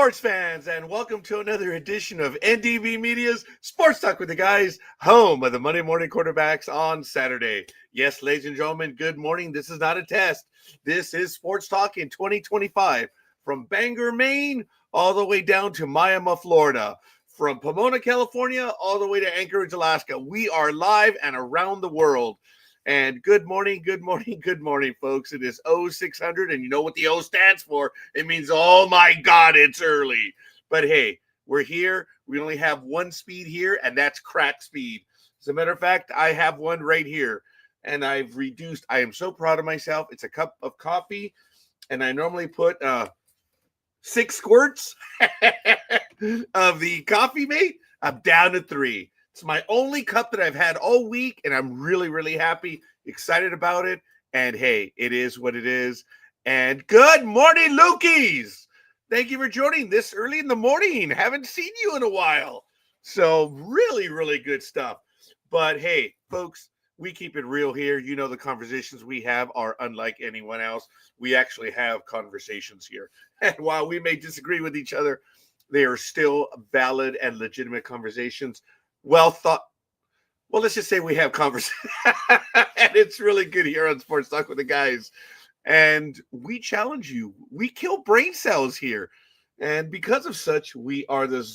sports fans, and welcome to another edition of NDB Media's Sports Talk with the Guys, home of the Monday morning quarterbacks on Saturday. Yes, ladies and gentlemen, good morning. This is not a test. This is Sports Talk in 2025 from Bangor, Maine, all the way down to Miami, Florida. From Pomona, California, all the way to Anchorage, Alaska. We are live and around the world. And good morning, folks. It is 0600, and you know what the O stands for. It means, oh my God, it's early. But hey, we're here. We only have one speed here, and that's crack speed. As a matter of fact, I have one right here, and I've reduced. I am so proud of myself. It's a cup of coffee, and I normally put 6 squirts of the Coffee Mate. I'm down to 3. It's my only cup that I've had all week, and I'm really, really happy, excited about it. And hey, it is what it is. And good morning, Lukies. Thank you for joining this early in the morning. Haven't seen you in a while. So really, really good stuff. But hey, folks, we keep it real here. You know, the conversations we have are unlike anyone else. We actually have conversations here. And while we may disagree with each other, they are still valid and legitimate conversations. Well thought. Well, let's just say we have conversation, and it's really good here on Sports Talk with the Guys. And we challenge you. We kill brain cells here, and because of such, we are the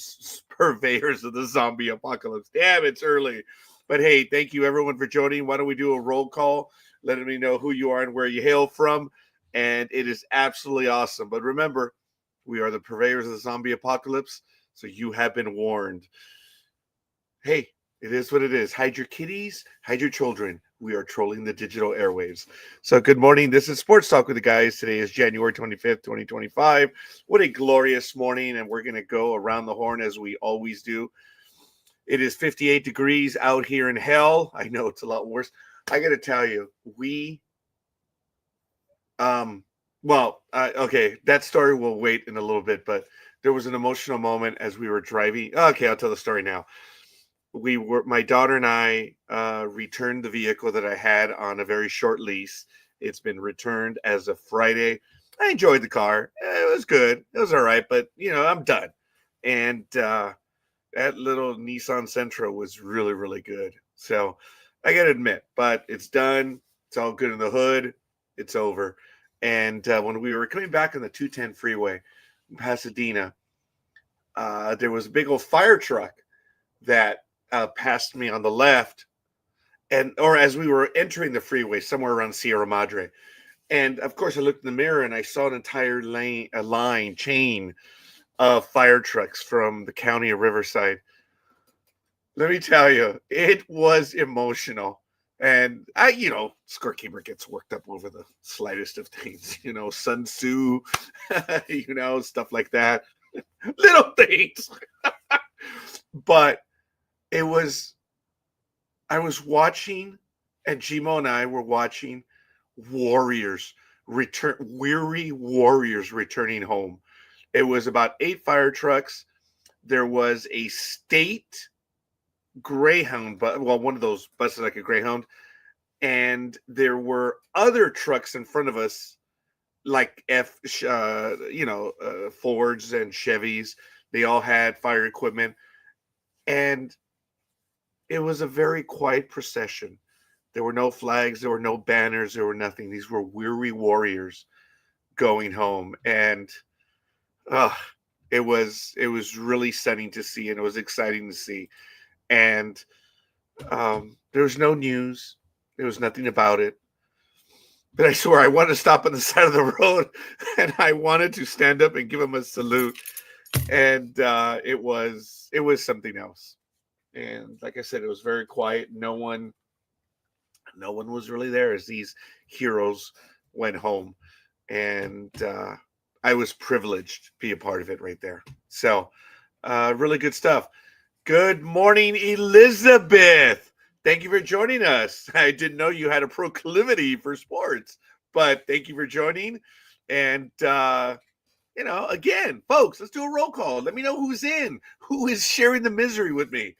purveyors of the zombie apocalypse. Damn, it's early, but hey, thank you everyone for joining. Why don't we do a roll call, letting me know who you are and where you hail from? And it is absolutely awesome. But remember, we are the purveyors of the zombie apocalypse, so you have been warned. Hey, it is what it is. Hide your kitties, hide your children. We are trolling the digital airwaves. So good morning. This is Sports Talk with the Guys. Today is January 25th, 2025. What a glorious morning, and we're going to go around the horn as we always do. It is 58 degrees out here in hell. I know it's a lot worse. I got to tell you, okay, that story will wait in a little bit, but there was an emotional moment as we were driving. Okay, I'll tell the story now. My daughter and I returned the vehicle that I had on a very short lease. It's been returned as of Friday. I enjoyed the car. It was good. It was all right, but I'm done. And that little Nissan Sentra was really, really good. So I got to admit, but it's done. It's all good in the hood. It's over. And when we were coming back on the 210 freeway in Pasadena, there was a big old fire truck that passed me on the left, or as we were entering the freeway somewhere around Sierra Madre. And of course, I looked in the mirror and I saw an entire chain of fire trucks from the county of Riverside. Let me tell you, it was emotional. And scorekeeper gets worked up over the slightest of things, Sun Tzu, stuff like that. Little things. But I was watching, and Jimo and I were watching weary warriors returning home. It was about 8 fire trucks. There was a state Greyhound, one of those buses like a Greyhound, and there were other trucks in front of us, like Fords and Chevys. They all had fire equipment, and it was a very quiet procession. There were no flags, there were no banners, there were nothing. These were weary warriors going home, and it was really stunning to see, and it was exciting to see. And there was no news. There was nothing about it. But I swear I wanted to stop on the side of the road, and I wanted to stand up and give them a salute. And it was something else. And like I said, it was very quiet. No one was really there as these heroes went home. And I was privileged to be a part of it right there. So really good stuff. Good morning, Elizabeth. Thank you for joining us. I didn't know you had a proclivity for sports, but thank you for joining. And again, folks, let's do a roll call. Let me know who is sharing the misery with me.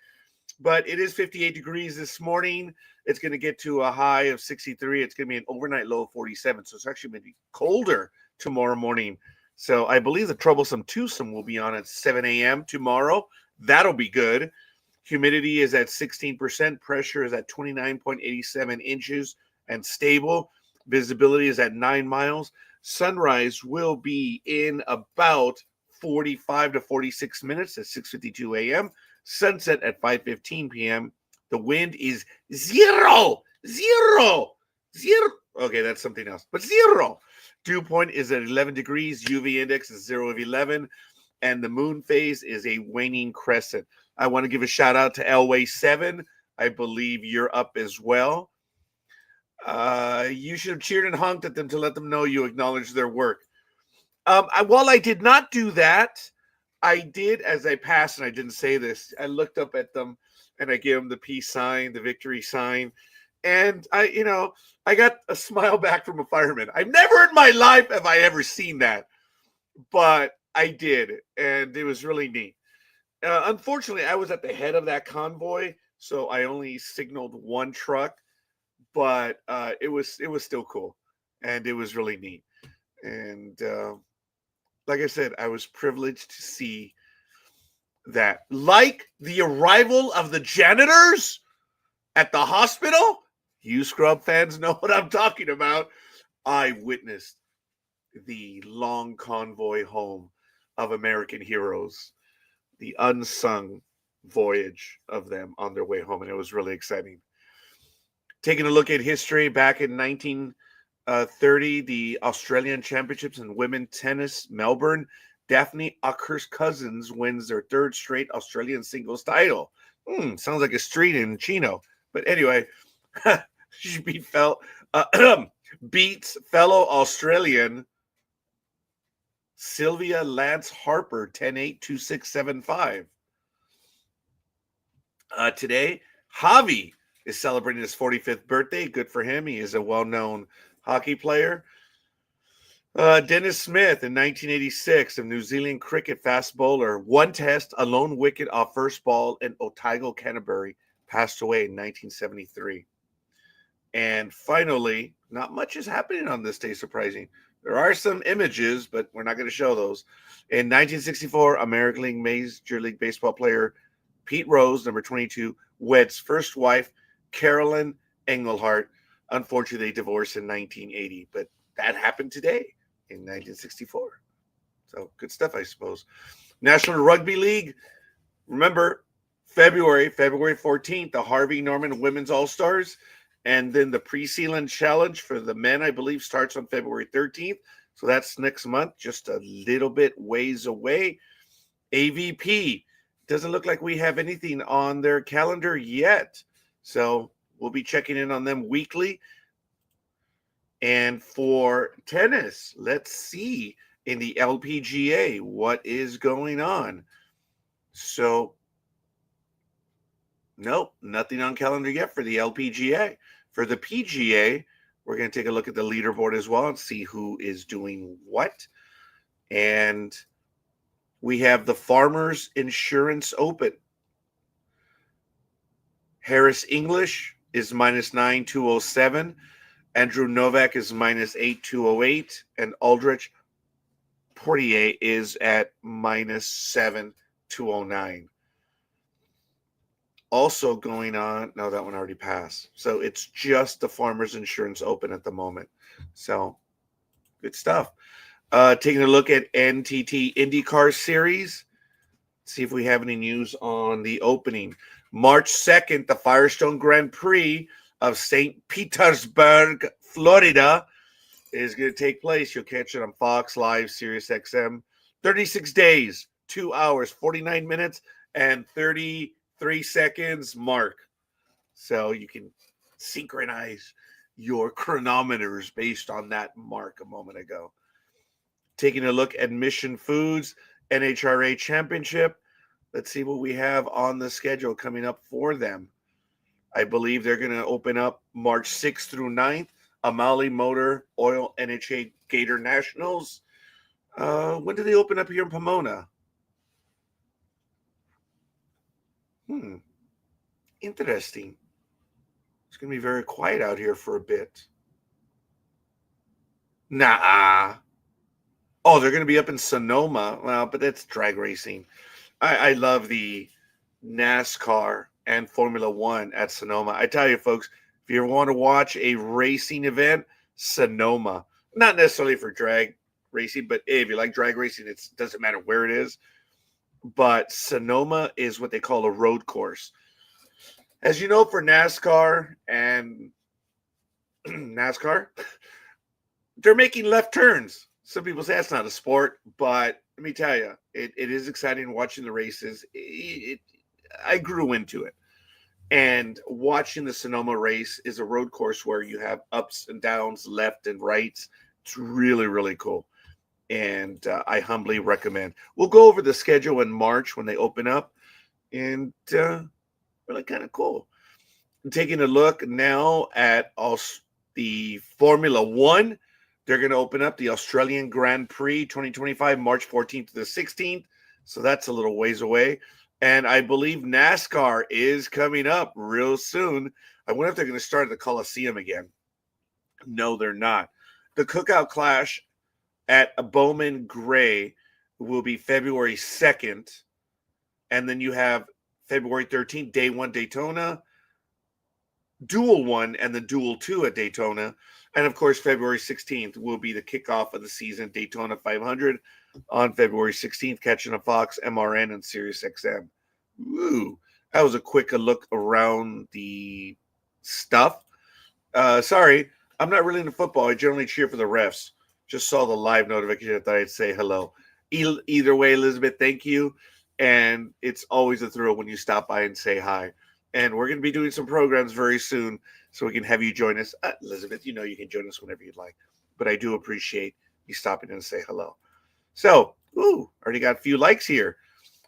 But it is 58 degrees this morning. It's going to get to a high of 63. It's going to be an overnight low of 47. So it's actually going to be colder tomorrow morning. So I believe the Troublesome Twosome will be on at 7 a.m. tomorrow. That'll be good. Humidity is at 16%. Pressure is at 29.87 inches and stable. Visibility is at 9 miles. Sunrise will be in about 45 to 46 minutes at 6:52 a.m. Sunset at 5:15 p.m. The wind is zero. Okay, that's something else, but zero. Dew point is at 11 degrees. UV index is 0 of 11. And the moon phase is a waning crescent. I want to give a shout out to Elway 7. I believe you're up as well. You should have cheered and honked at them to let them know you acknowledge their work. While I did not do that, I did, as I passed, and I didn't say this, I looked up at them and I gave them the peace sign, the victory sign. And I got a smile back from a fireman. I've never in my life have I ever seen that, but I did, and it was really neat. Unfortunately, I was at the head of that convoy, so I only signaled one truck, but it was still cool, and it was really neat. And like I said, I was privileged to see that. Like the arrival of the janitors at the hospital, you Scrub fans know what I'm talking about. I witnessed the long convoy home of American heroes, the unsung voyage of them on their way home, and it was really exciting. Taking a look at history, back in 1930, the Australian Championships in women's tennis, Melbourne, Daphne Oakhurst-Cousins wins their third straight Australian singles title. Sounds like a street in Chino. But anyway, she beats fellow Australian Sylvia Lance Harper 10-8, 2-6, 7-5. Today, Javi is celebrating his 45th birthday. Good for him. He is a well-known hockey player. Dennis Smith in 1986, a New Zealand cricket fast bowler. One test, a lone wicket off first ball in Otago, Canterbury. Passed away in 1973. And finally, not much is happening on this day, surprising. There are some images, but we're not going to show those. In 1964, American League Major League Baseball player Pete Rose, number 22, weds first wife, Carolyn Engelhart. Unfortunately, they divorced in 1980, but that happened today in 1964. So good stuff, I suppose. National Rugby League. Remember, February 14th, the Harvey Norman Women's All-Stars. And then the pre-season challenge for the men, I believe, starts on February 13th. So that's next month, just a little bit ways away. AVP. Doesn't look like we have anything on their calendar yet. So we'll be checking in on them weekly. And for tennis, let's see in the LPGA what is going on. So, nope, nothing on calendar yet for the LPGA. For the PGA, we're going to take a look at the leaderboard as well and see who is doing what. And we have the Farmers Insurance Open. Harris English is -9, 207. Andrew Novak is -8, 208. And Aldrich Portier is at -7, 209. Also going on, no, that one already passed. So it's just the Farmers Insurance Open at the moment. So good stuff. Taking a look at NTT IndyCar Series. See if we have any news on the opening. March 2nd, the Firestone Grand Prix of St. Petersburg, Florida is going to take place. You'll catch it on Fox Live, Sirius XM. 36 days, 2 hours, 49 minutes, and 33 seconds mark. So you can synchronize your chronometers based on that mark a moment ago. Taking a look at Mission Foods NHRA Championship. Let's see what we have on the schedule coming up for them. I believe they're going to open up March 6th through 9th. Amali Motor Oil NHA Gator Nationals. When do they open up here in Pomona? Interesting. It's going to be very quiet out here for a bit. NAA. Oh, they're going to be up in Sonoma. Well, but that's drag racing. I love the NASCAR and Formula One at Sonoma. I tell you, folks, if you ever want to watch a racing event, Sonoma. Not necessarily for drag racing, but hey, if you like drag racing, it doesn't matter where it is. But Sonoma is what they call a road course. As you know, for NASCAR and NASCAR, they're making left turns. Some people say that's not a sport, but let me tell you, it is exciting watching the races. I grew into it. And watching the Sonoma race is a road course where you have ups and downs, left and rights. It's really, really cool. And I humbly recommend. We'll go over the schedule in March when they open up. And really kind of cool. I'm taking a look now at the Formula One. They're going to open up the Australian Grand Prix 2025, March 14th to the 16th. So that's a little ways away. And I believe NASCAR is coming up real soon. I wonder if they're going to start at the Coliseum again. No, they're not. The Cookout Clash at Bowman Gray will be February 2nd. And then you have February 13th, Day 1 Daytona, Duel 1, and then Duel 2 at Daytona. And of course, February 16th will be the kickoff of the season, Daytona 500 on February 16th, catching a Fox, MRN, and Sirius XM. Ooh, that was a quick look around the stuff. Sorry, I'm not really into football. I generally cheer for the refs. Just saw the live notification. I thought I'd say hello. Either way, Elizabeth, thank you. And it's always a thrill when you stop by and say hi. And we're going to be doing some programs very soon so we can have you join us. Elizabeth, you know you can join us whenever you'd like. But I do appreciate you stopping in and say hello. So, already got a few likes here.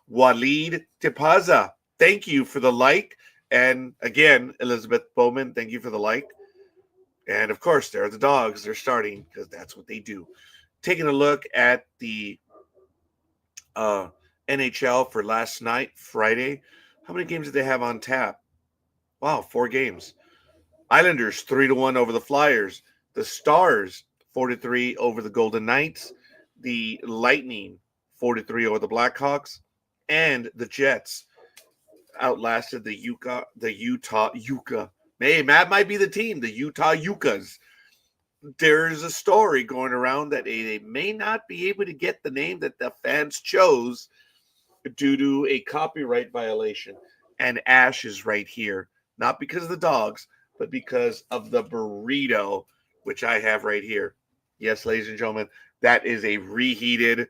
Walid Tipaza, thank you for the like. And again, Elizabeth Bowman, thank you for the like. And of course, there are the dogs. They're starting because that's what they do. Taking a look at the NHL for last night, Friday. How many games did they have on tap? Wow, 4 games. Islanders 3-1 over the Flyers. The Stars 4-3 over the Golden Knights. The Lightning 4-3 over the Blackhawks. And the Jets outlasted the Utah Yuka. Hey, Matt might be the team, the Utah Yukas. There's a story going around that they may not be able to get the name that the fans chose due to a copyright violation. And Ash is right here, not because of the dogs, but because of the burrito, which I have right here. Yes, ladies and gentlemen, that is a reheated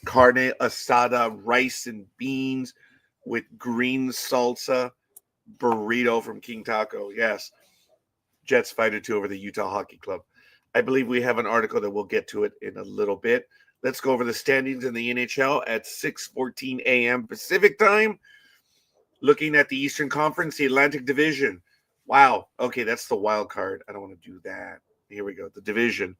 carne asada, rice and beans with green salsa burrito from King Taco. Yes, Jets 5-2 over the Utah Hockey Club. I believe we have an article that we'll get to it in a little bit. Let's go over the standings in the NHL at 6:14 a.m. Pacific time. Looking at the Eastern Conference, the Atlantic Division. Wow. Okay, that's the wild card. I don't want to do that. Here we go. The division.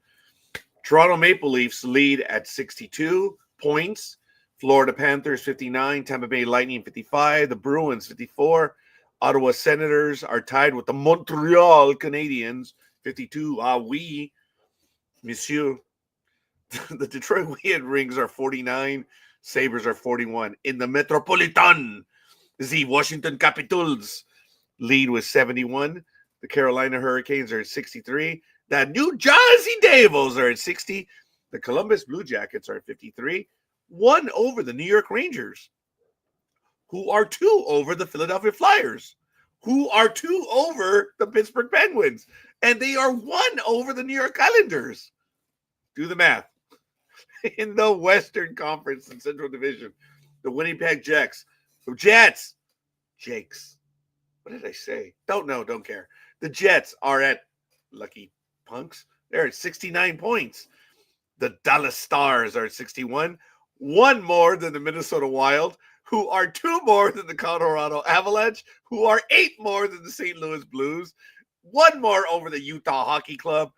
Toronto Maple Leafs lead at 62 points. Florida Panthers 59. Tampa Bay Lightning 55. The Bruins 54. Ottawa Senators are tied with the Montreal Canadiens 52. Oui, monsieur. The Detroit Red Wings are 49. Sabres are 41. In the Metropolitan, the Washington Capitals lead with 71. The Carolina Hurricanes are at 63. The New Jersey Devils are at 60. The Columbus Blue Jackets are at 53. 1 over the New York Rangers, who are 2 over the Philadelphia Flyers, who are 2 over the Pittsburgh Penguins, and they are 1 over the New York Islanders. Do the math. In the Western Conference and Central Division, the Winnipeg Jets. Jakes. What did I say? Don't know, don't care. The Jets are at lucky punks. They're at 69 points. The Dallas Stars are at 61. 1 more than the Minnesota Wild, who are 2 more than the Colorado Avalanche, who are 8 more than the St. Louis Blues, 1 more over the Utah Hockey Club,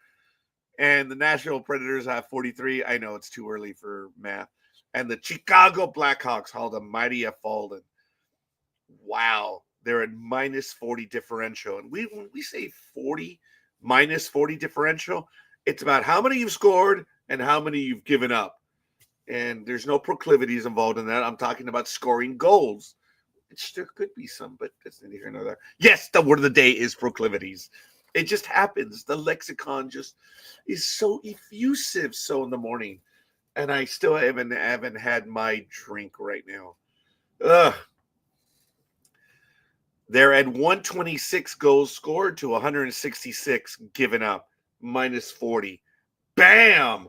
and the Nashville Predators have 43. I know it's too early for math. And the Chicago Blackhawks hauled a mighty F. Fallen. Wow. They're at minus 40 differential. And when we say 40, minus 40 differential, it's about how many you've scored and how many you've given up. And there's no proclivities involved in that. I'm talking about scoring goals. There could be some, but that's neither here nor there. Yes, the word of the day is proclivities. It just happens. The lexicon just is so effusive so in the morning. And I still haven't had my drink right now. Ugh. They're at 126 goals scored to 166 given up, minus 40. Bam!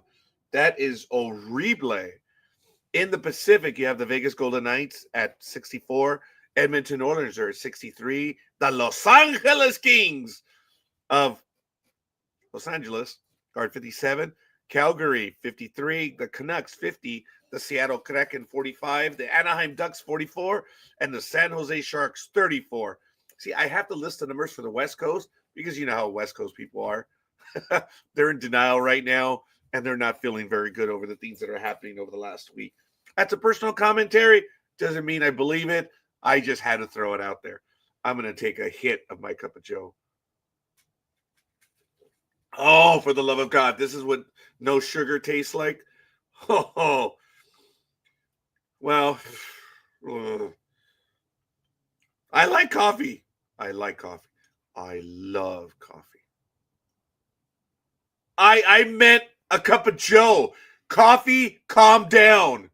That is horrible. In the Pacific, you have the Vegas Golden Knights at 64. Edmonton Oilers are at 63. The Los Angeles Kings of Los Angeles are at 57. Calgary, 53. The Canucks, 50. The Seattle Kraken, 45. The Anaheim Ducks, 44. And the San Jose Sharks, 34. See, I have to list the numbers for the West Coast because you know how West Coast people are. They're in denial right now, and they're not feeling very good over the things that are happening over the last week. That's a personal commentary. Doesn't mean I believe it. I just had to throw it out there. I'm going to take a hit of my cup of Joe. Oh, for the love of God. This is what no sugar tastes like. Oh, well, I like coffee. I like coffee. I love coffee. I meant a cup of Joe. Coffee, calm down.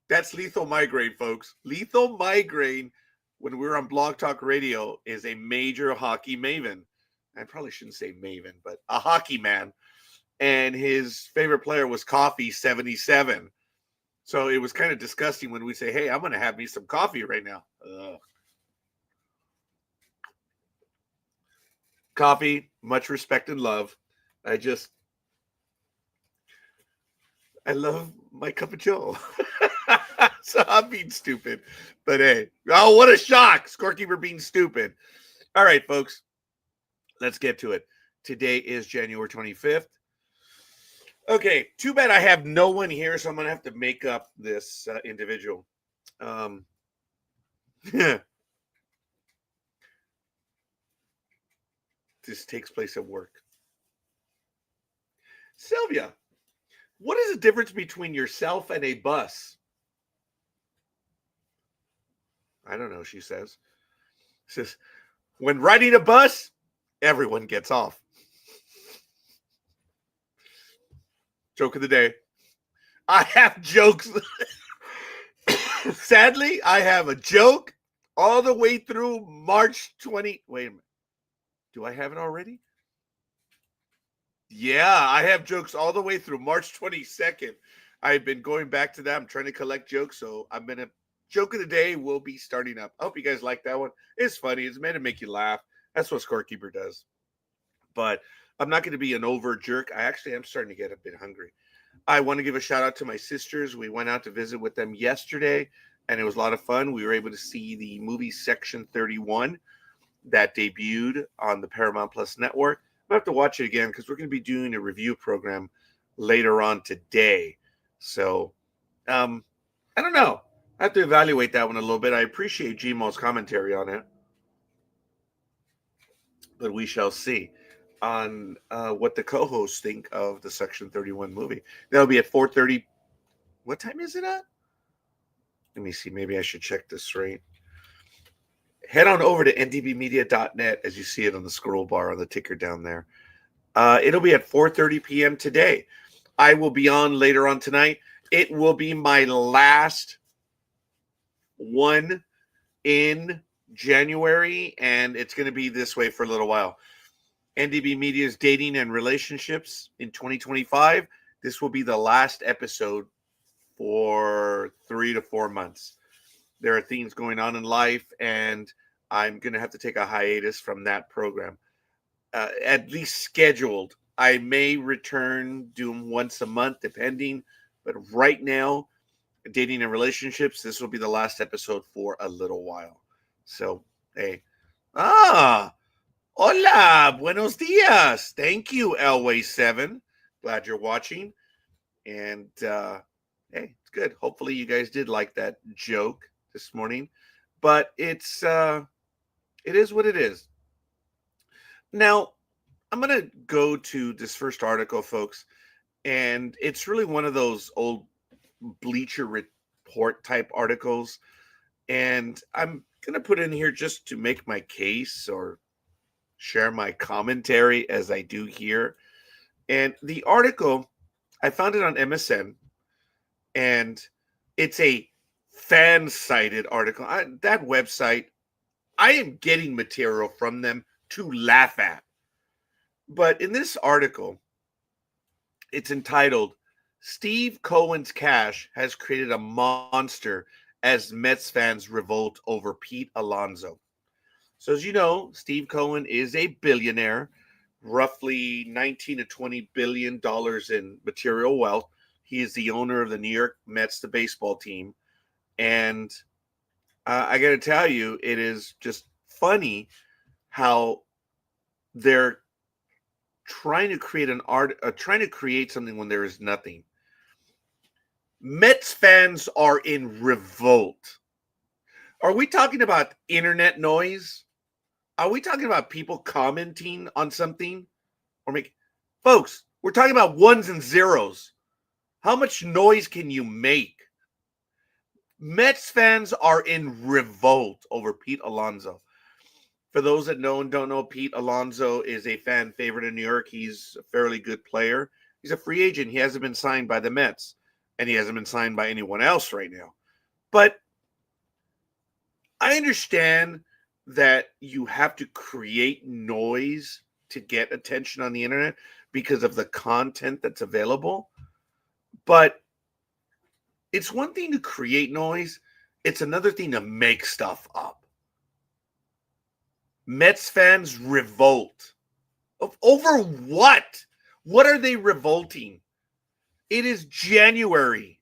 That's lethal migraine, folks. Lethal migraine, when we were on Blog Talk Radio, is a major hockey maven. I probably shouldn't say maven, but a hockey man. And his favorite player was Coffee 77. So it was kind of disgusting when we say, hey, I'm going to have me some coffee right now. Ugh. Coffee, much respect and love. I love my cup of Joe. So I'm being stupid. But hey, oh, what a shock. Scorekeeper being stupid. All right, folks, let's get to it. Today is January 25th. Okay, too bad I have no one here, so I'm going to have to make up this individual. This takes place at work. Sylvia, what is the difference between yourself and a bus? I don't know, she says. She says, when riding a bus, everyone gets off. Joke of the day. I have jokes. Sadly, I have a joke all the way through March 20. Wait a minute. Do I have it already? Yeah, I have jokes all the way through March 22nd. I've been going back to that. I'm trying to collect jokes, so I'm going to joke of the day will be starting up. I hope you guys like that one. It's funny. It's meant to make you laugh. That's what Scorekeeper does. But I'm not going to be an over jerk. I actually am starting to get a bit hungry. I want to give a shout out to my sisters. We went out to visit with them yesterday, and it was a lot of fun. We were able to see the movie Section 31 that debuted on the Paramount Plus network. I'll have to watch it again because we're going to be doing a review program later on today. So, I don't know. I have to evaluate that one a little bit. I appreciate Gmo's commentary on it, but we shall see on what the co-hosts think of the Section 31 movie. That'll be at 4:30. What time is it at? Let me see. Maybe I should check this right. Head on over to ndbmedia.net as you see it on the scroll bar on the ticker down there. It'll be at 4:30 p.m. today. I will be on later on tonight. It will be my last one in January, and it's going to be this way for a little while. NDB Media's Dating and Relationships in 2025. This will be the last episode for 3 to 4 months. There are things going on in life, and I'm going to have to take a hiatus from that program. At least scheduled. I may return, do them once a month, depending. But right now, Dating and Relationships, this will be the last episode for a little while. So, hey. Hola, buenos dias. Thank you, Elway7. Glad you're watching. And, hey, it's good. Hopefully you guys did like that joke this morning. But it is what it is. Now, I'm going to go to this first article, folks. And it's really one of those old Bleacher Report type articles. And I'm going to put in here just to make my case or share my commentary as I do here. And the article, I found it on MSN, and it's a fan cited article. That website, I am getting material from them to laugh at. But in this article, it's entitled, Steve Cohen's Cash Has Created a Monster as Mets Fans Revolt Over Pete Alonso. So as you know, Steve Cohen is a billionaire, roughly 19 to 20 billion dollars in material wealth. He is the owner of the New York Mets, the baseball team. And I got to tell you, it is just funny how they're trying to create something when there is nothing. Mets fans are in revolt. Are we talking about internet noise? Are we talking about people commenting on something? Folks, we're talking about ones and zeros. How much noise can you make? Mets fans are in revolt over Pete Alonso. For those that know and don't know, Pete Alonso is a fan favorite in New York. He's a fairly good player. He's a free agent. He hasn't been signed by the Mets, and he hasn't been signed by anyone else right now. But I understand that you have to create noise to get attention on the internet because of the content that's available. But it's one thing to create noise. It's another thing to make stuff up. Mets fans revolt. Over what? What are they revolting? It is January.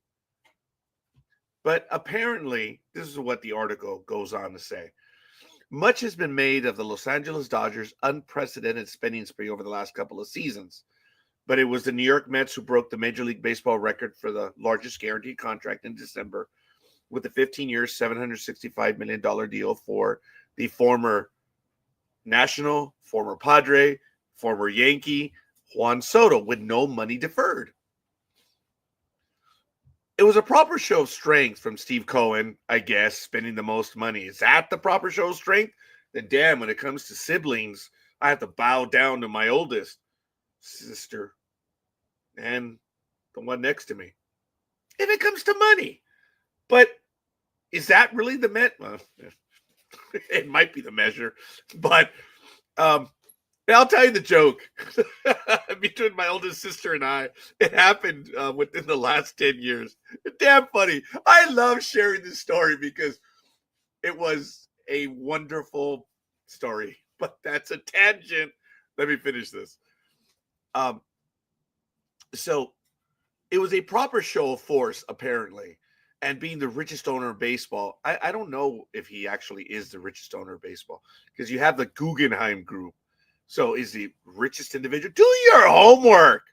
But apparently, this is what the article goes on to say. Much has been made of the Los Angeles Dodgers' unprecedented spending spree over the last couple of seasons. But it was the New York Mets who broke the Major League Baseball record for the largest guaranteed contract in December with a 15-year, $765 million deal for the former National, former Padre, former Yankee, Juan Soto, with no money deferred. It was a proper show of strength from Steve Cohen, I guess, spending the most money. Is that the proper show of strength? Then damn, when it comes to siblings, I have to bow down to my oldest sister and the one next to me. If it comes to money. But is that really the Met? Well, it might be the measure. But I'll tell you the joke. Between my oldest sister and I, it happened within the last 10 years. Damn funny. I love sharing this story because it was a wonderful story. But that's a tangent. Let me finish this. So it was a proper show of force, apparently. And being the richest owner of baseball, I don't know if he actually is the richest owner of baseball because you have the Guggenheim Group. So is the richest individual? Do your homework.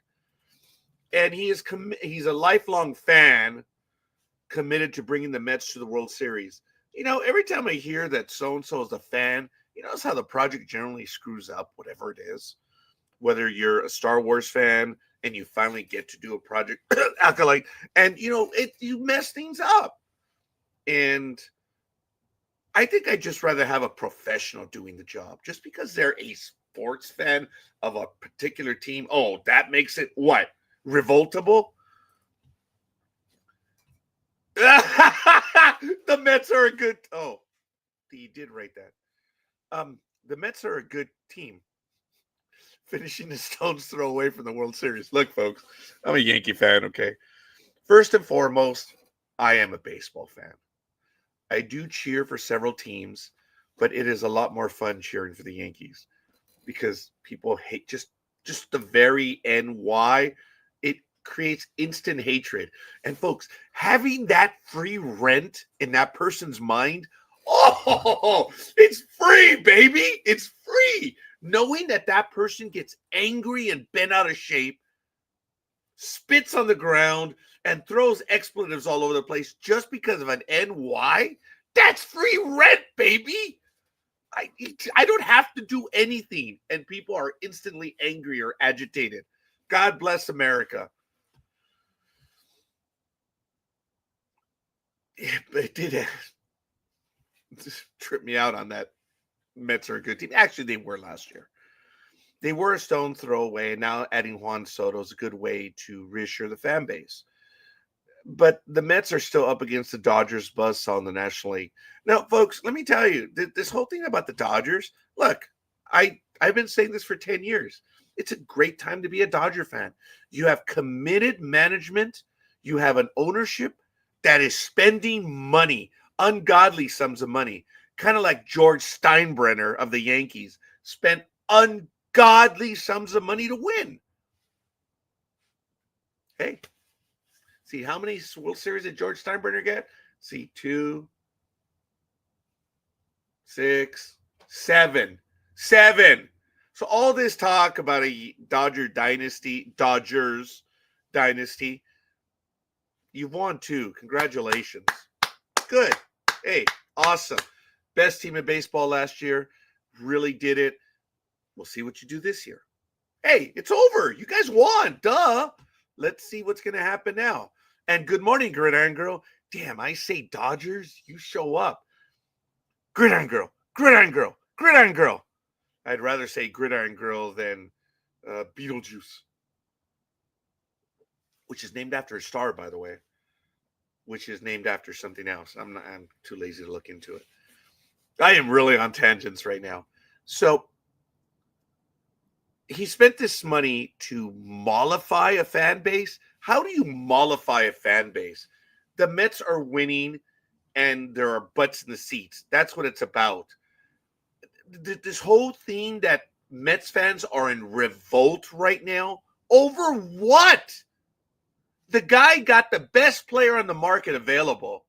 And he's a lifelong fan committed to bringing the Mets to the World Series. You know, every time I hear that so-and-so is a fan, you notice how the project generally screws up, whatever it is. Whether you're a Star Wars fan and you finally get to do a project Acolyte, and you mess things up. And I think I'd just rather have a professional doing the job. Just because they're a sports fan of a particular team, oh, that makes it what? Revoltable? The Mets are a good. Oh, he did write that. The Mets are a good team. Finishing a stone's throw away from the World Series. Look, folks, I'm a Yankee fan, okay? First and foremost, I am a baseball fan. I do cheer for several teams, but it is a lot more fun cheering for the Yankees because people hate just the very NY. It creates instant hatred. And folks, having that free rent in that person's mind, oh, it's free, baby. It's free. Knowing that person gets angry and bent out of shape, spits on the ground, and throws expletives all over the place just because of an NY, that's free rent, baby. I don't have to do anything, and people are instantly angry or agitated. God bless America. it did just trip me out on that. Mets are a good team. Actually, they were last year. They were a stone throw away, and now adding Juan Soto is a good way to reassure the fan base. But the Mets are still up against the Dodgers buzzsaw in the National League. Now, folks, let me tell you, this whole thing about the Dodgers, look, I've been saying this for 10 years. It's a great time to be a Dodger fan. You have committed management. You have an ownership that is spending money, ungodly sums of money, kind of like George Steinbrenner of the Yankees spent ungodly sums of money to win. Hey, see how many World Series did George Steinbrenner get? See, 2, 6, 7. 7. So all this talk about a Dodgers dynasty, you've won 2. Congratulations. Good. Hey, awesome. Best team in baseball last year. Really did it. We'll see what you do this year. Hey, it's over. You guys won. Duh. Let's see what's going to happen now. And good morning, Gridiron Girl. Damn, I say Dodgers, you show up. Gridiron Girl, Gridiron Girl, Gridiron Girl. I'd rather say Gridiron Girl than Beetlejuice, which is named after a star, by the way, which is named after something else. I'm too lazy to look into it. I am really on tangents right now. So he spent this money to mollify a fan base. How do you mollify a fan base? The Mets are winning and there are butts in the seats. That's what it's about. This whole thing that Mets fans are in revolt right now over what? The guy got the best player on the market available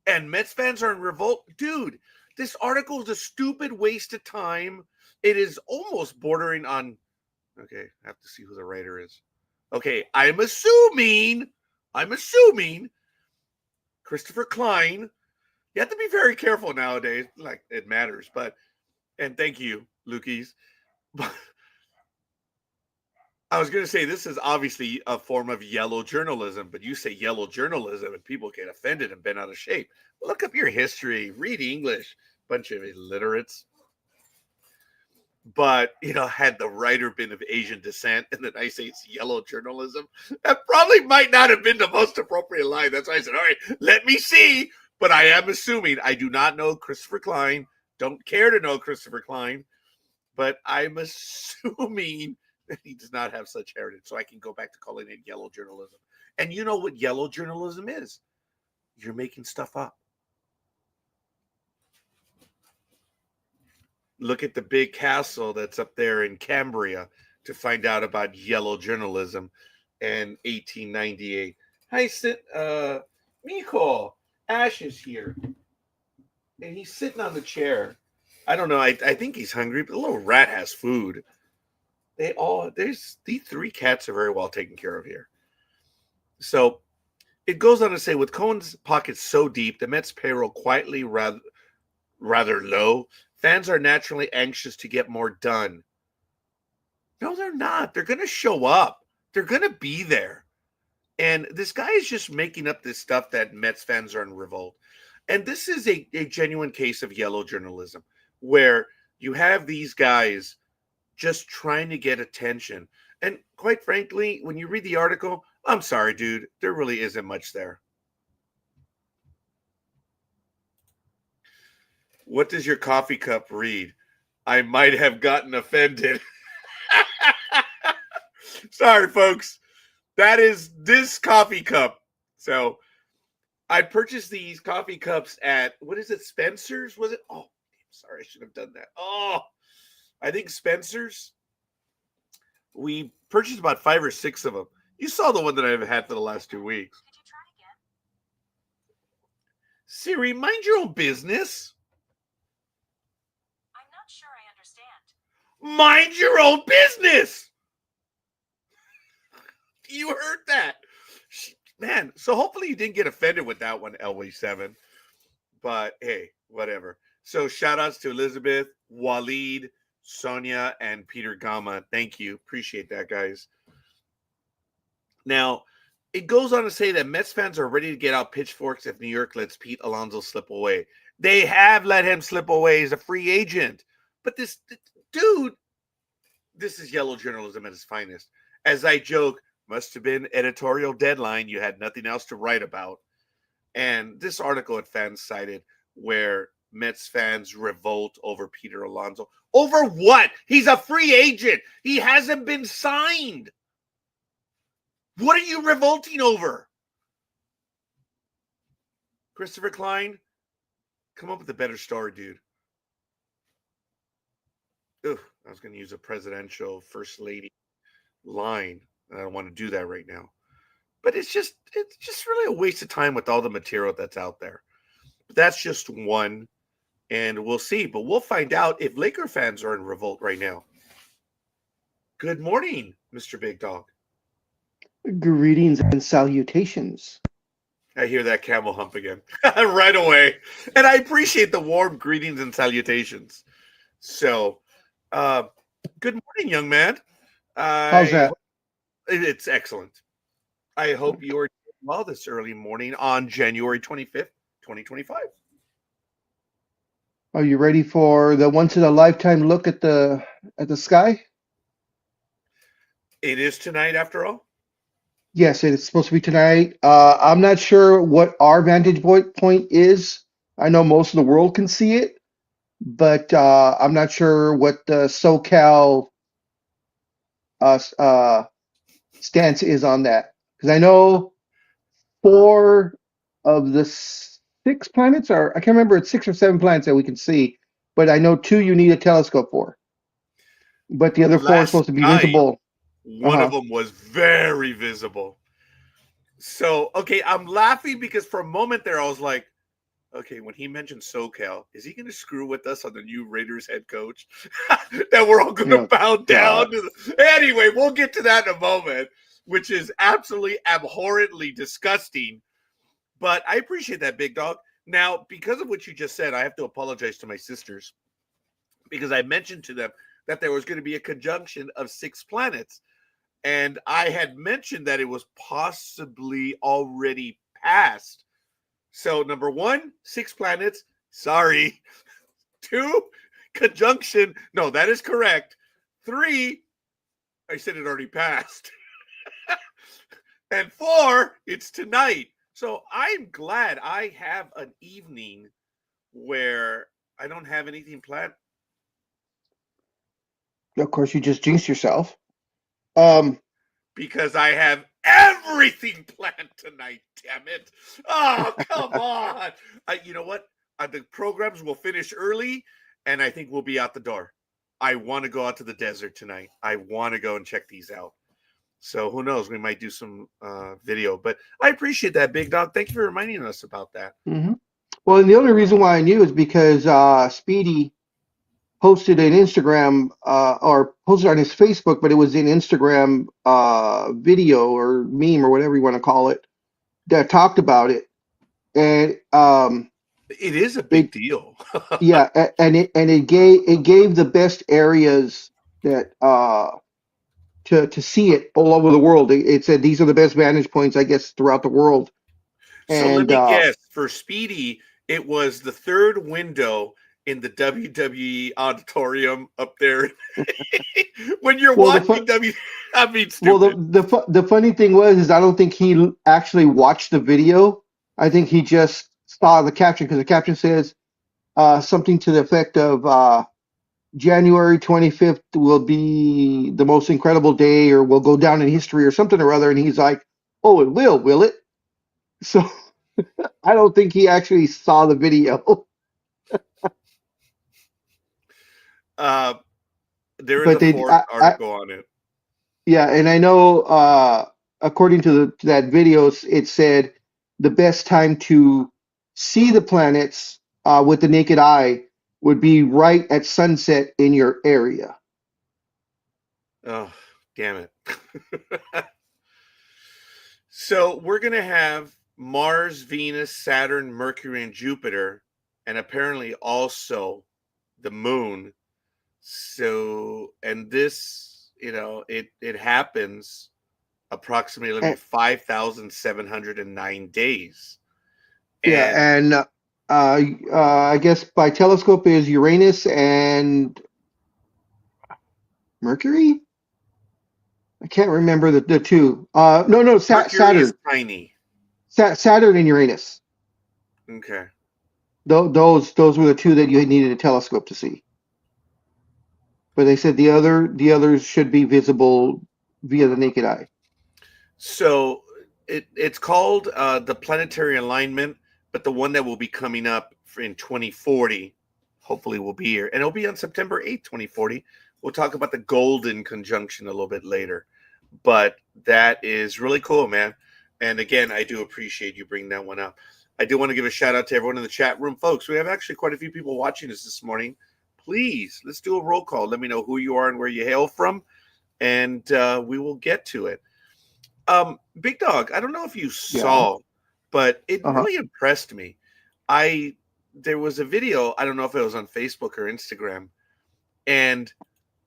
and Mets fans are in revolt. Dude, this article is a stupid waste of time. It is almost bordering on, okay, I have to see who the writer is. Okay, I'm assuming Christopher Klein. You have to be very careful nowadays. Like, it matters, but, and thank you, Lukey's. But I was going to say, this is obviously a form of yellow journalism, but you say yellow journalism and people get offended and bent out of shape. Well, look up your history, read English, bunch of illiterates. But, had the writer been of Asian descent and then I say it's yellow journalism, that probably might not have been the most appropriate line. That's why I said, all right, let me see. But I am assuming, I do not know Christopher Klein, don't care to know Christopher Klein, but I'm assuming that he does not have such heritage. So I can go back to calling it yellow journalism. And you know what yellow journalism is? You're making stuff up. Look at the big castle that's up there in Cambria to find out about yellow journalism and 1898. Hi, Miko. Ash is here. And he's sitting on the chair. I don't know. I think he's hungry, but the little rat has food. These 3 cats are very well taken care of here. So it goes on to say, with Cohen's pockets so deep, the Mets payroll quietly rather low, fans are naturally anxious to get more done. No, they're not. They're going to show up. They're going to be there. And this guy is just making up this stuff that Mets fans are in revolt. And this is a genuine case of yellow journalism, where you have these guys just trying to get attention. And quite frankly, when you read the article, I'm sorry, dude, there really isn't much there. What does your coffee cup read? I might have gotten offended. Sorry, folks. That is this coffee cup. So I purchased these coffee cups at, what is it, Spencer's? Was it? Oh, sorry, I should have done that. Oh, I think Spencer's. We purchased about 5 or 6 of them. You saw the one that I've had for the last 2 weeks. Did you try again? Siri, mind your own business. I'm not sure I understand. Mind your own business. You heard that. Man, so hopefully you didn't get offended with that one, Elway7. But hey, whatever. So shout outs to Elizabeth, Waleed, Sonia, and Peter Gama. Thank you. Appreciate that, guys. Now, it goes on to say that Mets fans are ready to get out pitchforks if New York lets Pete Alonso slip away. They have let him slip away as a free agent. But this dude, this is yellow journalism at its finest. As I joke, must have been editorial deadline. You had nothing else to write about. And this article at Fans cited where Mets fans revolt over Peter Alonso. Over what? He's a free agent. He hasn't been signed. What are you revolting over? Christopher Klein, come up with a better story, dude. Ugh, I was going to use a presidential first lady line. I don't want to do that right now. But it's just really a waste of time with all the material that's out there. But that's just one, and we'll see. But we'll find out if Laker fans are in revolt right now. Good morning, Mr. Big Dog. Greetings and salutations. I hear that camel hump again right away. And I appreciate the warm greetings and salutations. So, good morning, young man. How's that? It's excellent. I hope you are doing well this early morning on January 25th, 2025. Are you ready for the once-in-a-lifetime look at the sky? It is tonight, after all. Yes, it is supposed to be tonight. I'm not sure what our vantage point is. I know most of the world can see it, but I'm not sure what the SoCal stance is on that. Because I know 4 of the 6 planets are, I can't remember, it's 6 or 7 planets that we can see, but I know 2 you need a telescope for. But the other 4 are supposed to be visible. One of them was very visible. So, okay, I'm laughing because for a moment there I was like, okay, when he mentioned SoCal, is he going to screw with us on the new Raiders head coach? That we're all going to bow down to Anyway, we'll get to that in a moment, which is absolutely abhorrently disgusting. But I appreciate that, Big Dog. Now, because of what you just said, I have to apologize to my sisters because I mentioned to them that there was going to be a conjunction of 6 planets. And I had mentioned that it was possibly already passed. So, number 1, 6 planets. Sorry. 2, conjunction. No, that is correct. 3, I said it already passed. And 4, it's tonight. So I'm glad I have an evening where I don't have anything planned. Of course, you just jinxed yourself. Because I have everything planned tonight, damn it. Oh, come on. You know what? The programs will finish early, and I think we'll be out the door. I want to go out to the desert tonight. I want to go and check these out. So who knows? We might do some video. But I appreciate that, Big Dog. Thank you for reminding us about that. Mm-hmm. Well, and the only reason why I knew is because Speedy posted an Instagram or posted on his Facebook, but it was in Instagram video or meme or whatever you want to call it that talked about it. And it is a big deal. Yeah, and it gave the best areas that to see it all over the world. It said these are the best vantage points, I guess, throughout the world. So let me guess, for Speedy, it was the 3rd window in the WWE auditorium up there. When you're watching I mean, stupid. Well, the funny thing is I don't think he actually watched the video. I think he just saw the caption because the caption says something to the effect of January 25th will be the most incredible day or will go down in history or something or other. And he's like, oh, it will it? So I don't think he actually saw the video. There is a Forbes article on it. Yeah, and I know according to that video, it said the best time to see the planets with the naked eye would be right at sunset in your area. Oh, damn it. So we're going to have Mars, Venus, Saturn, Mercury, and Jupiter, and apparently also the moon. So, and this, it happens approximately 5,709 days. Yeah, and I guess by telescope is Uranus and Mercury? I can't remember the two. No, Mercury is Saturn. tiny. Saturn and Uranus. Okay. Those were the two that you needed a telescope to see. But they said the others should be visible via the naked eye. So it's called the planetary alignment, but the one that will be coming up in 2040, hopefully will be here. And it'll be on September 8th, 2040. We'll talk about the golden conjunction a little bit later. But that is really cool, man. And again, I do appreciate you bringing that one up. I do want to give a shout out to everyone in the chat room. Folks, we have actually quite a few people watching us this morning. Please, let's do a roll call. Let me know who you are and where you hail from, and we will get to it. Big Dog, I don't know if you saw, but it really impressed me. There was a video, I don't know if it was on Facebook or Instagram, and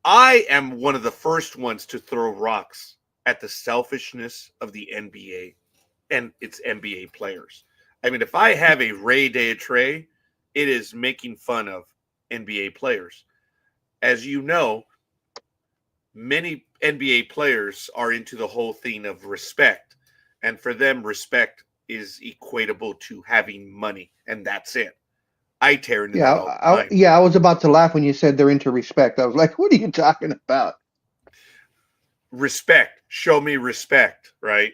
I am one of the first ones to throw rocks at the selfishness of the NBA and its NBA players. I mean, if I have a Ray Day tray, it is making fun of NBA players. As you know, many NBA players are into the whole thing of respect. And for them, respect is equatable to having money. And that's it. I tear into that all the time. I was about to laugh when you said they're into respect. I was like, what are you talking about? Respect. Show me respect, right?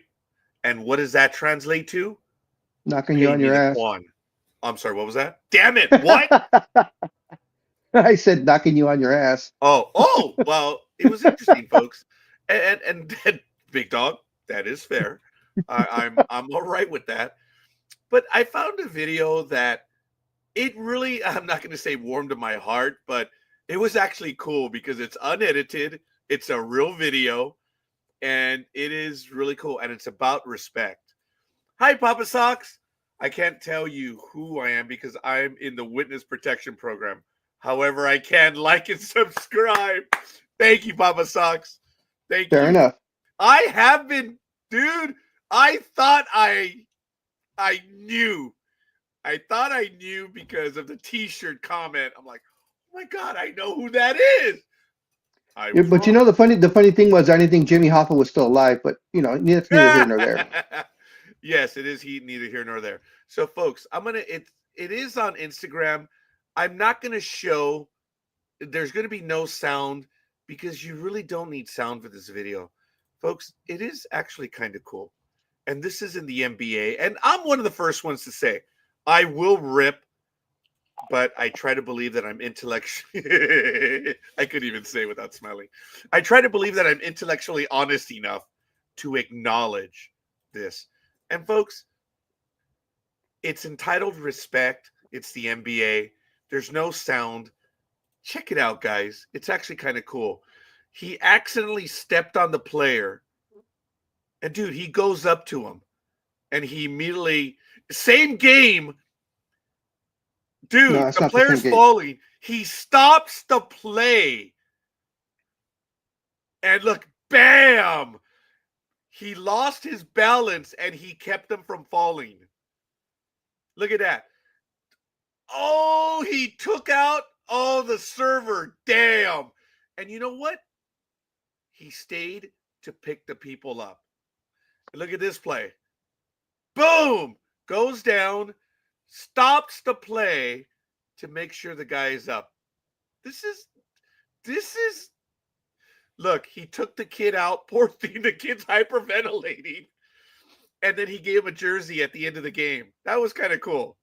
And what does that translate to? Knocking you on your ass. I'm sorry, what was that? Damn it. What? I said knocking you on your ass. Oh, well, it was interesting, folks. And Big Dog, that is fair. I'm all right with that. But I found a video that it really, I'm not going to say warmed to my heart, but it was actually cool because it's unedited. It's a real video, and it is really cool, and it's about respect. Hi, Papa Socks. I can't tell you who I am because I'm in the witness protection program. However, I can like and subscribe. Thank you, Papa Socks. Thank you. Fair enough. I have been, dude. I thought I knew. I thought I knew because of the T-shirt comment. I'm like, oh my God, I know who that is. But you know, the funny thing was, I didn't think Jimmy Hoffa was still alive. But you know, it's neither here nor there. Yes, it is neither here nor there. So, folks, it is on Instagram. I'm not gonna show. There's gonna be no sound because you really don't need sound for this video, folks. It is actually kind of cool, and this is in the NBA. And I'm one of the first ones to say I will rip, but I try to believe that I'm intellectually. I couldn't even say without smiling. I try to believe that I'm intellectually honest enough to acknowledge this. And folks, it's entitled Respect. It's the NBA. There's no sound. Check it out, guys. It's actually kind of cool. He accidentally stepped on the player. And dude, he goes up to him. And he immediately, same game. Dude, No, the player's falling. He stops the play. And look, bam! He lost his balance and he kept them from falling. Look at that. Oh, he took out, the server. Damn. And you know what? He stayed to pick the people up. And look at this play. Boom! Goes down, stops the play to make sure the guy is up. This is look, he took the kid out. Poor thing, the kid's hyperventilating. And then he gave him a jersey at the end of the game. That was kind of cool.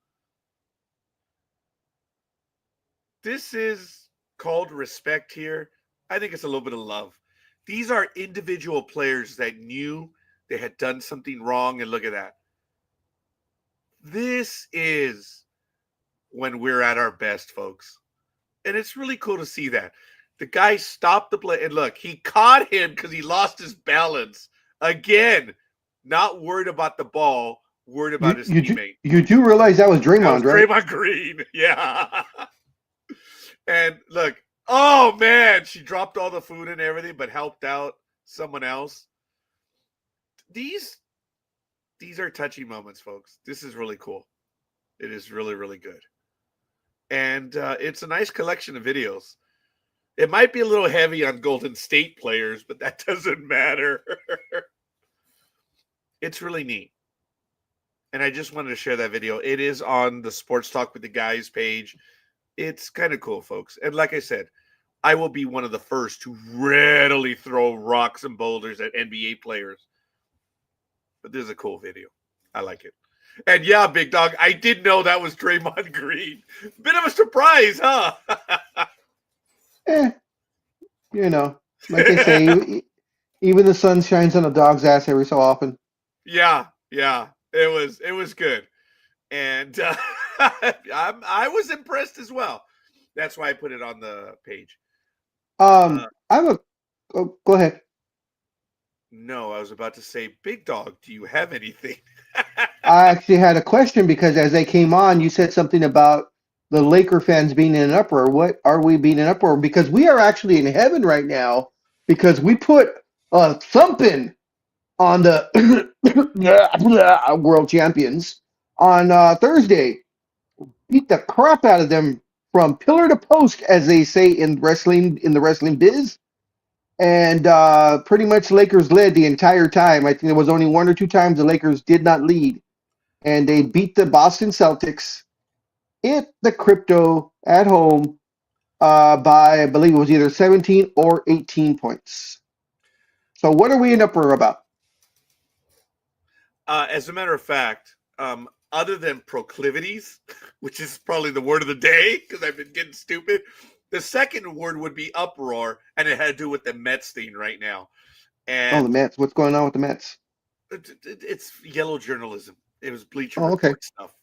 This is called respect here. I think it's a little bit of love. These are individual players that knew they had done something wrong, and look at that. This is when we're at our best, folks. And it's really cool to see that. The guy stopped the play, and look, he caught him because he lost his balance. Again, not worried about the ball, worried about his teammate. You do realize that was Draymond, right? Draymond Green, yeah. And look, oh man, she dropped all the food and everything, but helped out someone else. these are touchy moments, folks. This is really cool. It is really, really good. And it's a nice collection of videos. It might be a little heavy on Golden State players, but that doesn't matter. It's really neat. And I just wanted to share that video. It is on the Sports Talk with the Guys page. It's kind of cool, folks. And like I said, I will be one of the first to readily throw rocks and boulders at NBA players. But this is a cool video. I like it. And yeah, big dog, I did know that was Draymond Green. Bit of a surprise, huh? You know, like they say, even the sun shines on a dog's ass every so often. Yeah. It was good. And I was impressed as well. That's why I put it on the page. I have a go ahead. No, I was about to say, big dog, do you have anything? I actually had a question because as they came on, you said something about the Laker fans being in an uproar. What are we being in an uproar? Because we are actually in heaven right now because we put a thumping on the world champions on Thursday. Beat the crap out of them from pillar to post, as they say in the wrestling biz. And pretty much Lakers led the entire time. I think there was only one or two times the Lakers did not lead. And they beat the Boston Celtics at the Crypto at home by, I believe it was either 17 or 18 points. So what are we in uproar about? As a matter of fact, other than proclivities, which is probably the word of the day because I've been getting stupid, the second word would be uproar, and it had to do with the Mets thing right now. And the Mets. What's going on with the Mets? It's yellow journalism. It was Bleacher Oh, okay. Report stuff,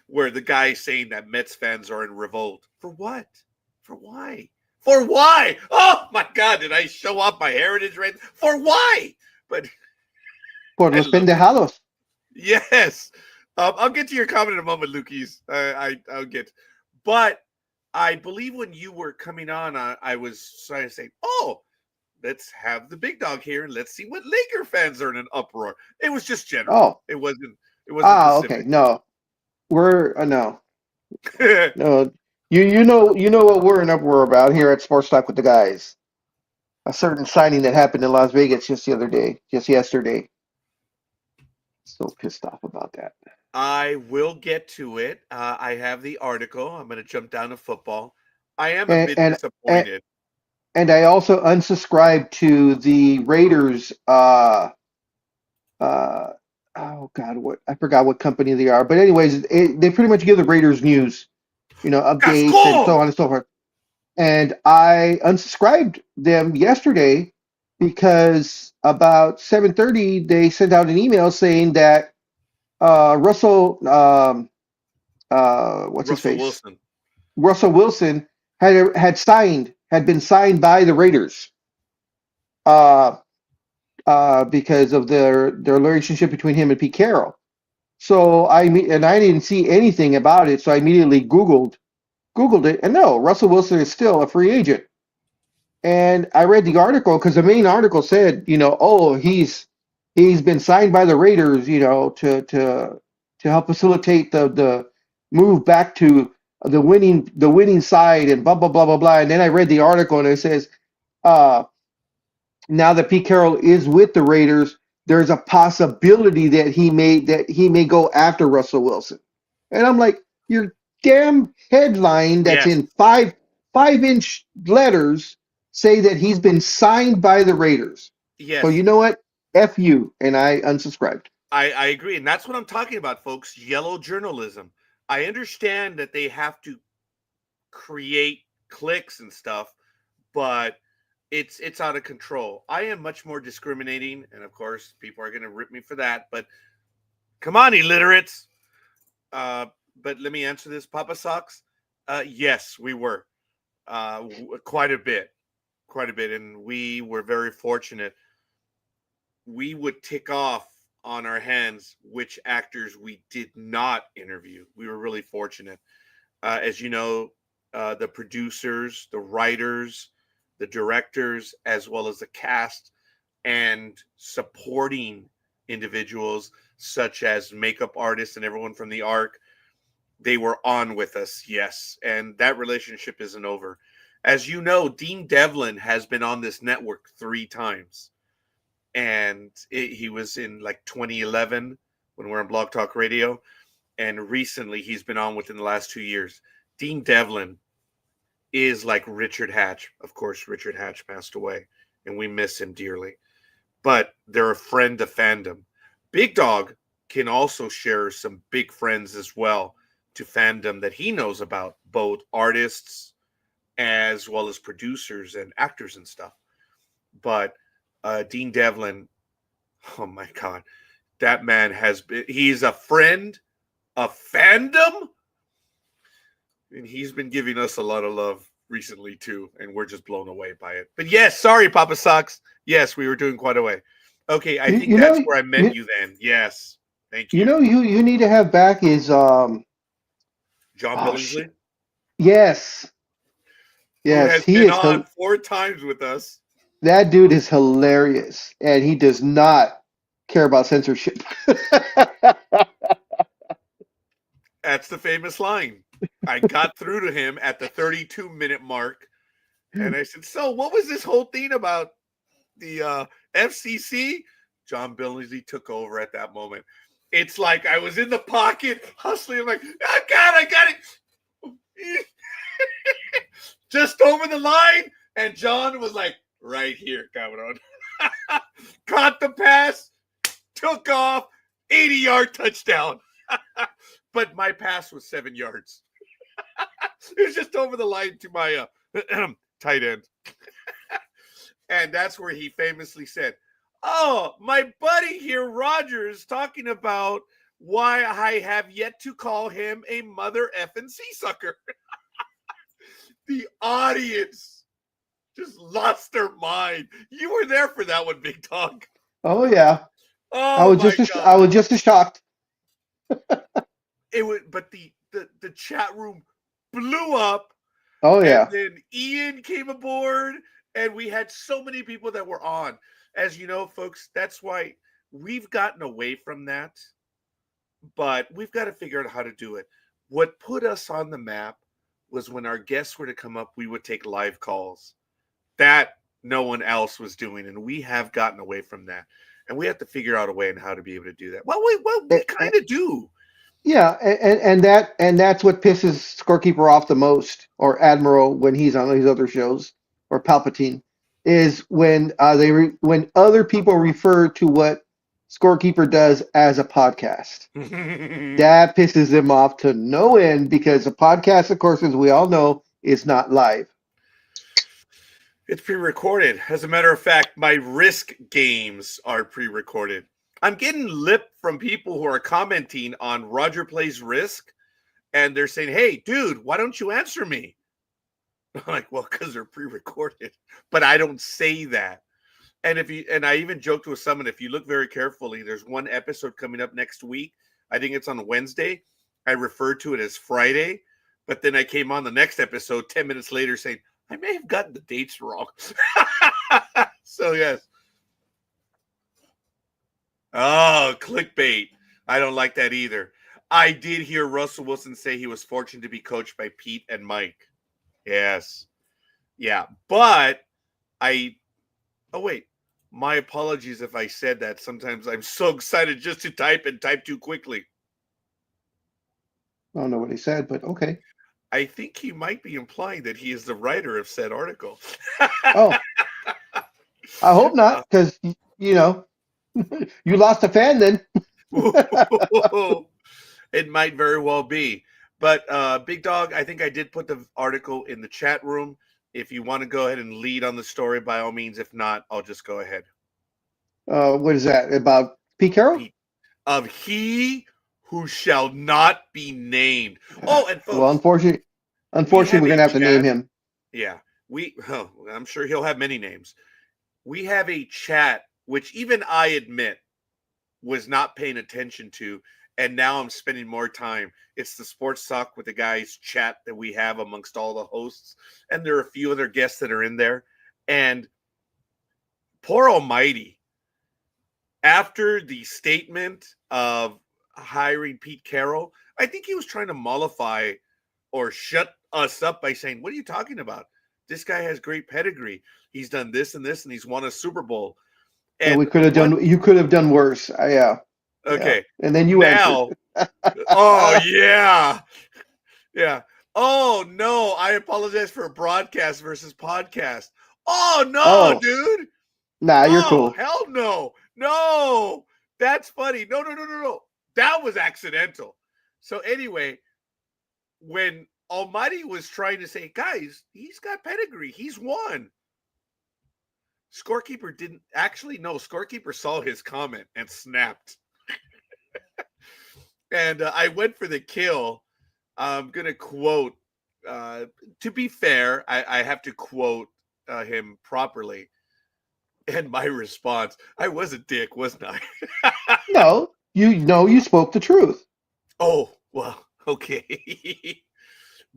where the guy's saying that Mets fans are in revolt. For what? For why? For why? Oh, my God, did I show off my heritage right? For why? But Por los pendejados. yes. I'll get to your comment in a moment, Lukey's. I'll get. But I believe when you were coming on, I was trying to say, oh, let's have the big dog here and let's see what Laker fans are in an uproar. It was just general. Oh. It wasn't Okay. No. We're no. No. You know what we're in uproar about here at Sports Talk with the Guys. A certain signing that happened in Las Vegas just yesterday. So pissed off about that. I will get to it. I have the article. I'm going to jump down to football. I am a bit disappointed. And I also unsubscribed to the Raiders. Oh God, I forgot what company they are. But anyways, they pretty much give the Raiders news, updates and so on and so forth. And I unsubscribed them yesterday because about 7:30 they sent out an email saying that Russell Wilson. Russell Wilson had been signed by the Raiders because of their relationship between him and Pete Carroll. So I didn't see anything about it, so I immediately Googled it, and no, Russell Wilson is still a free agent. And I read the article because the main article said, he's been signed by the Raiders, to help facilitate the move back to the winning side and blah blah blah blah blah. And then I read the article and it says, now that Pete Carroll is with the Raiders, there's a possibility that he may go after Russell Wilson. And I'm like, your damn headline that's in 5-inch letters say that he's been signed by the Raiders. Yes. So you know what? F you, and I unsubscribed. I agree, and that's what I'm talking about, folks. Yellow journalism. I understand that they have to create clicks and stuff, but it's out of control. I am much more discriminating, and of course, people are going to rip me for that. But come on, illiterates. But let me answer this, Papa Socks. Yes, we were quite a bit, and we were very fortunate. We would tick off on our hands which actors we did not interview. We were really fortunate. As you know, the producers, the writers, the directors, as well as the cast and supporting individuals such as makeup artists and everyone from the Ark. They were on with us, yes, and that relationship isn't over. As you know, Dean Devlin has been on this network 3 times, and he was in like 2011 when we're on Blog Talk Radio, and recently he's been on within the last 2 years. Dean Devlin is like Richard Hatch. Of course, Richard Hatch passed away, and we miss him dearly. But they're a friend of fandom. Big Dog can also share some big friends as well to fandom that he knows about, both artists as well as producers and actors and stuff. But Dean Devlin, oh my God, that man he's a friend of fandom. And he's been giving us a lot of love recently too, and we're just blown away by it. But yes, sorry, Papa Socks. Yes, we were doing quite away. Okay, I think that's where I met you then. Yes, thank you. You know, you need to have back is John Billingsley. Yes, Who has he been is. on 4 times with us. That dude is hilarious, and he does not care about censorship. That's the famous line. I got through to him at the 32-minute mark, and I said, "So, what was this whole thing about the FCC?" John Billingsley took over at that moment. It's like I was in the pocket hustling. I'm like, I got it. Just over the line, and John was like, right here, cabrón. Caught the pass, took off, 80-yard touchdown. But my pass was 7 yards. It was just over the line to my tight end. And that's where he famously said, "Oh, my buddy here, Roger, is talking about why I have yet to call him a mother effing sea sucker." The audience just lost their mind. You were there for that one, Big Dog. Oh yeah. Oh, I was just as shocked. It was, but the chat room blew up. Oh yeah. And then Ian came aboard, and we had so many people that were on. As you know, folks, that's why we've gotten away from that. But we've got to figure out how to do it. What put us on the map was when our guests were to come up, we would take live calls. That no one else was doing, and we have gotten away from that. And we have to figure out a way on how to be able to do that. Well, we kind of do. Yeah, and that's what pisses Scorekeeper off the most, or Admiral when he's on these other shows, or Palpatine, is when when other people refer to what Scorekeeper does as a podcast. That pisses them off to no end, because a podcast, of course, as we all know, is not live. It's pre-recorded. As a matter of fact, my Risk games are pre-recorded. I'm getting lip from people who are commenting on Roger Plays Risk, and they're saying, "Hey, dude, why don't you answer me?" I'm like, "Well, because they're pre-recorded." But I don't say that. And I even joked with someone, if you look very carefully, there's one episode coming up next week. I think it's on Wednesday. I referred to it as Friday, but then I came on the next episode 10 minutes later saying, I may have gotten the dates wrong. So, yes. Oh, clickbait. I don't like that either. I did hear Russell Wilson say he was fortunate to be coached by Pete and Mike. Yes. Yeah. But oh, wait. My apologies if I said that. Sometimes I'm so excited just to type and type too quickly. I don't know what he said, but okay. I think he might be implying that he is the writer of said article. Oh, I hope not, because, you know, you lost a fan then. It might very well be. But Big Dog, I think I did put the article in the chat room. If you want to go ahead and lead on the story, by all means. If not, I'll just go ahead. What is that? About Pete Carroll? Of he who shall not be named. Oh, and folks, well, unfortunately, we're going to have to name him. Yeah. I'm sure he'll have many names. We have a chat, which even I admit was not paying attention to. And now I'm spending more time. It's the Sports Talk with the Guys chat that we have amongst all the hosts. And there are a few other guests that are in there. And poor almighty, after the statement of hiring Pete Carroll, I think he was trying to mollify or shut us up by saying, "What are you talking about? This guy has great pedigree. He's done this and this, and he's won a Super Bowl." And we And could have what? done. You could have done worse. Yeah. Yeah. Okay, And then you answered. now, oh yeah, yeah. Oh no, I apologize for broadcast versus podcast. Oh no, Oh, dude. nah, you're Oh, cool. hell no. No. That's funny. No. That was accidental. So anyway, when Almighty was trying to say, guys, he's got pedigree. He's won. Scorekeeper didn't actually no, Scorekeeper saw his comment and snapped. And I went for the kill. I'm going to quote, to be fair, I have to quote him properly. And my response, I was a dick, wasn't I? No, you spoke the truth. Oh, well, okay.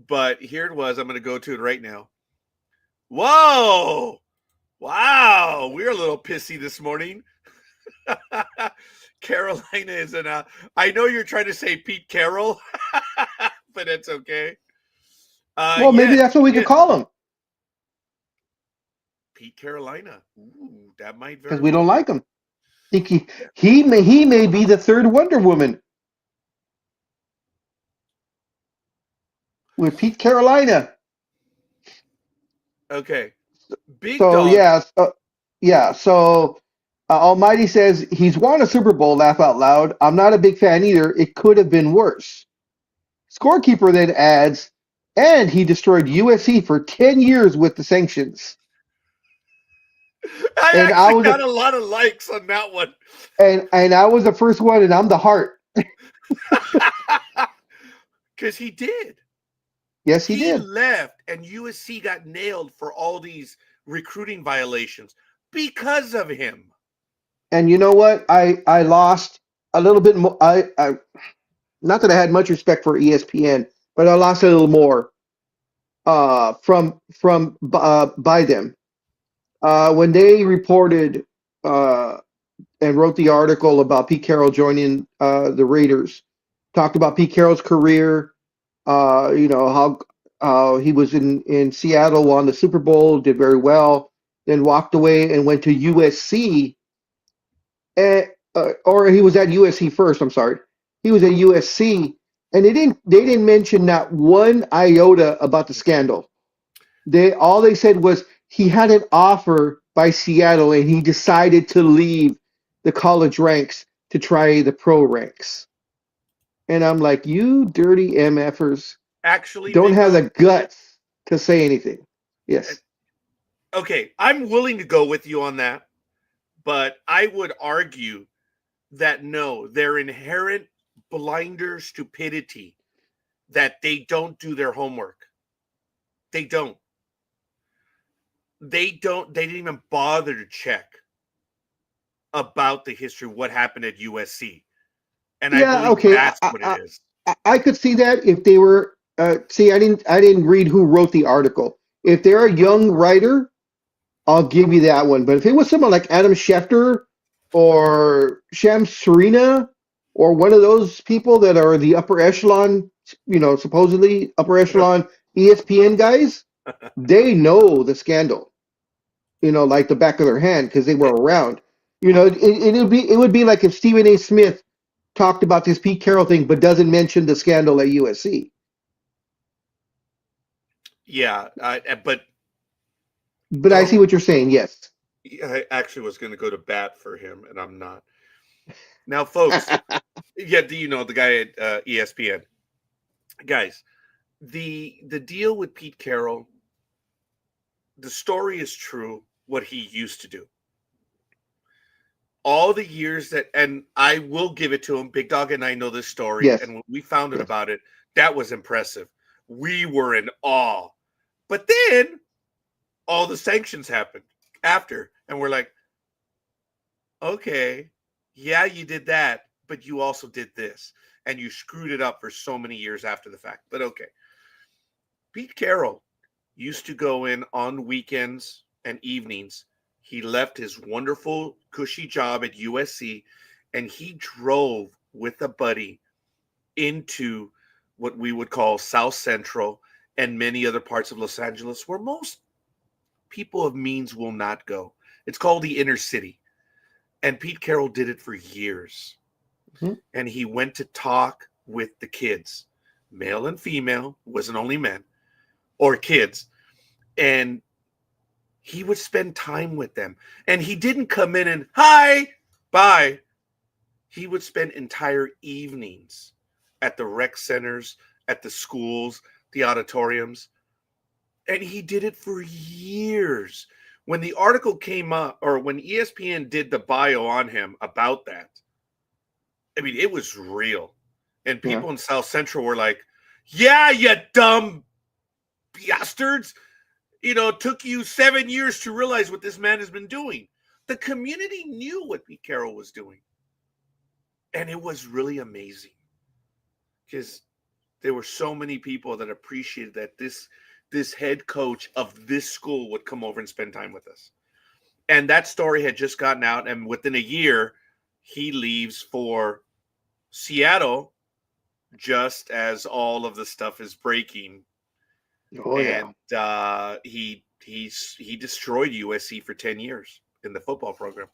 But here it was. I'm going to go to it right now. Whoa. Wow. We're a little pissy this morning. Carolina is I know you're trying to say Pete Carroll, but it's okay. Well, maybe yes, that's what we could call him Pete Carolina. Ooh, that might because very we well don't be. like him. I think he may be the third Wonder Woman with Pete Carolina. Okay. Big So dog. yeah. So Almighty says he's won a Super Bowl. Laugh out loud. I'm not a big fan either. It could have been worse. Scorekeeper then adds, and he destroyed USC for 10 years with the sanctions. I And I actually was got a lot of likes on that one. and I was the first one, and I'm the heart. Because he did. Yes, he He did. left, and USC got nailed for all these recruiting violations because of him. And you know what? I lost a little bit more. I not that I had much respect for ESPN, but I lost a little more from by them when they reported and wrote the article about Pete Carroll joining the Raiders. Talked about Pete Carroll's career. How he was in Seattle, won the Super Bowl, did very well, then walked away and went to USC. Or he was at USC first. I'm sorry, he was at USC, and they didn't mention not one iota about the scandal. All they said was he had an offer by Seattle, and he decided to leave the college ranks to try the pro ranks. And I'm like, you dirty MFers Actually, don't Big have the Dog. guts to say anything. Yes. Okay, I'm willing to go with you on that, but I would argue that no, their inherent blinder stupidity that they don't do their homework. They don't. They didn't even bother to check about the history, what happened at USC. And I Yeah. believe Okay. that's what it is. I could see that if they were. See, I didn't read who wrote the article. If they're a young writer, I'll give you that one. But if it was someone like Adam Schefter or Shams Serena or one of those people that are the upper echelon, supposedly upper echelon ESPN guys, they know the scandal, like the back of their hand because they were around. It would be like if Stephen A. Smith talked about this Pete Carroll thing but doesn't mention the scandal at USC. Yeah, but But I see what you're saying. Yes. I actually was going to go to bat for him, and I'm not. Now, folks, yeah, do you know the guy at ESPN? Guys, the deal with Pete Carroll, the story is true, what he used to do. All the years and I will give it to him, Big Dog and I know this story, Yes. and when we found out Yes. about it, that was impressive. We were in awe. But then all the sanctions happened after, and we're like, okay, yeah, you did that, but you also did this, and you screwed it up for so many years after the fact. But okay, Pete Carroll used to go in on weekends and evenings. He left his wonderful, cushy job at USC, and he drove with a buddy into what we would call South Central and many other parts of Los Angeles where most people of means will not go. It's called the inner city. And Pete Carroll did it for years. Mm-hmm. And he went to talk with the kids, male and female, wasn't only men or kids. And he would spend time with them. And he didn't come in and, hi, bye. He would spend entire evenings at the rec centers, at the schools, the auditoriums. And he did it for years. When the article came up, or when ESPN did the bio on him about that, I mean, it was real. And people in South Central were like, yeah, you dumb bastards. You know, it took you 7 years to realize what this man has been doing. The community knew what Pete Carroll was doing. And it was really amazing. Because there were so many people that appreciated that this head coach of this school would come over and spend time with us. And that story had just gotten out, and within a year, he leaves for Seattle just as all of the stuff is breaking. Oh, yeah. And he destroyed USC for 10 years in the football program.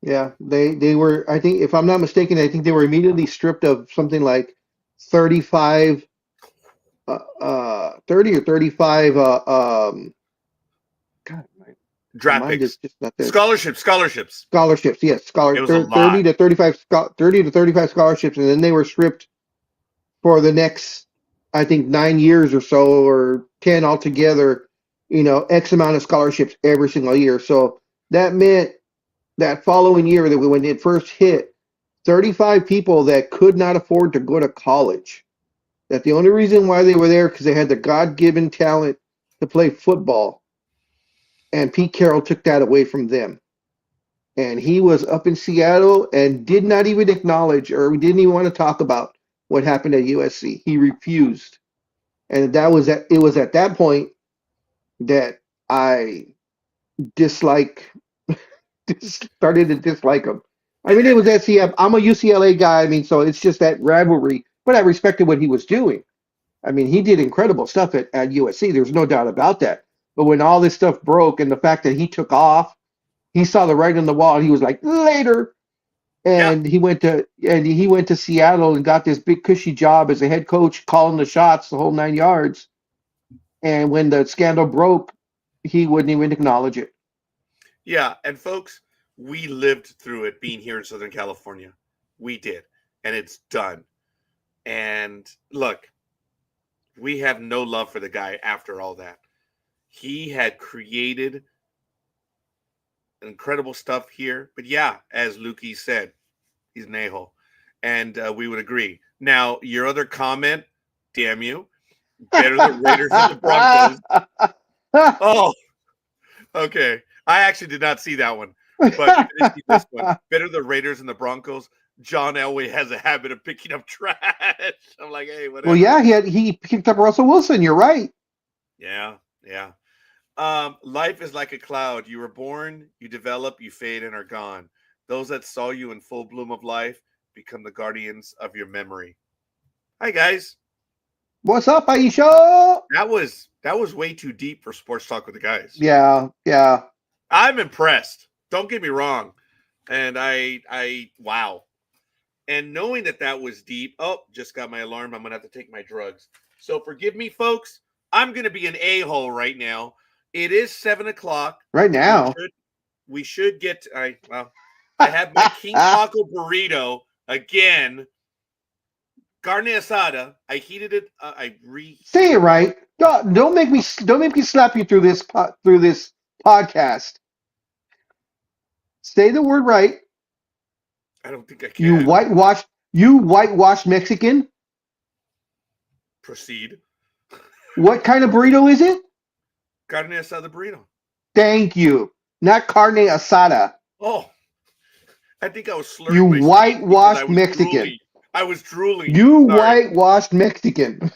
Yeah, they were, I think, if I'm not mistaken, I think they were immediately stripped of something like 35 30 or 35 God, my Draft mind is picks. just not there. Scholarships. Yes, It was a 30 to 35 30 to 35 scholarships, and then they were stripped for the next, I think, 9 years or so, or 10 altogether, you know, X amount of scholarships every single year. So that meant that following year, that when it first hit, 35 people that could not afford to go to college, that the only reason why they were there because they had the God-given talent to play football, and Pete Carroll took that away from them. And he was up in Seattle and did not even acknowledge, or didn't even want to talk about what happened at USC. He refused. And it was at that point that I started to dislike him. I mean, it was SCF. I'm a UCLA guy. I mean, so it's just that rivalry, but I respected what he was doing. I mean, he did incredible stuff at USC. There's no doubt about that. But when all this stuff broke, and the fact that he took off, he saw the writing on the wall, and he was like, later. And he went to Seattle and got this big cushy job as a head coach, calling the shots, the whole 9 yards. And when the scandal broke, he wouldn't even acknowledge it. Yeah, and folks, we lived through it being here in Southern California. We did, and it's done. And look, we have no love for the guy after all that. He had created incredible stuff here. But yeah, as Lukey said, he's an a-hole. And we would agree. Now, your other comment, damn you, better the Raiders than the Broncos. Oh, okay. I actually did not see that one. But finishing this one, better the Raiders and the Broncos. John Elway has a habit of picking up trash. I'm like, hey, whatever. Well, yeah, he picked up Russell Wilson. You're right. Yeah. Life is like a cloud. You were born, you develop, you fade, and are gone. Those that saw you in full bloom of life become the guardians of your memory. Hi, guys. What's up, Aisha? That was way too deep for Sports Talk with the Guys. Yeah. I'm impressed. Don't get me wrong. And wow. And knowing that was deep, just got my alarm. I'm going to have to take my drugs. So forgive me, folks. I'm going to be an a-hole right now. It is 7:00. Right now. We should get I have my King Taco burrito again. Carne asada. I heated it. Say it right. Don't make me slap you through this podcast. Say the word right. I don't think I can. You whitewashed Mexican. Proceed. What kind of burrito is it? Carne asada burrito. Thank you. Not carne asada. Oh, I think I was slurring. You my whitewashed Mexican. I was drooling. You whitewashed Mexican.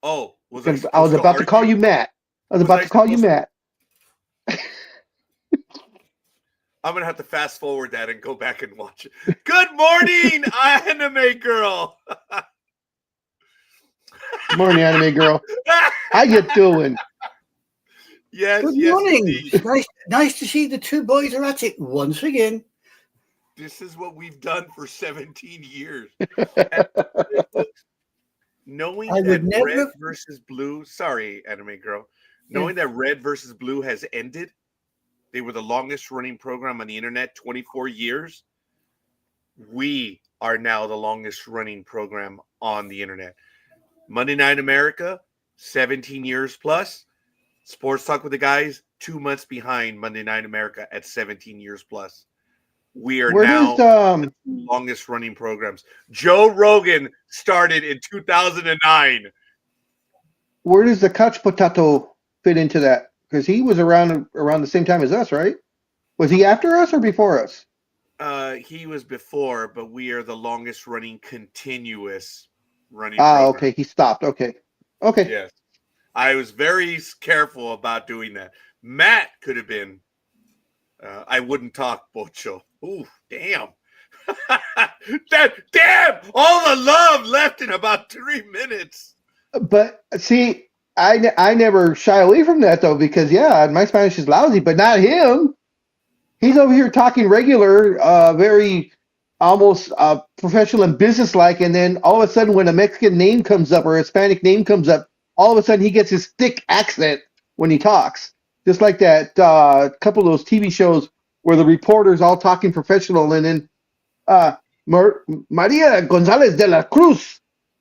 Oh, I was about to call you Matt. I was about to call you Matt. I'm gonna have to fast forward that and go back and watch it. Good morning, anime girl. Morning, anime girl. How you doing? Yes, Good yes, morning. indeed. Nice to see the two boys are at it once again. This is what we've done for 17 years. Knowing I that would never- red versus blue, sorry, anime girl, knowing that red versus blue has ended, they were the longest running program on the internet, 24 years. We are now the longest running program on the internet. Monday Night America, 17 years plus. Sports Talk with the Guys, 2 months behind Monday Night America at 17 years plus. We are Where now does the longest running programs. Joe Rogan started in 2009. where does the couch potato fit into that? Because he was around the same time as us, right? Was he after us or before us? He was before, but we are the longest running continuous running Ah, program. okay. He stopped. Okay. Okay. Yes. I was very careful about doing that. Matt could have been. I wouldn't talk, Bocho. Ooh, damn. Damn! All the love left in about 3 minutes. But see, I never shy away from that though, because yeah, my Spanish is lousy, but not him. He's over here talking regular, very almost professional and businesslike, and then all of a sudden, when a Mexican name comes up or a Hispanic name comes up, all of a sudden he gets his thick accent when he talks, just like that couple of those TV shows where the reporters all talking professional, and then Maria Gonzalez de la Cruz,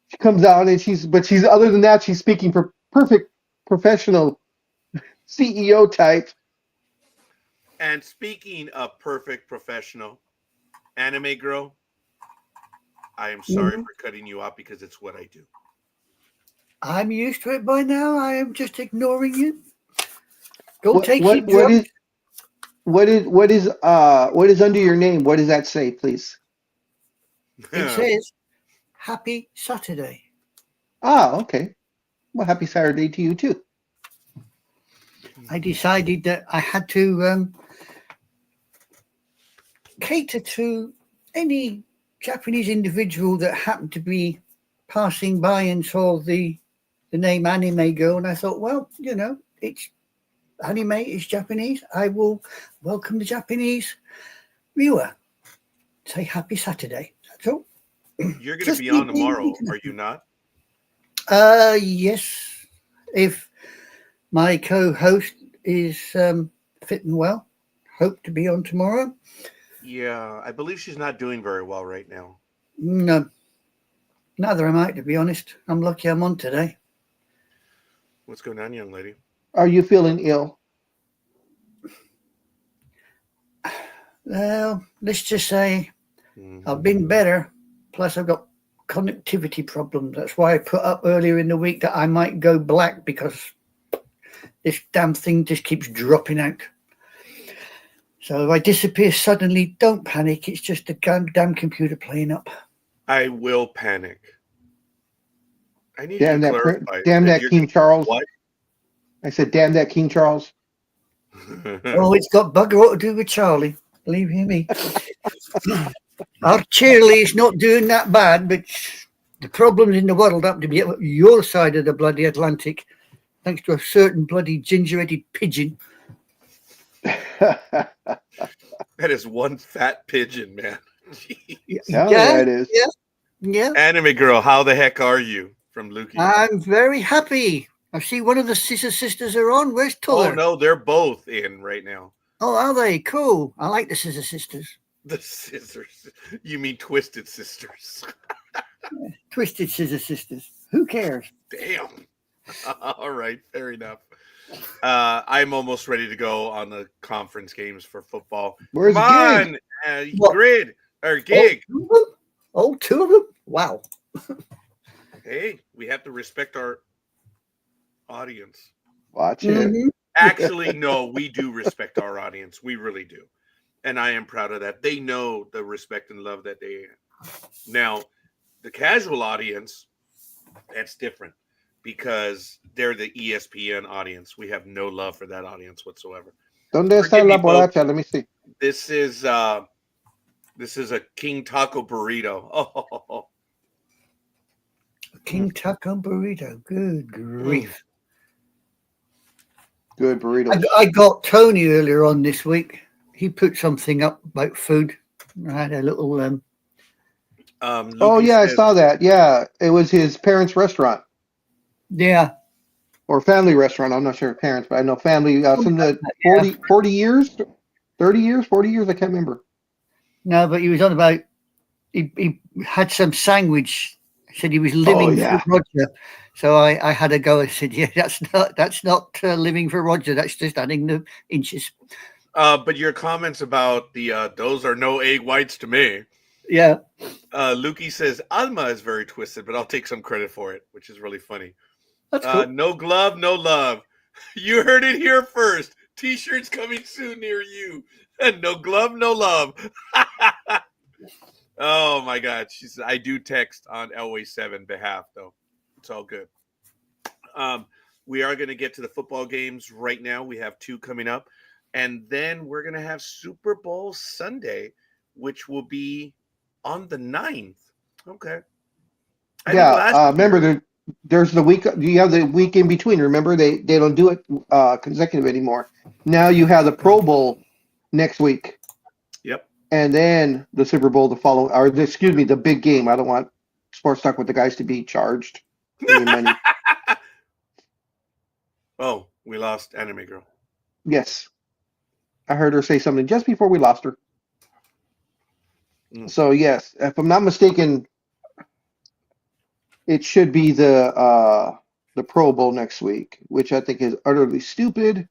she comes out and she's other than that, she's speaking for perfect professional CEO type. And speaking of perfect professional, anime girl, I am sorry for cutting you off because it's what I do. I'm used to it by now. I am just ignoring you. Go What take what your what drugs. is what is under your name? What does that say, please? It says, Happy Saturday. Ah, okay. Well, happy Saturday to you too. I decided that I had to cater to any Japanese individual that happened to be passing by and saw the name Anime Girl, and I thought, well, you know, it's anime is Japanese. I will welcome the Japanese viewer. Say Happy Saturday. That's all. You're going to Just be on me- tomorrow, are you not? Yes. If my co-host is fit and well, hope to be on tomorrow. Yeah, I believe she's not doing very well right now. No, neither am I, to be honest. I'm lucky I'm on today. What's going on, young lady? Are you feeling ill? Well, let's just say Mhm. I've been better. Plus, I've got connectivity problems. That's why I put up earlier in the week that I might go black because this damn thing just keeps dropping out. So if I disappear suddenly, don't panic. It's just the damn computer playing up. I will panic. I need Damn to that clarify. damn that you're King Charles. What? I said, damn that King Charles. Oh, it's got bugger all to do with Charlie. Believe you me. Our Charlie's not doing that bad, but the problems in the world happen to be at your side of the bloody Atlantic, thanks to a certain bloody ginger-headed pigeon. That is one fat pigeon, man. Yeah, it is. Yeah. Anime girl, how the heck are you from Lukey? I'm very happy. I see one of the Scissor Sisters are on. Where's Tuller? Oh no, they're both in right now. Oh, are they? Cool. I like the Scissor Sisters. The scissors. You mean Twisted Sisters? Twisted Scissor Sisters. Who cares? Damn. All right, fair enough. I'm almost ready to go on the conference games for football. Where's Come Gig? on, What? grid or gig. Oh, two of them? Wow. Hey, we have to respect our audience. Watch it. Mhm. Actually, no, we do respect our audience. We really do. And I am proud of that. They know the respect and love that they have. Now, the casual audience, that's different. because they're the ESPN audience. We have no love for that audience whatsoever. ¿Dónde está Forgive me, la folks. borracha? Let me see. This is a King Taco burrito. Oh, King Taco burrito. Good grief. Good burritos. I got Tony earlier on this week. He put something up about food. I had a little Oh Lukey yeah, I says- saw that. Yeah, it was his parents' restaurant yeah. or family restaurant. I'm not sure if parents, but I know family. Some of the Yeah. 40 years, 30 years, 40 years. I can't remember. No, but he was on about he had some sandwich. He said he was living yeah. for Roger. So I had a go. I said, yeah, that's not living for Roger. That's just adding the inches. But your comments about the those are no egg whites to me. Yeah. Lukey says Alma is very twisted, but I'll take some credit for it, which is really funny. That's cool. No glove, no love. You heard it here first. T-shirts coming soon near you. No glove, no love. Oh my God. She said I do text on Elway 7 behalf though. It's all good. We are going to get to the football games right now. We have 2 coming up. And then we're going to have Super Bowl Sunday, which will be on the 9th. Okay. I think last year- remember there's the week. You have the week in between. Remember they don't do it consecutive anymore. Now you have the Pro Bowl next week. Yep. And then the Super Bowl the following, or excuse me, the big game. I don't want Sports Talk with the guys to be charged any money. Oh, we lost Anime Girl. Yes. I heard her say something just before we lost her. So yes, if I'm not mistaken, it should be the Pro Bowl next week, which I think is utterly stupid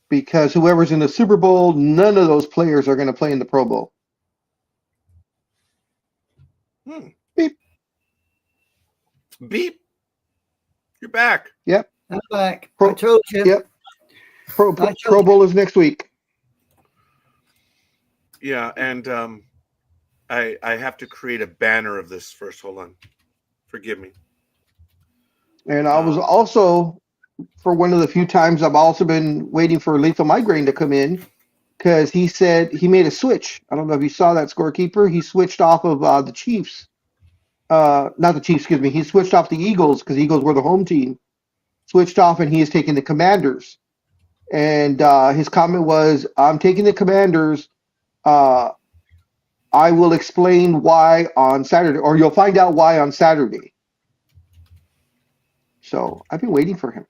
because whoever's in the Super Bowl, none of those players are going to play in the Pro Bowl. Beep. Beep. You're back. Yep. I'm back. Pro- I told you. Yep. Pro Bowl is next week. Yeah, and I have to create a banner of this first. Hold on. Forgive me. And I was also, for one of the few times, I've also been waiting for Lethal Migraine to come in because he said he made a switch. I don't know if you saw that, scorekeeper. He switched off of the Chiefs. Not the Chiefs, excuse me. He switched off the Eagles because Eagles were the home team. Switched off, and he is taking the Commanders. And his comment was, I'm taking the Commanders. I will explain why on Saturday, or you'll find out why on Saturday. So I've been waiting for him.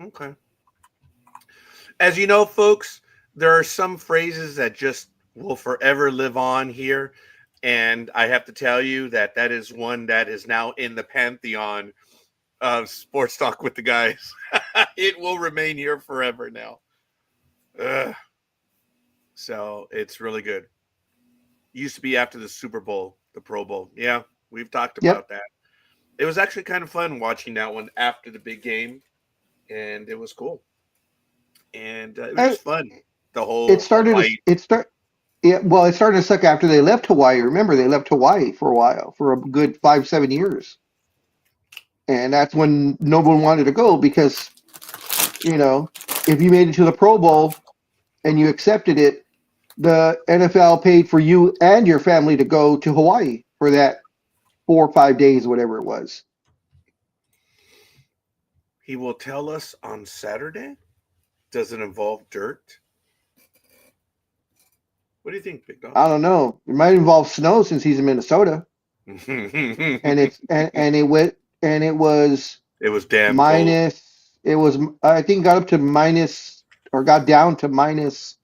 Okay. As you know, folks, there are some phrases that just will forever live on here. And I have to tell you that that is one that is now in the pantheon of Sports Talk with the guys. It will remain here forever now. So it's really good. Used to be after the Super Bowl, the Pro Bowl. Yeah, we've talked about that. It was actually kind of fun watching that one after the big game, and it was cool. And it was fun. The whole It started to suck after they left Hawaii. Remember, they left Hawaii for a while, for a good 5-7 years. And that's when no one wanted to go because, if you made it to the Pro Bowl and you accepted it, the NFL paid for you and your family to go to Hawaii for that 4 or 5 days, whatever it was. He will tell us on Saturday. Does it involve dirt? What do you think, Big Dog? I don't know. It might involve snow since he's in Minnesota, and it was damn minus. cold. It was, I think, got up to minus, or got down to minus.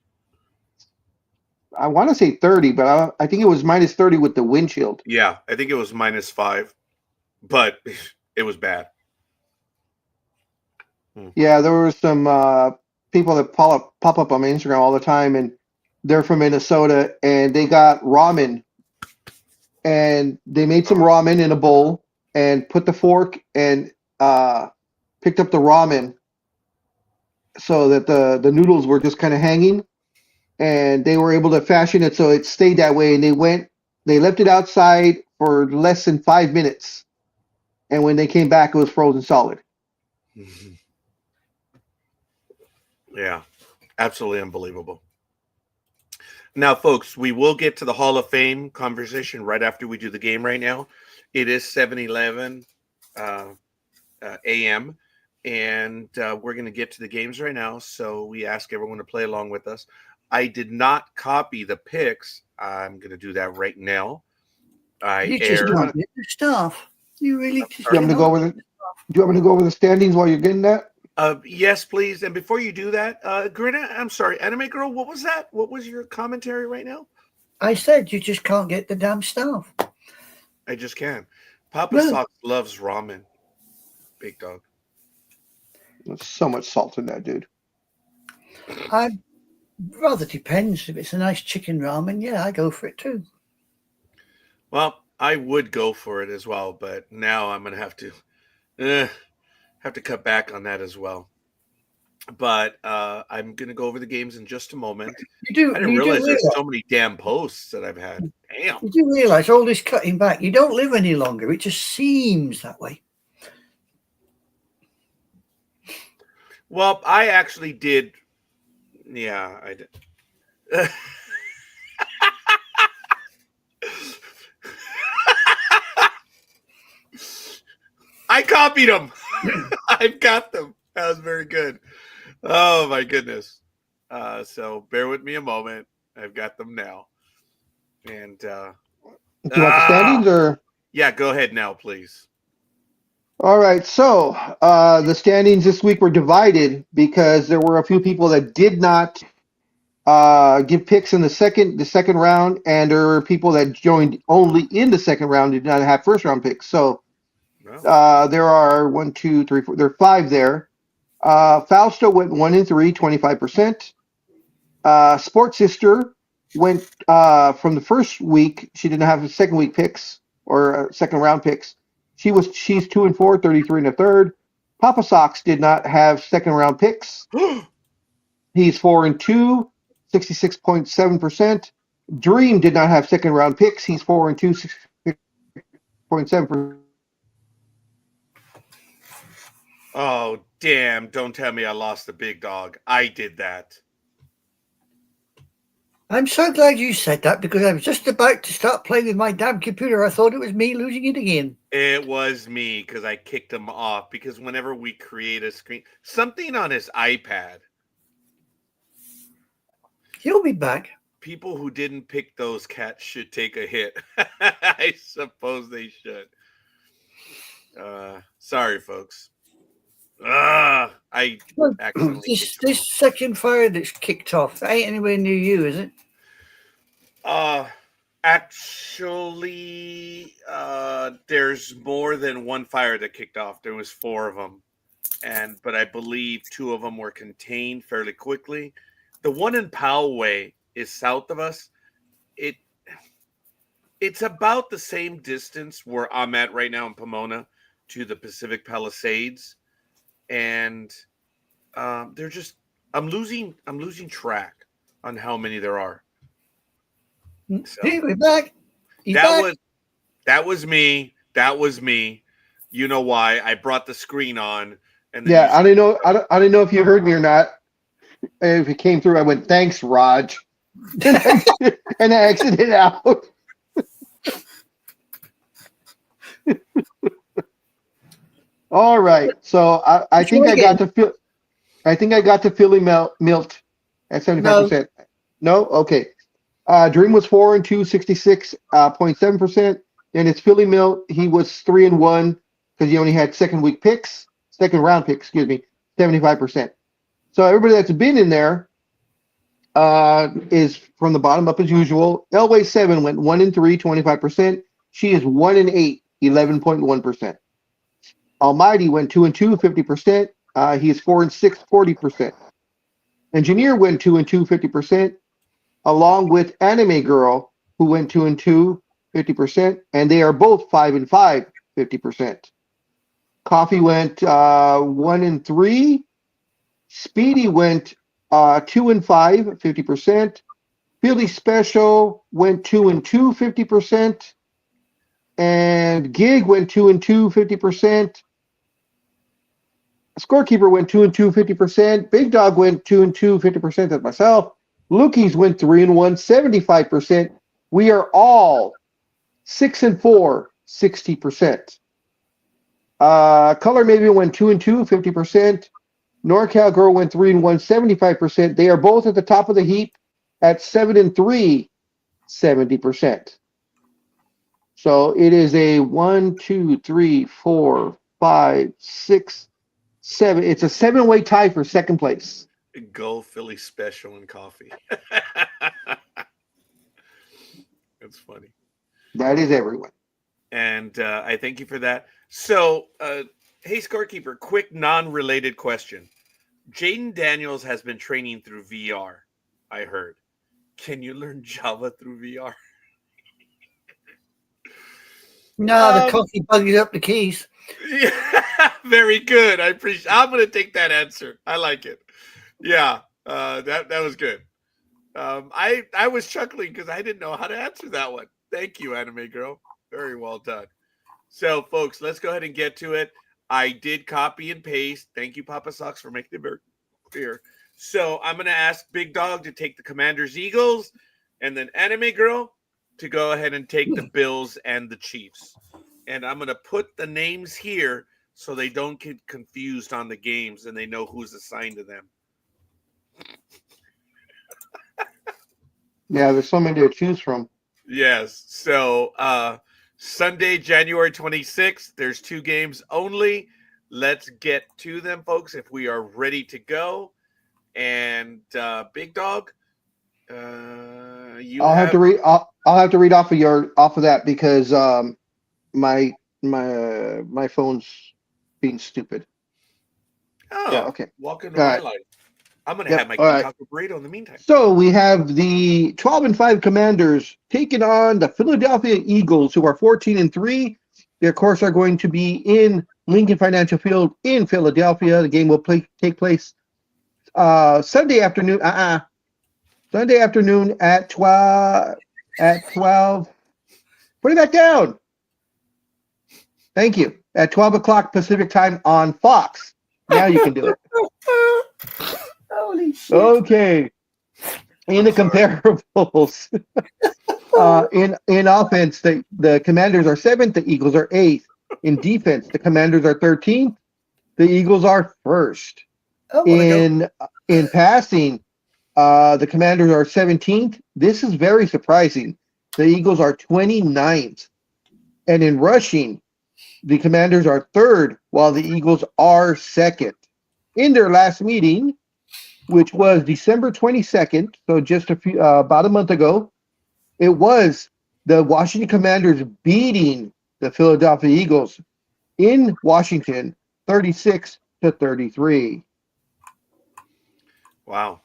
I want to say 30, but I think it was minus 30 with the wind chill. Yeah, I think it was -5, but it was bad. Yeah, there were some people that pop up on my Instagram all the time, and they're from Minnesota, and they got ramen, and they made some ramen in a bowl and put the fork and picked up the ramen so that the noodles were just kind of hanging, and they were able to fashion it so it stayed that way. And they left it outside for less than 5 minutes, and when they came back, it was frozen solid. Yeah, absolutely unbelievable. Now, folks, we will get to the Hall of Fame conversation right after we do the game right now. It is 7:11 a.m., and we're going to get to the games right now, so we ask everyone to play along with us. I did not copy the picks. I'm going to do that right now. You just can't get the stuff. You really just Do you want me to go over the? Do you want me to go over the standings while you're getting that? Yes, please. And before you do that, Grinna, I'm sorry, Anime Girl, what was that? What was your commentary right now? I said you just can't get the damn stuff. I just can't. Papa No. Sox loves ramen. Big dog. There's so much salt in that, dude. I rather depends. If it's a nice chicken ramen, yeah, I go for it too. Well, I would go for it as well, but now I'm gonna have to cut back on that as well. But I'm gonna go over the games in just a moment. You do. I didn't You do realize there's realize, so many damn posts that I've had. Damn. you do realize all this cutting back. You don't live any longer. It just seems that way. Well, I actually did. Yeah, I did. I copied them. I've got them. That was very good. Oh my goodness. So bear with me a moment. I've got them now. And Do you want the standings or? yeah, go ahead now, please. All right, so the standings this week were divided because there were a few people that did not give picks in the second round, and there were people that joined only in the second round and did not have first round picks. So there are 1, 2, 3, 4. There are 5 there. Fausto went 1-3, 25%. Sports Sister went from the first week. She didn't have the second week picks or second round picks. She's 2-4, 33 1/3. Papa Sox did not have second round picks. He's 4-2, 66.7%. Dream did not have second round picks. He's 4-2, 66.7%. Oh, damn. Don't tell me I lost the big dog. I did that. I'm so glad you said that because I was just about to start playing with my damn computer. I thought it was me losing it again. It was me because I kicked him off because whenever we create a screen, something on his iPad, He'll be back. people who didn't pick those cats should take a hit. I suppose they should. Sorry, folks. I accidentally kicked him This second fire that's kicked off ain't anywhere near you, is it? off. Actually, there's more than one fire that kicked off. There was 4 of them, but I believe 2 of them were contained fairly quickly. The one in Poway is south of us. It's about the same distance where I'm at right now in Pomona to the Pacific Palisades, and they're just I'm losing track on how many there are. So, Hey, we're back. He's back. That was me. That was me. You know why? I brought the screen on, and then Yeah, I didn't know. I didn't know if you heard me or not. If it came through, I went, "Thanks, Raj," and I exited out. All right, so I think I got to Philly Milt at 75%. No, okay. Dream was 4-2, 66.7%. And it's Philly Milt. He was 3-1 because he only had second round picks, 75%. So everybody that's been in there is from the bottom up as usual. Elway 7 went 1-3, 25%. She is 1-8, 11.1%. Almighty went 2-2, 50%. He is 4-6, 40%. Engineer went 2-2, 50%. Along with Anime Girl, who went 2-2, 50%, and they are both 5-5, 50%. Coffee went 1-3. Speedy went 2-5, 50%. Philly Special went 2-2, 50%. And Gig went 2-2, 50%. Scorekeeper went 2-2, 50%. Big Dog went 2-2, 50%. That's myself. Lookies went 3-1, 75%. We are all 6-4, 60%. Color Maybe went 2-2, 50%. NorCal Girl went 3-1, 75%. They are both at the top of the heap at 7-3, 70%. So it is a 1, 2, 3, 4, 5, 6, 7. It's a 7-way tie for second place. Go Philly special and coffee. That's funny. That is everyone. And I thank you for that. So, hey, Scorekeeper, quick non-related question. Jaden Daniels has been training through VR, I heard. Can you learn Java through VR? No, the coffee bugged up the keys. Yeah, very good. I'm going to take that answer. I like it. Yeah, that was good. I was chuckling because I didn't know how to answer that one. Thank you, Anime Girl. Very well done. So, folks, let's go ahead and get to it. I did copy and paste. Thank you, Papa Socks, for making it very clear. So I'm going to ask Big Dog to take the Commanders Eagles, and then Anime Girl to go ahead and take the Bills and the Chiefs. And I'm going to put the names here so they don't get confused on the games and they know who's assigned to them. Yeah, there's so many to choose from. Yes. So Sunday, January 26th, there's 2 games only. Let's get to them, folks, if we are ready to go. And Big Dog, I'll have to read off of that because my phone's being stupid. Oh, yeah, okay. Welcome to my life. I'm going to have my taco burrito in the meantime. So we have the 12-5 Commanders taking on the Philadelphia Eagles, who are 14-3. They, of course, are going to be in Lincoln Financial Field in Philadelphia. The game will take place Sunday afternoon. Sunday afternoon at 12. Put that down. Thank you. At 12 o'clock Pacific time on Fox. Now you can do it. Holy shit. Okay. In the comparables, in offense, the Commanders are 7th, the Eagles are 8th. In defense, the Commanders are 13th, the Eagles are 1st. In passing, the Commanders are 17th. This is very surprising. The Eagles are 29th. And in rushing, the Commanders are 3rd, while the Eagles are 2nd. In their last meeting, which was December 22nd, so just about a month ago, it was the Washington Commanders beating the Philadelphia Eagles in Washington 36-33. Wow.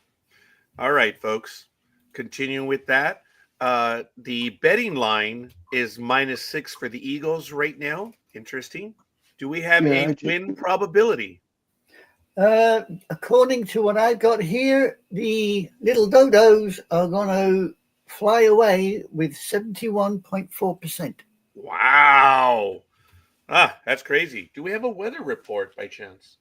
All right, folks. Continuing with that, the betting line is -6 for the Eagles right now. Interesting. Do we have a win probability? According to what I've got here, the little dodos are going to fly away with 71.4%. Wow. That's crazy. Do we have a weather report by chance?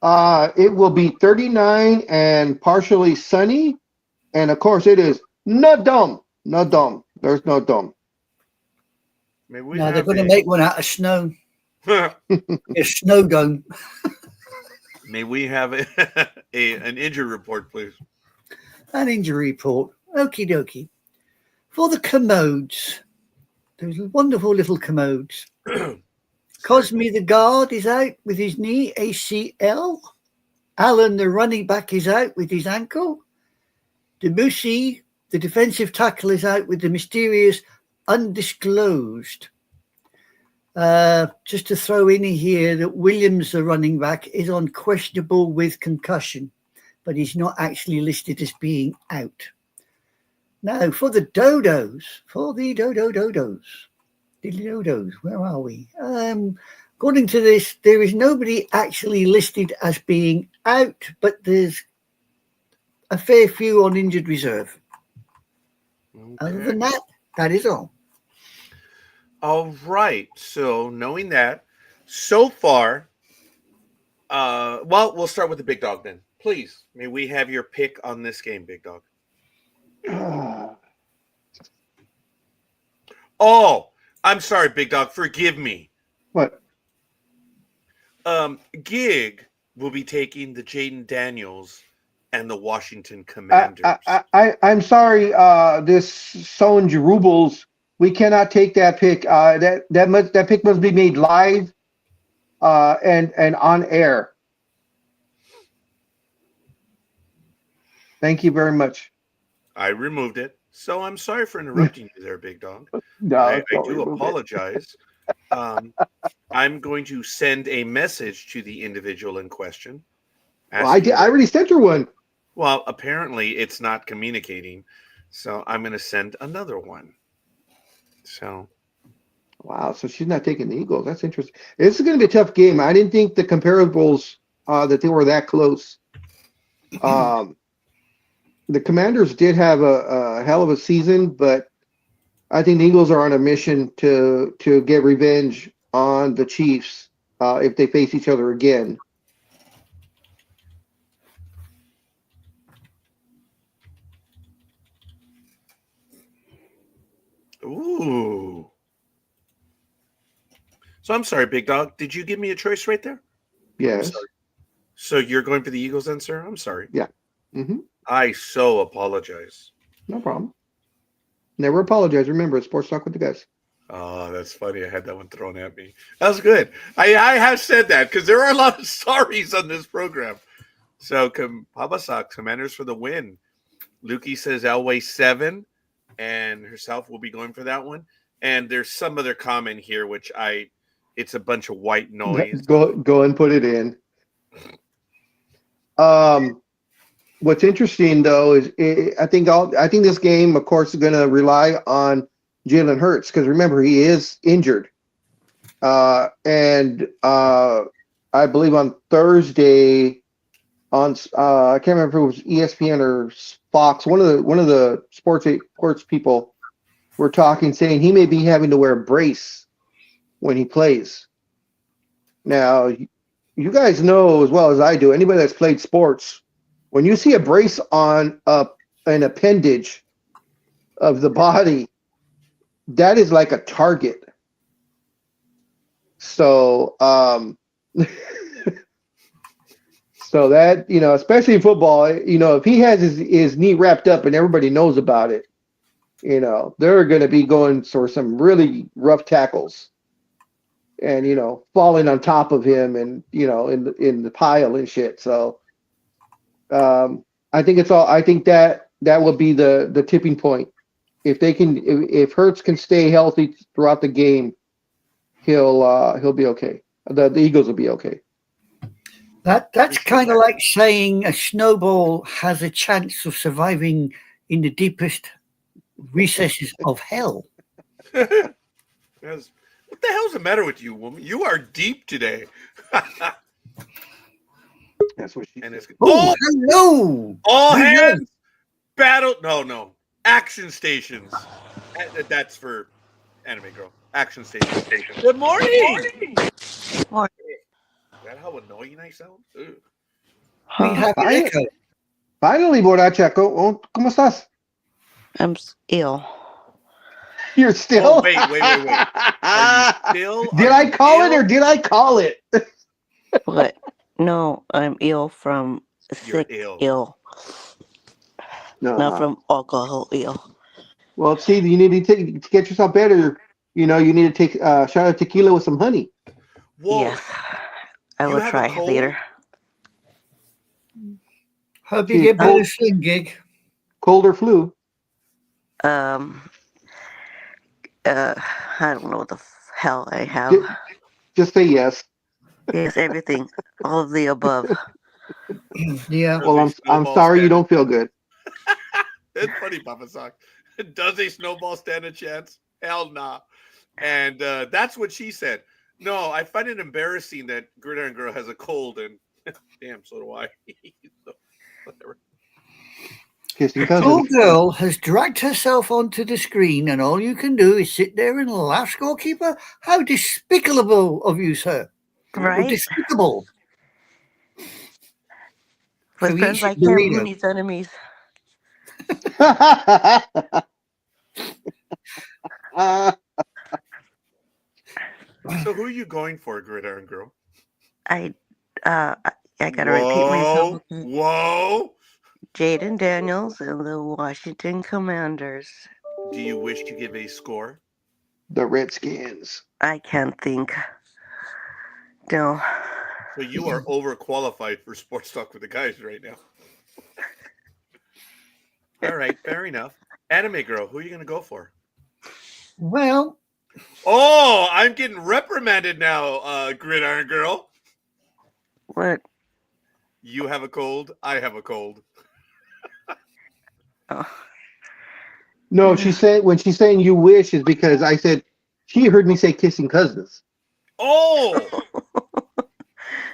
It will be 39 and partially sunny. And of course, it is not dumb. Not dumb. There's no dumb. No, they're going to make one out of snow. A snow dome. May we have an injury report, please? An injury report. Okie dokie. For the commodes, those wonderful little commodes. Cosme the guard is out with his knee ACL. Allen, the running back, is out with his ankle. Debussy, the defensive tackle, is out with the mysterious undisclosed. Just to throw in here that Williams, the running back, is on questionable with concussion, but he's not actually listed as being out. Now, for the dodos, where are we? According to this, there is nobody actually listed as being out, but there's a fair few on injured reserve. Okay. Other than that, that is all. All right. So knowing that, so far, well, we'll start with the big dog then. Please, may we have your pick on this game, big dog? Oh, I'm sorry, big dog. Forgive me. What? Gig will be taking the Jaden Daniels and the Washington I, Commanders. I'm sorry, this Sonj Rubles. We cannot take that pick. That pick must be made live, and on air. Thank you very much. I removed it, so I'm sorry for interrupting you there, big dog. No, I don't do remove it. apologize. I'm going to send a message to the individual in question. Well, I did. I already sent her one. Well, apparently it's not communicating, so I'm going to send another one. So, Wow, so she's not taking the Eagles. That's interesting. This is going to be a tough game. I didn't think the comparables that they were that close. The Commanders did have a hell of a season, but I think the Eagles are on a mission to get revenge on the Chiefs if they face each other again. ooh. So I'm sorry, big dog. Did you give me a choice right there? Yes. Sorry. So you're going for the Eagles then, sir? I'm sorry. Yeah. Mm-hmm. I so apologize. No problem. Never apologize. Remember, it's Sports Talk with the guys. Oh, that's funny. I had that one thrown at me. That was good. I have said that because there are a lot of sorries on this program. So, Papa Sox, Commanders for the win. Lukey says Elway 7, and herself will be going for that one. And there's some other comment here, which it's a bunch of white noise. Go and put it in. What's interesting though is I think this game, of course, is going to rely on Jalen Hurts because remember he is injured, and I believe on Thursday on I can't remember if it was ESPN or Fox. One of the sports people were talking, saying he may be having to wear a brace when he plays. Now, you guys know as well as I do. Anybody that's played sports, when you see a brace on an appendage of the body, that is like a target. So, so that, especially in football, if he has his knee wrapped up and everybody knows about it, they're going to be going for some really rough tackles and, falling on top of him and, in the pile and shit. So, I think that will be the tipping point. If Hurts can stay healthy throughout the game, he'll be okay. The Eagles will be okay. That's kind of like saying a snowball has a chance of surviving in the deepest recesses of hell. What the hell's the matter with you, woman? You are deep today. That's what she said. Oh, hello! All hands battle. No. Action stations. That's for Anime Girl. Action stations. Good morning. Morning. Is that how annoying I sound? Ugh. We have an echo. Finally, Boracha, ¿cómo estás? I'm ill. You're still. Oh, wait. Are you still? Did I call it or did I call it? What? No, I'm ill from You're sick ill. No, Not from alcohol ill. Well, see, you need to get yourself better. You need to take a shot of tequila with some honey. Whoa. Yes. I You will have a try cold? later. Hope you get better soon, Gig. Cold or flu? I don't know what the hell I have. Just say yes. Yes, everything. All of the above. Yeah. Well, I'm sorry you don't feel good. It's funny, Papa Sock. Does a snowball stand a chance? Hell nah. And that's what she said. No, I find it embarrassing that Gridiron Girl has a cold, and damn, so do I. So, whatever. Kissing The poor cousins. girl has dragged herself onto the screen, and all you can do is sit there and laugh, scorekeeper. How despicable of you, sir. Or Right? despicable. With So he friends eats his like him, who burrito. needs enemies? So who are you going for, Gridiron Girl? I uh I gotta repeat myself. Okay. Whoa! Jaden Daniels and the Washington Commanders. Do you wish to give a score? The Redskins. I can't think. No. So you are overqualified for sports talk with the guys right now. All right, fair enough. Anime Girl, who are you going to go for? Well, Oh, I'm getting reprimanded now, Gridiron Girl. What? You have a cold. I have a cold. Oh. No, she's saying when she's saying you wish is because I said she heard me say kissing cousins. Oh!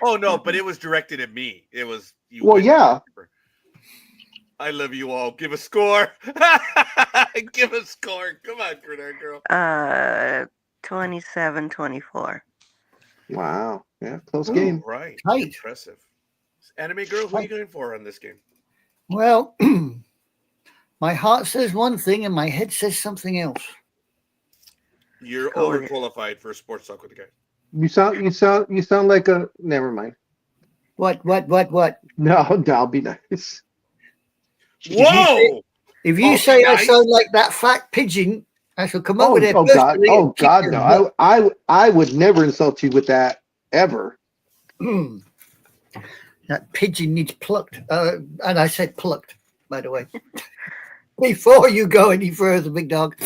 Oh, no, but it was directed at me. It was you. Well, wish. yeah. I love you all. Give a score. Give a score. Come on, Gridiron Girl. 27-24. Wow. Yeah, close Ooh. game. Right. Tight. Impressive. Anime Girl, who are you going for on this game? well, my heart says one thing and my head says something else. You're Go with it. overqualified for sports talk with the guys. You sound like a never mind. What? No, I'll be nice. Whoa! If you Oh, say I nice. sound like that fat pigeon, I shall come over there God, personally and kick God, your no. I would never insult you with that ever. butt. That pigeon needs plucked. And I said plucked, by the way. Before you go any further, big dog.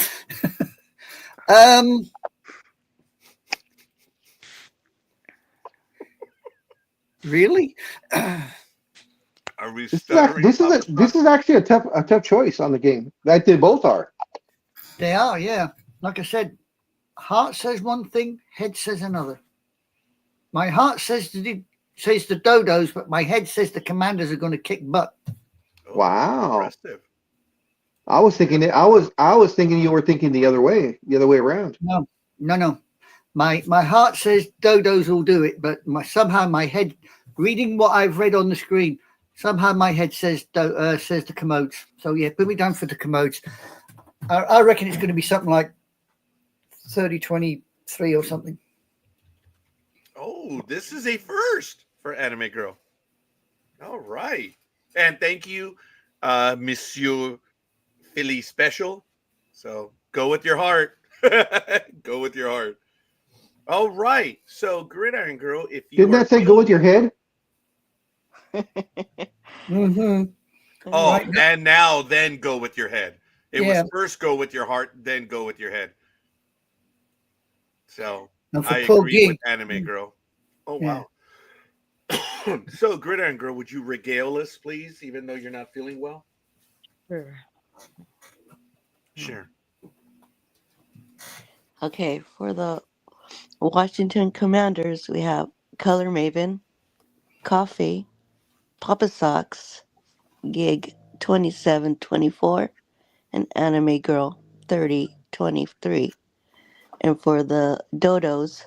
Really? Are we This is stuttering? this is actually a tough choice on the game. Like they both are. They are, yeah. Like I said, heart says one thing, head says another. My heart says the Dodos, but my head says the Commanders are going to kick butt. Oh, Wow. impressive. I was thinking I was thinking you were thinking the other way around. No. My heart says Dodos will do it, but somehow my head, reading what I've read on the screen, somehow my head says the Commodes. So yeah, put me down for the Commodes. I reckon it's going to be something like 30-23 or something. Oh, this is a first for Anime Girl. All right. And thank you, Monsieur Philly Special. So go with your heart. Go with your heart. All right. So, Gridiron Girl, if you Didn't are that say go with your head? Mm-hmm. Oh, Right. and now then go with your head. It Yeah. was first go with your heart, then go with your head. So And for I poor agree with Gig, Anime Girl. Oh, Yeah. wow. So, Gridiron Girl, would you regale us, please, even though you're not feeling well? Sure. Sure. Okay, for the Washington Commanders, we have Color Maven, Coffee, Papa Socks, Gig 27-24, and Anime Girl 30-23. And for the Dodos,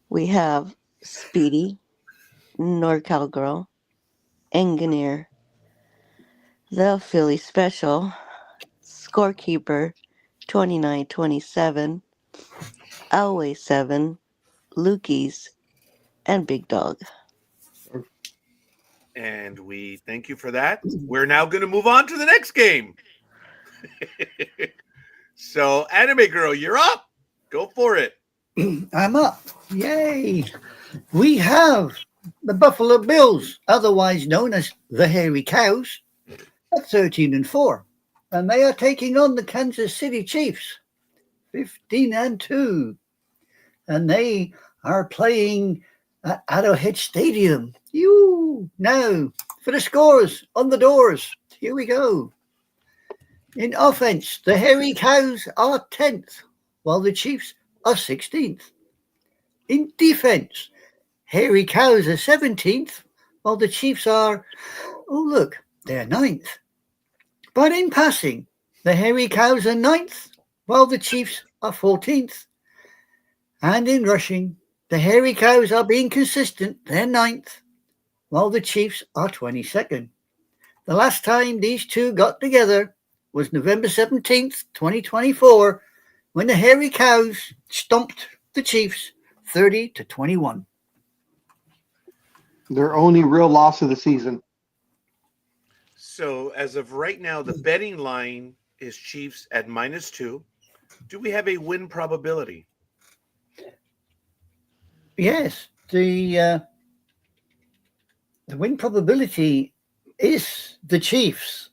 we have Speedy, NorCal Girl, Engineer, The Philly Special, Scorekeeper 29-27, Always 7, Lukey's, and Big Dog. And we thank you for that. We're now going to move on to the next game. So, Anime Girl, you're up. Go for it. I'm up. Yay. We have the Buffalo Bills, otherwise known as the Hairy Cows, at 13-4. And they are taking on the Kansas City Chiefs, 15-2. And they are playing at Arrowhead Stadium. Now, for the scores on the doors. Here we go. In offense, the Hairy Cows are 10th, while the Chiefs are 16th. In defense, Hairy Cows are 17th, while the Chiefs are, oh look, they're 9th. But in passing, the Hairy Cows are 9th, while the Chiefs are 14th. And in rushing, the Hairy Cows are being consistent. They're 9th, while the Chiefs are 22nd. The last time these two got together was November 17th, 2024, when the Hairy Cows stomped the Chiefs 30-21. Their only real loss of the season. So as of right now, the betting line is Chiefs at -2. Do we have a win probability? Yes, the win probability is the Chiefs,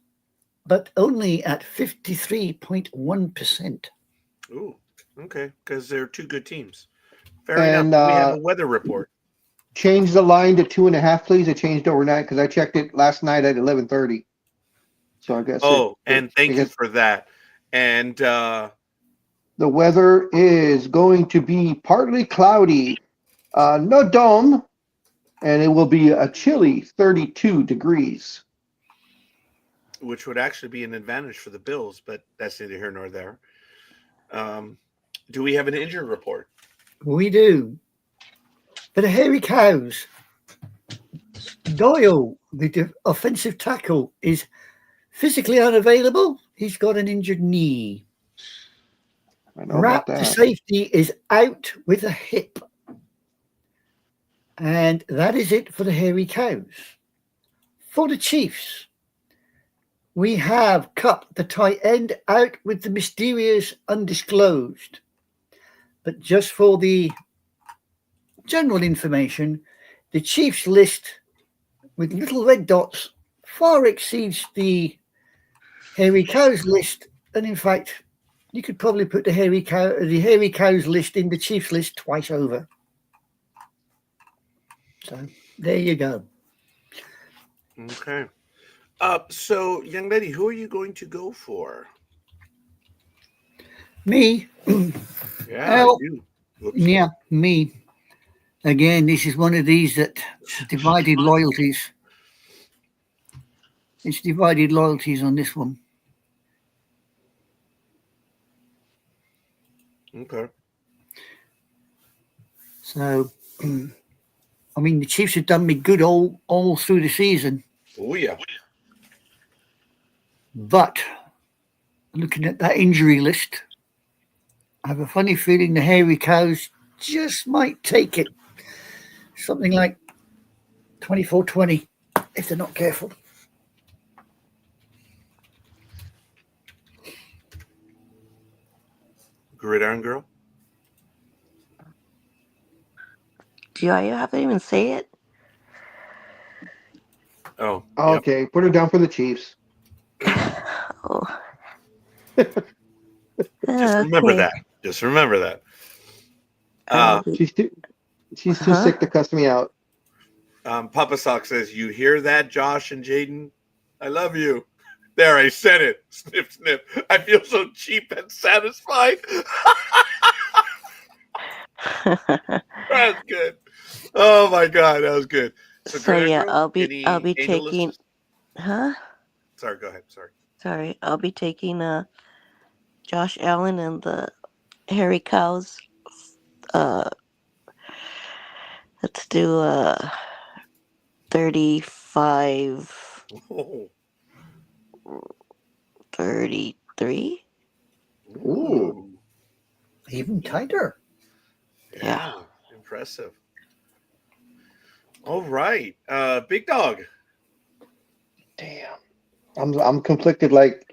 but only at 53.1%. Ooh, okay, because they're two good teams. Fair And, enough. We have a weather report. Change the line to 2.5, please. It changed overnight because I checked it last night at 11:30. So I guess. Oh, and thank you for that. And the weather is going to be partly cloudy, no dome, and it will be a chilly 32 degrees. which would actually be an advantage for the Bills, but that's neither here nor there. Do we have an injury report? We do. For the Hairy Cows, Doyle, the offensive tackle, is physically unavailable. He's got an injured knee. I know about Raptor that. safety is out with a hip. And that is it for the Hairy Cows. For the Chiefs, we have Cup, the tight end, out with the mysterious undisclosed. But just for the general information, the Chiefs list with little red dots far exceeds the Hairy Cows list. And in fact, you could probably put the Hairy Cows list in the Chiefs list twice over. So there you go. Okay. So, young lady, who are you going to go for? Me? Yeah, Well, you. Oops. Yeah, me. Again, this is one of these that divided loyalties. It's divided loyalties on this one. Okay. So, I mean, the Chiefs have done me good all through the season. Oh, yeah. But looking at that injury list, I have a funny feeling the Hairy Cows just might take it. Something like 24-20 if they're not careful. Gridiron girl? Do I have to even say it? Oh. Yep. Okay, put her down for the Chiefs. Oh. Just remember that. Just remember that. She's too sick to cuss me out. Papa Sock says, "You hear that, Josh and Jaden? I love you." There, I said it. Snip, snip. I feel so cheap and satisfied. That's good. Oh my God, that was good. So yeah, Girl, I'll be any anal taking. assist- Huh? Sorry, go ahead. Sorry. Sorry, I'll be taking Josh Allen and the Hairy Cows. Let's do 35, Oh. 33. Ooh. Even tighter. Yeah. Impressive. All right. Big dog. Damn. I'm conflicted like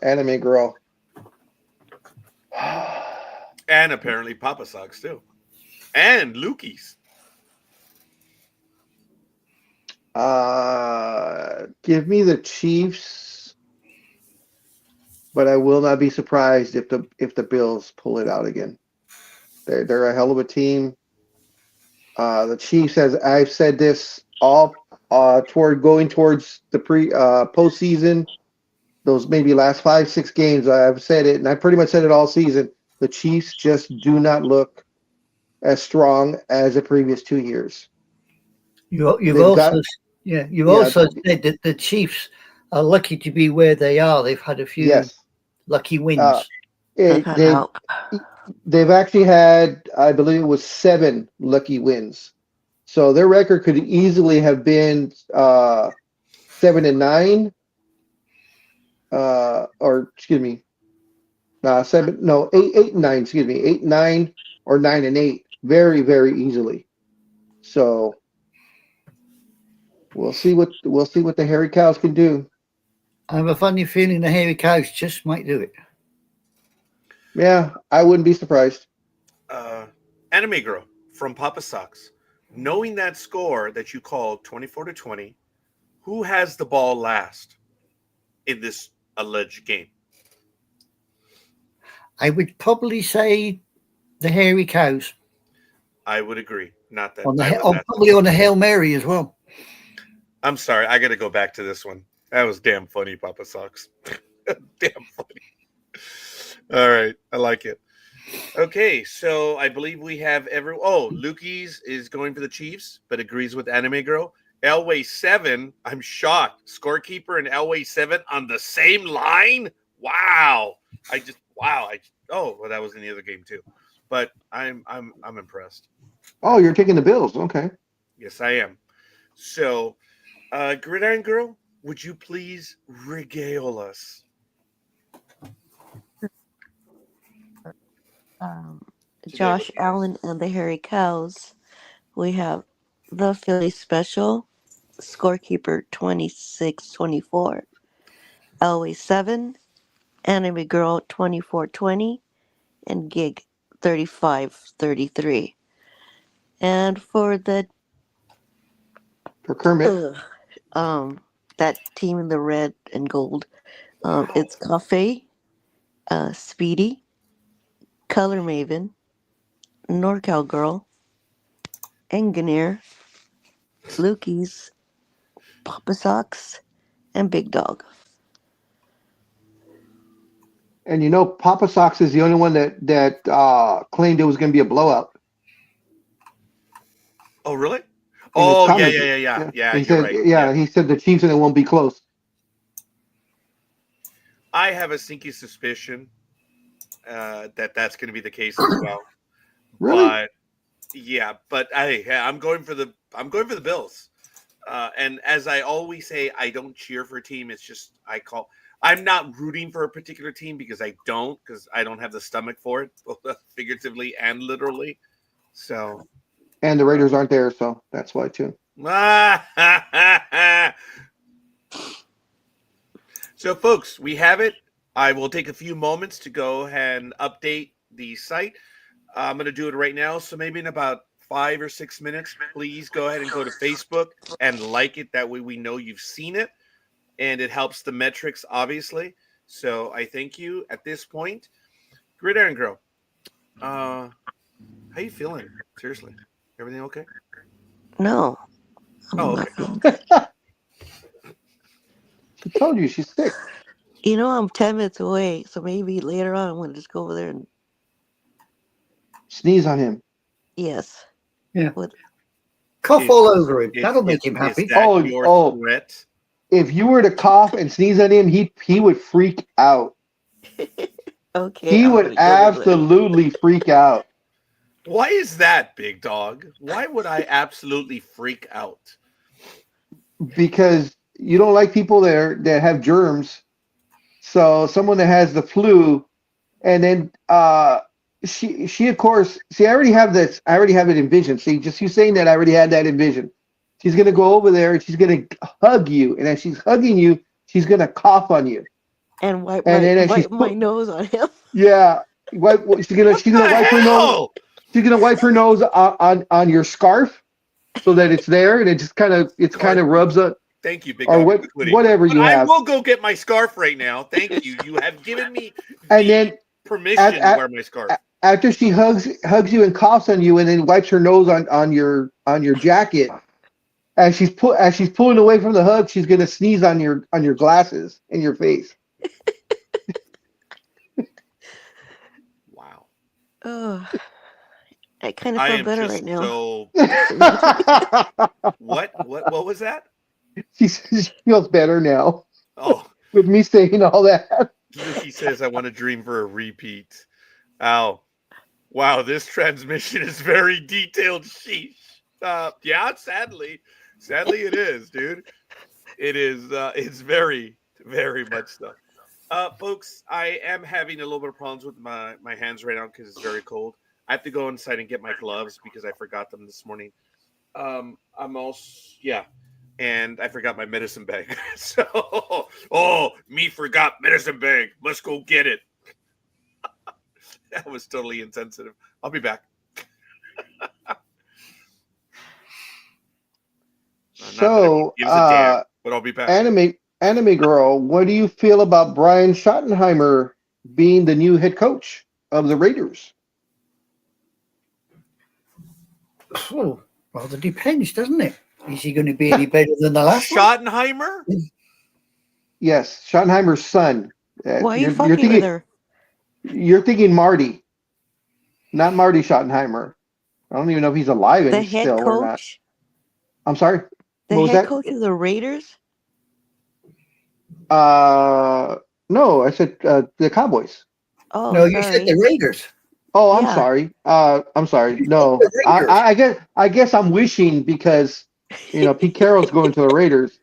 anime girl. And apparently Papa Socks too. And Lukey's. Give me the Chiefs, but I will not be surprised if the Bills pull it out again. They're a hell of a team. The Chiefs, as I've said this all towards the postseason, those maybe last 5-6 games, I've said it, and I pretty much said it all season. The Chiefs just do not look as strong as the previous 2 years. You've also said that the Chiefs are lucky to be where they are. They've had a few Yes. lucky wins. It, That they, help. they've actually had, I believe it was 7 lucky wins. So their record could easily have been 7-9, or excuse me, 8-9. Excuse me, 8-9 or 9-8, very very easily. So we'll see what the hairy cows can do. I have a funny feeling the hairy cows just might do it. Yeah, I wouldn't be surprised. Anime Girl from Papa Sox, knowing that score that you called 24-20, who has the ball last in this alleged game? I would probably say the hairy cows. I would agree. Not that. Probably on the Hail Mary as well. I'm sorry. I got to go back to this one. That was damn funny, Papa Sox. Damn funny. All right. I like it. Okay. So I believe we have Lukey's is going for the Chiefs, but agrees with Anime Girl. Elway 7. I'm shocked. Scorekeeper and Elway 7 on the same line. Wow. Well, that was in the other game too. But I'm impressed. Oh, you're taking the Bills. Okay. Yes, I am. So, Gridiron Girl, would you please regale us? Josh Allen and the Hairy Cows. We have the Philly Special, Scorekeeper 26-24, Elway 7, Anime Girl 24-20, and Gig 35-33. And for the Kermit. that team in the red and gold, it's Cafe, Speedy, Color Maven, NorCal Girl, Engineer, Lukey's, Papa Sox, and Big Dog. And Papa Sox is the only one that claimed it was going to be a blowout. Oh, really? Oh, Yeah. He You're said, right. yeah, he said the Chiefs and it won't be close. I have a sneaky suspicion that's going to be the case as well. Really? But yeah, but I'm going for the Bills. And as I always say, I don't cheer for a team. It's just I'm not rooting for a particular team because I don't have the stomach for it, both figuratively and literally. So. And the Raiders aren't there, so that's why too. So, folks, we have it. I will take a few moments to go and update the site. I'm going to do it right now. So maybe in about 5 or 6 minutes, please go ahead and go to Facebook and like it. That way we know you've seen it. And it helps the metrics, obviously. So I thank you at this point. Gridiron Girl, how you feeling? Seriously. Everything okay? No. Oh, okay. She told you she's sick. I'm 10 minutes away, so maybe later on I'm going to just go over there and... Sneeze on him. Yes. Yeah. Cough all over him. That'll make him Is happy. that your threat? If you were to cough and sneeze on him, he would freak out. Okay. He would absolutely freak out. Why is that, Big Dog? Why would I absolutely freak out? Because you don't like people there that have germs. So someone that has the flu, and then she of course, see, I already have this. I already have it envisioned. See, just you saying that, I already had that envisioned. She's gonna go over there and she's gonna hug you, and as she's hugging you, she's gonna cough on you. And wipe wipe my nose on him. Yeah, she's gonna wipe her nose. She's gonna wipe her nose on your scarf, so that it's there, and it just kind of rubs up. Thank you, Big Or Dog. whatever you have. I will go get my scarf right now. Thank you. You have given me and then permission to wear my scarf. After she hugs you and coughs on you, and then wipes her nose on your jacket, as she's pulling away from the hug, she's gonna sneeze on your glasses in your face. Wow. Oh, I kind of feel better right now. What was that? She feels better now. Oh, with me saying all that. He says, I want to dream for a repeat. Ow. Wow, this transmission is very detailed. Sheesh. Yeah, sadly it is, dude. It is. It's very, very much so. Folks, I am having a little bit of problems with my hands right now because it's very cold. I have to go inside and get my gloves because I forgot them this morning. I'm also and I forgot my medicine bag. So, me forgot medicine bag. Must go get it. That was totally insensitive. I'll be back. So, gives a damn, but I'll be back. anime girl, what do you feel about Brian Schottenheimer being the new head coach of the Raiders? Oh, well, it depends, doesn't it? Is he going to be any better than the last one? Schottenheimer? Yes, Schottenheimer's son. Why are you fucking with her? You're thinking Marty, not Marty Schottenheimer. I don't even know if he's alive The head still or not. coach? I'm sorry. The What was head that? coach of the Raiders? No, I said the Cowboys. Oh, No, sorry. you said the Raiders. Oh, I'm Yeah. sorry. I'm sorry. No, The Raiders. I guess I'm wishing because Pete Carroll's going to the Raiders. It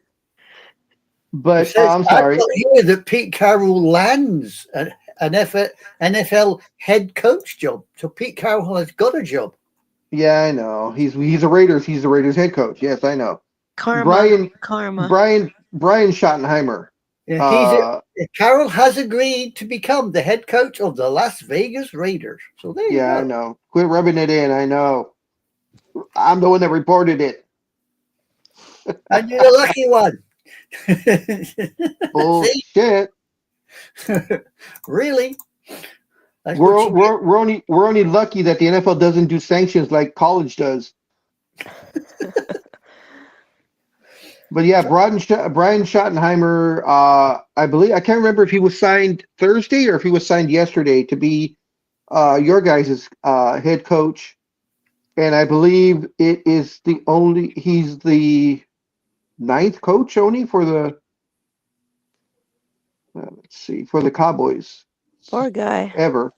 But says, I'm I've sorry. got here that Pete Carroll lands an NFL head coach job. So Pete Carroll has got a job. Yeah, I know. He's a Raiders. He's the Raiders head coach. Yes, I know. Karma. Brian Schottenheimer. Yeah, Carroll has agreed to become the head coach of the Las Vegas Raiders. So there you Yeah, go. I know. Quit rubbing it in. I know. I'm the one that reported it. And you're the lucky one. Bullshit. Really? That's We're what you get. we're only lucky that the NFL doesn't do sanctions like college does. But yeah, Brian Schottenheimer, I believe, I can't remember if he was signed Thursday or if he was signed yesterday to be your guys' head coach. And I believe he's the ninth coach only for the, for the Cowboys Poor guy. ever.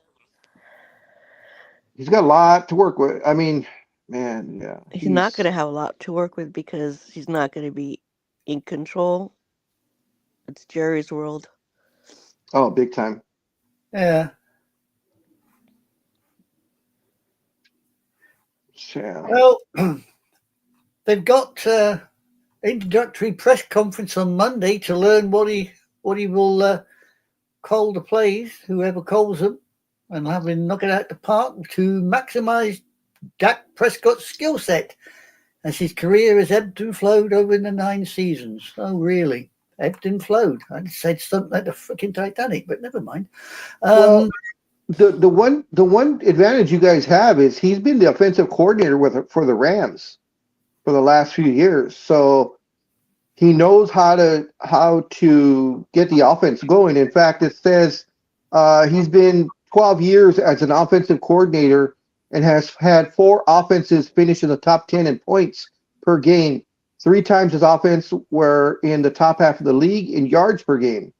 He's got a lot to work with. I mean, man, yeah. He's not going to have a lot to work with because he's not going to be in control. It's Jerry's world. Oh, big time. Yeah. Yeah. Well, they've got introductory press conference on Monday to learn what he will call the plays, whoever calls them, and have him knock it out the park to maximise Dak Prescott's skill set as his career has ebbed and flowed over the 9 seasons. Oh, really? Ebbed and flowed. I said something like the freaking Titanic, but never mind. Well, the one advantage you guys have is he's been the offensive coordinator for the Rams for the last few years, so he knows how to get the offense going. In fact, it says he's been 12 years as an offensive coordinator and has had 4 offenses finish in the top 10 in points per game. 3 times his offense were in the top half of the league in yards per game.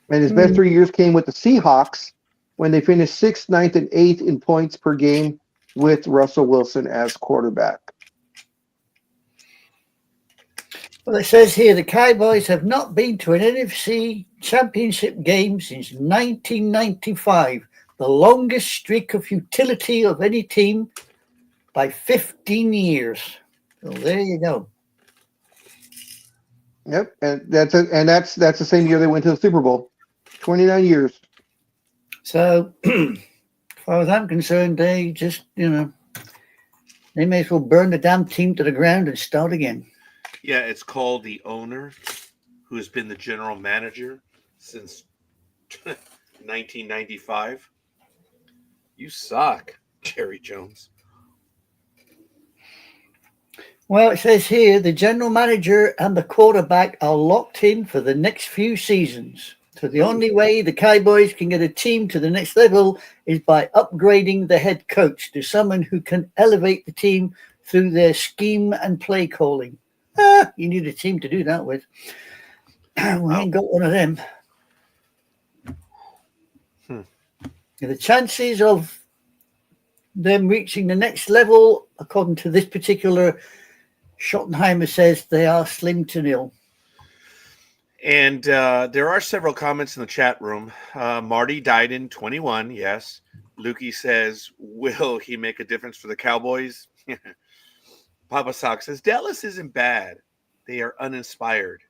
And his best 3 years came with the Seahawks when they finished 6th, 9th, and 8th in points per game with Russell Wilson as quarterback. Well, it says here the Cowboys have not been to an NFC championship game since 1995, the longest streak of futility of any team by 15 years. So there you go. Yep, and that's the same year they went to the Super Bowl. 29 years. So, as far as I'm concerned, they just, they may as well burn the damn team to the ground and start again. Yeah, it's called the owner, who has been the general manager since 1995. You suck, Jerry Jones. Well, it says here the general manager and the quarterback are locked in for the next few seasons. So the only way the Cowboys can get a team to the next level is by upgrading the head coach to someone who can elevate the team through their scheme and play calling. You need a team to do that with. We ain't got one of them. The chances of them reaching the next level, according to this particular Schottenheimer, says they are slim to nil. And there are several comments in the chat room. Marty died in 21. Yes. Lukey says, will he make a difference for the Cowboys? Papa Sock says, Dallas isn't bad. They are uninspired,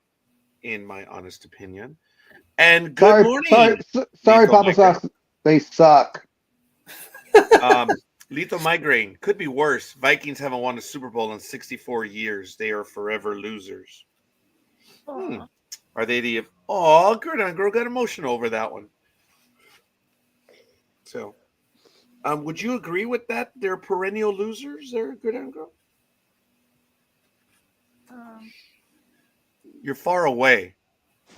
in my honest opinion. And good morning. Sorry, Papa Sock. They suck. Lethal Migraine could be worse. Vikings haven't won a Super Bowl in 64 years. They are forever losers. Are they the... Oh, Gridiron Girl got emotional over that one. So, would you agree with that? They're perennial losers there, Gridiron Girl? You're far away.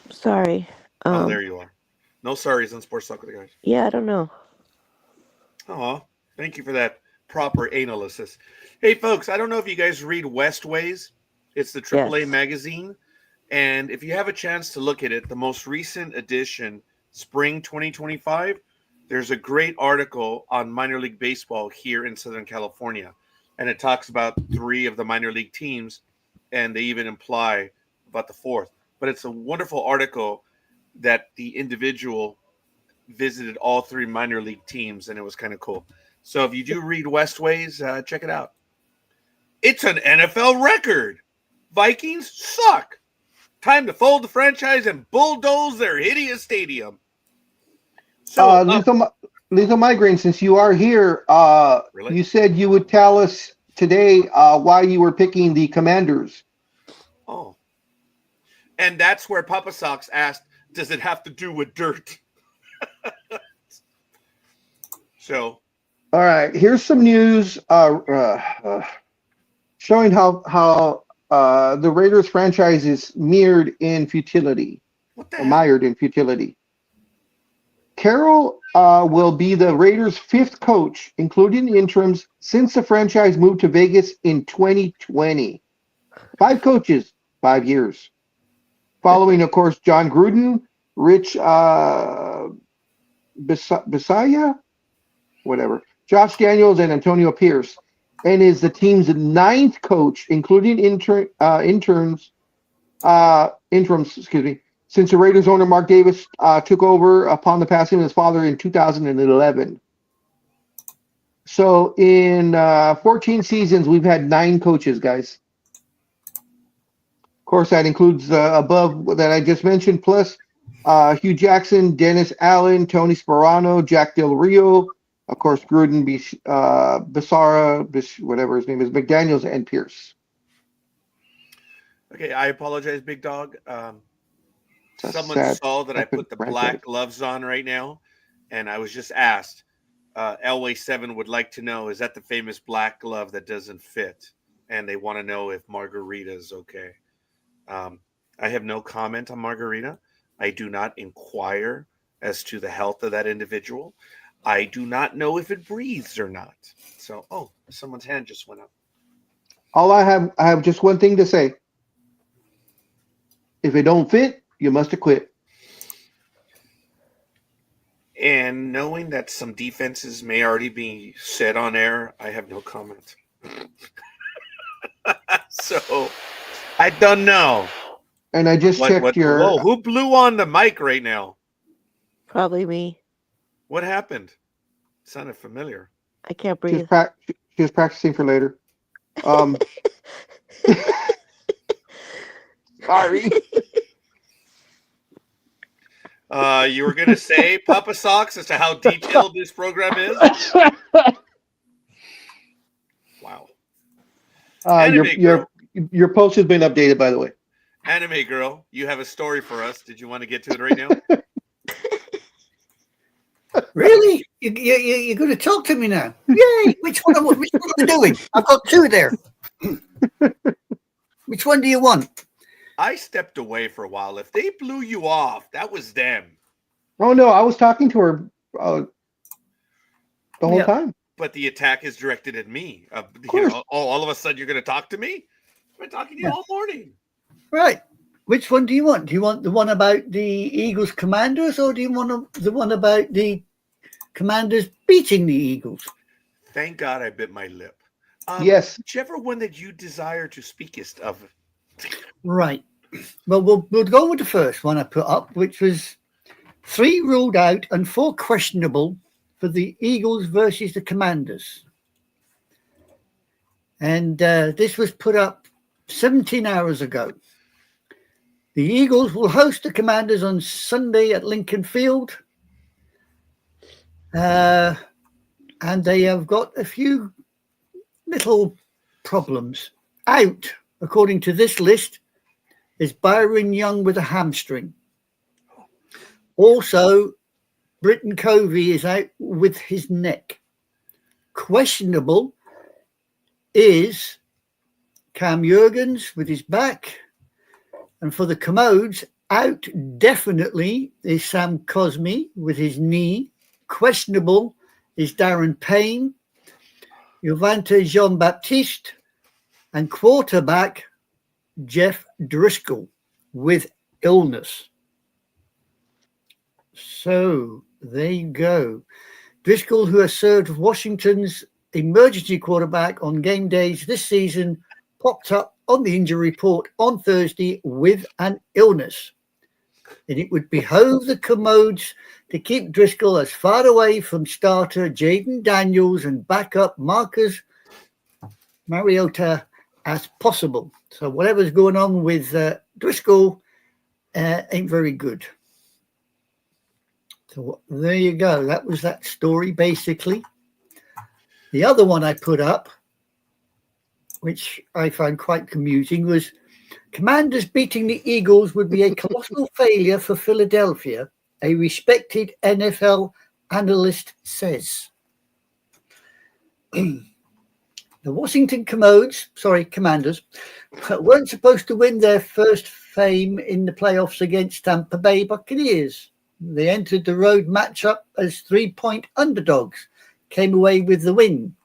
Sorry. Oh, there you are. No sorries on Sports Talk with the Guys. Yeah, I don't know. Oh, thank you for that proper analysis. Hey, folks, I don't know if you guys read Westways. It's the AAA magazine. And if you have a chance to look at it, the most recent edition, spring 2025, there's a great article on minor league baseball here in Southern California. And it talks about 3 of the minor league teams, and they even imply about the 4th. But it's a wonderful article that the individual visited all 3 minor league teams, and it was kind of cool. So if you do read Westways, check it out. It's an NFL record. Vikings suck. Time to fold the franchise and bulldoze their hideous stadium. So, Lethal Migraine, since you are here, really? You said you would tell us today why you were picking the Commanders. Oh. And that's where Papa Sox asked, does it have to do with dirt? So. All right, here's some news showing how the Raiders franchise is mired in futility. What the hell? Mired in futility. Carroll will be the Raiders' 5th coach, including the interims, since the franchise moved to Vegas in 2020. 5 coaches, 5 years. Following, of course, John Gruden, Rich Bisaccia, whatever, Josh Daniels, and Antonio Pierce, and is the team's 9th coach, including interims, since the Raiders owner Mark Davis took over upon the passing of his father in 2011. So in 14 seasons, we've had 9 coaches, guys. Of course, that includes the above that I just mentioned, plus Hugh Jackson, Dennis Allen, Tony Sperano, Jack Del Rio, of course, Gruden, Bissara, whatever his name is, McDaniels, and Pierce. Okay, I apologize, Big Dog. Someone saw that I put the black gloves on right now, and I was just asked, Elway 7 would like to know, is that the famous black glove that doesn't fit? And they want to know if Margarita is okay. I have no comment on Margarita. I do not inquire as to the health of that individual. I do not know if it breathes or not. So, someone's hand just went up. I have just one thing to say. If it don't fit, you must have quit. And knowing that some defenses may already be said on air, I have no comment. So, I don't know. And I just checked your... Whoa, who blew on the mic right now? Probably me. What happened? It sounded familiar. I can't breathe. She was practicing for later. Sorry. You were going to say, Papa Sox, as to how detailed this program is? Wow. Your post has been updated, by the way. Anime Girl, you have a story for us. Did you want to get to it right now? Really? You're going to talk to me now? Yay! Which one am I doing? I've got 2 there. Which one do you want? I stepped away for a while. If they blew you off, that was them. Oh, no, I was talking to her the whole time. But the attack is directed at me. Of course. All of a sudden you're going to talk to me? I've been talking to you all morning. Right. Which one do you want? Do you want the one about the Eagles Commanders, or do you want the one about the Commanders beating the Eagles? Thank God I bit my lip. Yes. Whichever one that you desire to speakest of. Right. Well, we'll go with the first one I put up, which was 3 ruled out and 4 questionable for the Eagles versus the Commanders. And this was put up 17 hours ago. The Eagles will host the Commanders on Sunday at Lincoln Field. And they have got a few little problems. Out, according to this list, is Byron Young with a hamstring. Also, Britton Covey is out with his neck. Questionable is Cam Jurgens with his back. And for the Commodes, out definitely is Sam Cosme with his knee. Questionable is Darren Payne, Jovanta Jean-Baptiste, and quarterback Jeff Driscoll with illness. So there you go. Driscoll, who has served Washington's emergency quarterback on game days this season, popped up on the injury report on Thursday with an illness. And it would behove the Commodes to keep Driscoll as far away from starter Jaden Daniels and backup Marcus Mariota as possible. So whatever's going on with Driscoll ain't very good. So there you go. That was that story, basically. The other one I put up, which I found quite amusing, was Commanders beating the Eagles would be a colossal failure for Philadelphia, a respected NFL analyst says. The Washington Commanders, weren't supposed to win their first game in the playoffs against Tampa Bay Buccaneers. They entered the road matchup as 3-point underdogs, came away with the win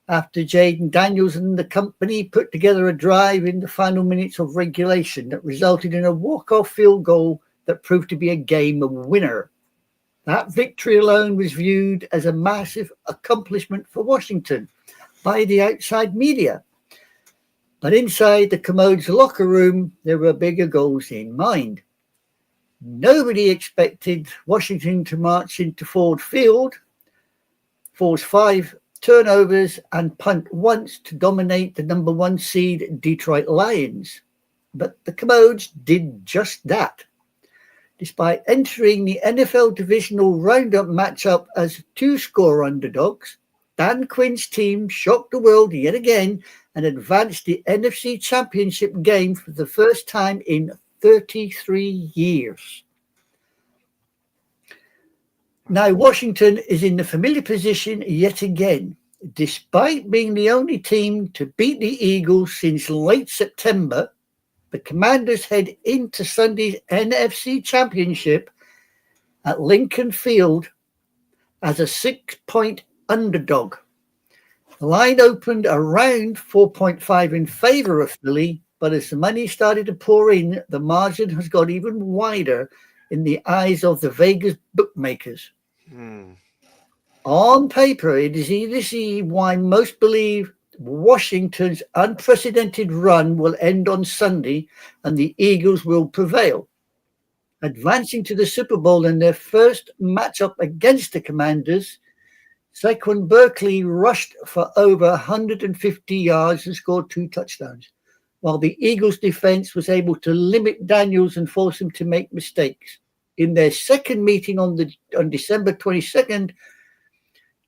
after Jaden Daniels and the company put together a drive in the final minutes of regulation that resulted in a walk-off field goal that proved to be a game winner. That victory alone was viewed as a massive accomplishment for Washington by the outside media. But inside the Commodes locker room, there were bigger goals in mind. Nobody expected Washington to march into Ford Field, force 5 turnovers and punt once to dominate the number 1 seed Detroit Lions. But the Commodes did just that. Despite entering the NFL divisional roundup matchup as 2-score underdogs, Dan Quinn's team shocked the world yet again and advanced the NFC Championship game for the first time in 33 years. Now, Washington is in the familiar position yet again. Despite being the only team to beat the Eagles since late September, the Commanders head into Sunday's NFC Championship at Lincoln Field as a 6-point underdog. The line opened around 4.5 in favor of Philly, but as the money started to pour in, the margin has got even wider in the eyes of the Vegas bookmakers. On paper, it is easy to see why most believe Washington's unprecedented run will end on Sunday and the Eagles will prevail, advancing to the Super Bowl in their first matchup against the Commanders. Saquon Barkley rushed for over 150 yards and scored 2 touchdowns, while the Eagles' defense was able to limit Daniels and force him to make mistakes. In their second meeting on December 22nd,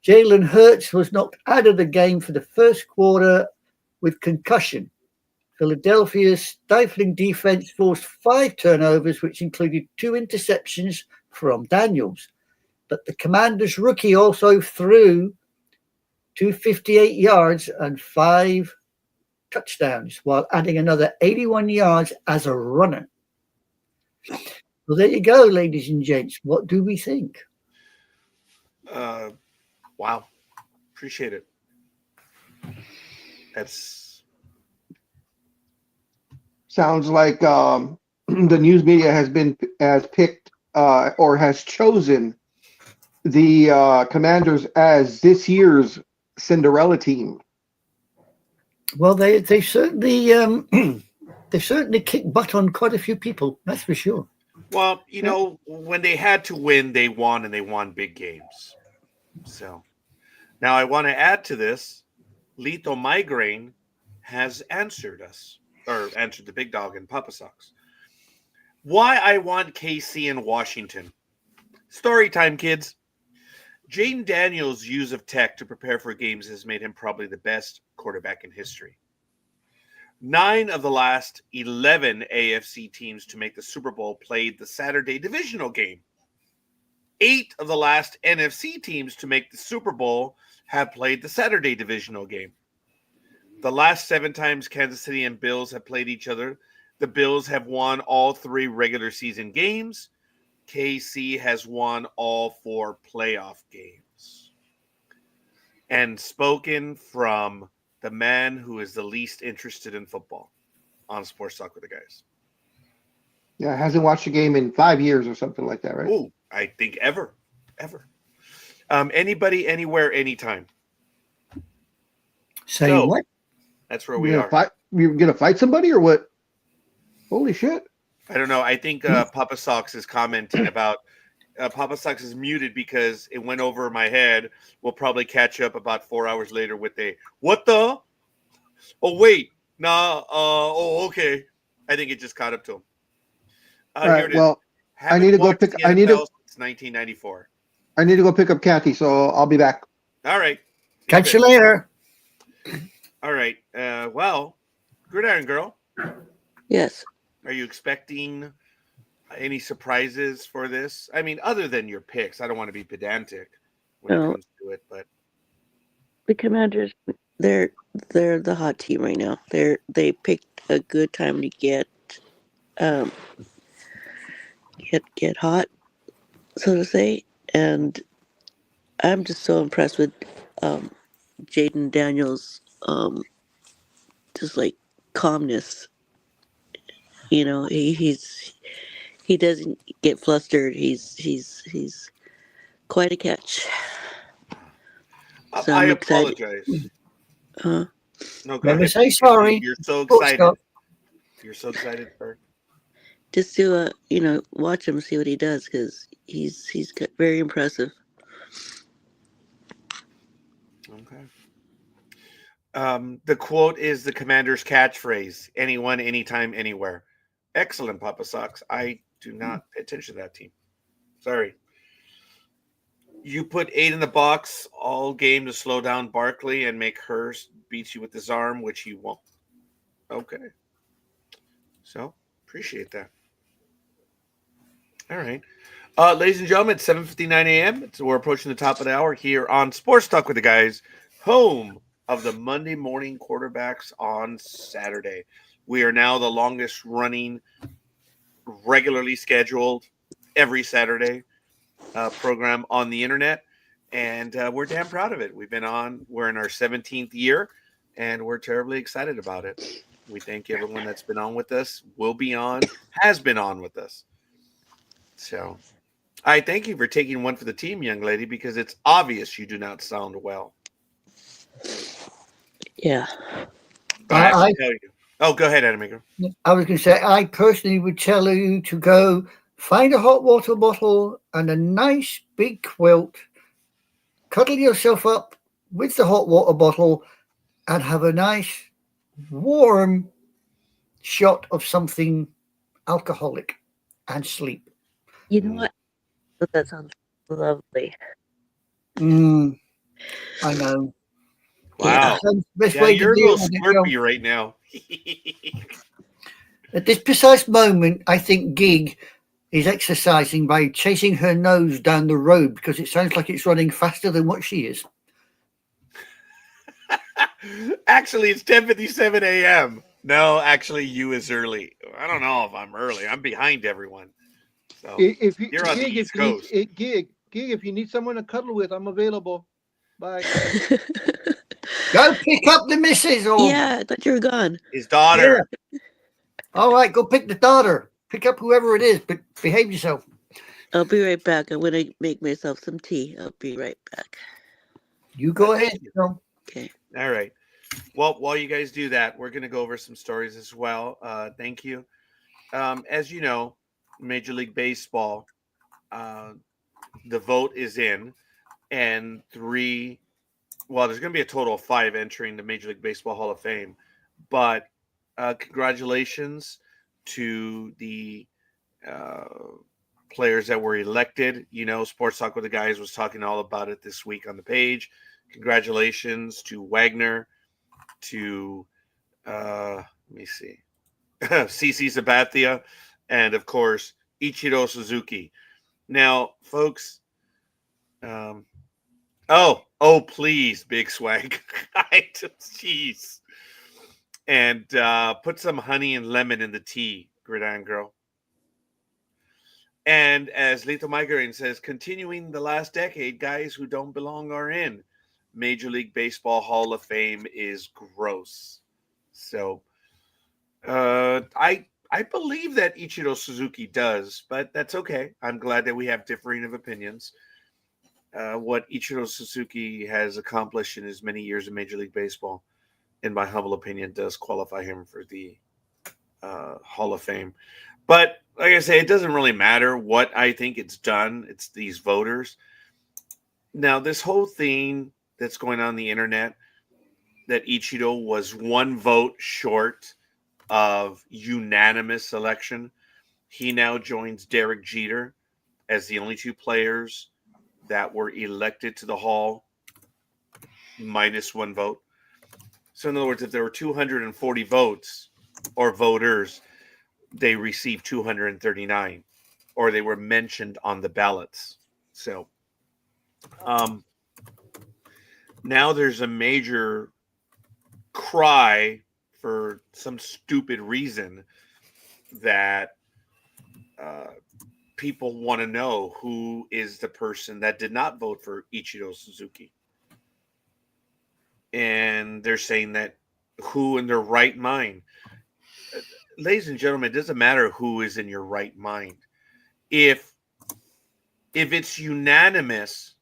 Jalen Hurts was knocked out of the game for the first quarter with concussion. Philadelphia's stifling defense forced 5 turnovers, which included 2 interceptions from Daniels. But the Commanders' rookie also threw 258 yards and 5 touchdowns, while adding another 81 yards as a runner. Well, there you go, ladies and gents. What do we think? Wow. Appreciate it. That's sounds like the news media has picked or has chosen the Commanders as this year's Cinderella team. Well, they certainly they certainly kicked butt on quite a few people. That's for sure. Well, you know, when they had to win, they won, and they won big games. So now I want to add to this. Lethal Migraine has answered us, or answered the big dog in Papa Socks. Why I want KC in Washington. Story time, kids. Jaden Daniels' use of tech to prepare for games has made him probably the best quarterback in history. 9 of the last 11 AFC teams to make the Super Bowl played the Saturday divisional game. 8 of the last NFC teams to make the Super Bowl have played the Saturday divisional game. The last 7 times Kansas City and Bills have played each other, the Bills have won all 3 regular season games. KC has won all 4 playoff games. And spoken from the man who is the least interested in football on Sports Talk with the Guys. Yeah, hasn't watched a game in 5 years or something like that, right? Oh, I think ever. Anybody, anywhere, anytime. Say So, what? That's where we are. You're gonna fight somebody or what? Holy shit! I don't know. I think Papa Socks is commenting about Papa Socks is muted because it went over my head. We'll probably catch up about 4 hours later with a what the? Oh wait, nah. Oh okay. I think it just caught up to him. All Here right. it is. Well, Haven't I need to go watched pick. the I need to. NFL since 1994. I need to go pick up Kathy, so I'll be back. All right. Catch you later. All right. Well, Gridiron Girl, Yes. are you expecting any surprises for this? I mean, other than your picks, I don't want to be pedantic when it No. comes to it, but The Commanders, they're the hot team right now. They picked a good time to get hot, so to say, and I'm just so impressed with Jaden Daniels' just like calmness. You know, he doesn't get flustered. He's quite a catch. So I I'm excited. apologize. Huh? No, go Never ahead. say sorry. You're so Full excited. stop. You're so excited for. Just to watch him, see what he does, because he's very impressive. Okay. The quote is the Commander's catchphrase: "Anyone, anytime, anywhere." Excellent, Papa Socks. I do not pay attention to that team. Sorry. You put 8 in the box all game to slow down Barkley and make Hurst beat you with his arm, which he won't. Okay. So, appreciate that. All right. Ladies and gentlemen, it's 7:59 a.m. So we're approaching the top of the hour here on Sports Talk with the Guys, home of the Monday morning quarterbacks on Saturday. We are now the longest running, regularly scheduled, every Saturday program on the internet, and we're damn proud of it. We're in our 17th year, and we're terribly excited about it. We thank everyone that's been on with us, will be on, has been on with us. So I thank you for taking one for the team, young lady, because it's obvious you do not sound well. Yeah. But I have to tell you. Oh, go ahead, Anime Girl. I was going to say, I personally would tell you to go find a hot water bottle and a nice big quilt, cuddle yourself up with the hot water bottle, and have a nice warm shot of something alcoholic and sleep. You know what? That sounds lovely. I know. Wow. Best Yeah, way you're a to deal little with it, squirpy right now. At this precise moment, I think Gig is exercising by chasing her nose down the road because it sounds like it's running faster than what she is. Actually, it's 10:57 a.m. No, actually, you is early. I don't know if I'm early. I'm behind everyone. So you're on the East Coast. Gig, if you need someone to cuddle with, I'm available. Bye. Go pick up the missus. Or Yeah, I thought you were gone. His daughter. All right, go pick the daughter. Pick up whoever it is, but behave yourself. I'll be right back. I'm gonna make myself some tea. I'll be right back. You go ahead. Thank you. Okay. All right. Well, while you guys do that, we're going to go over some stories as well. Thank you. As you know, Major League Baseball, uh, the vote is in, and there's going to be a total of 5 entering the Major League Baseball Hall of Fame. But congratulations to the uh, players that were elected. You know, Sports Talk with the Guys was talking all about it this week on the page. Congratulations to Wagner, to let me see, CC Sabathia, and of course Ichiro Suzuki. Now, folks, oh, please, Big Swag, jeez, and put some honey and lemon in the tea, Gridiron Girl. And as Lethal Migraine says, continuing the last decade, guys who don't belong are in. Major League Baseball Hall of Fame is gross. So I believe that Ichiro Suzuki does, but that's okay. I'm glad that we have differing of opinions. What Ichiro Suzuki has accomplished in his many years in Major League Baseball, in my humble opinion, does qualify him for the Hall of Fame. But like I say, it doesn't really matter what I think it's done. It's these voters. Now, this whole thing that's going on the internet, that Ichiro was 1 vote short of unanimous selection. He now joins Derek Jeter as the only 2 players that were elected to the Hall minus 1 vote. So in other words, if there were 240 votes or voters, they received 239, or they were mentioned on the ballots. So now there's a major cry for some stupid reason that people want to know who is the person that did not vote for Ichiro Suzuki. And they're saying that who in their right mind. Ladies and gentlemen, it doesn't matter who is in your right mind. If it's unanimous,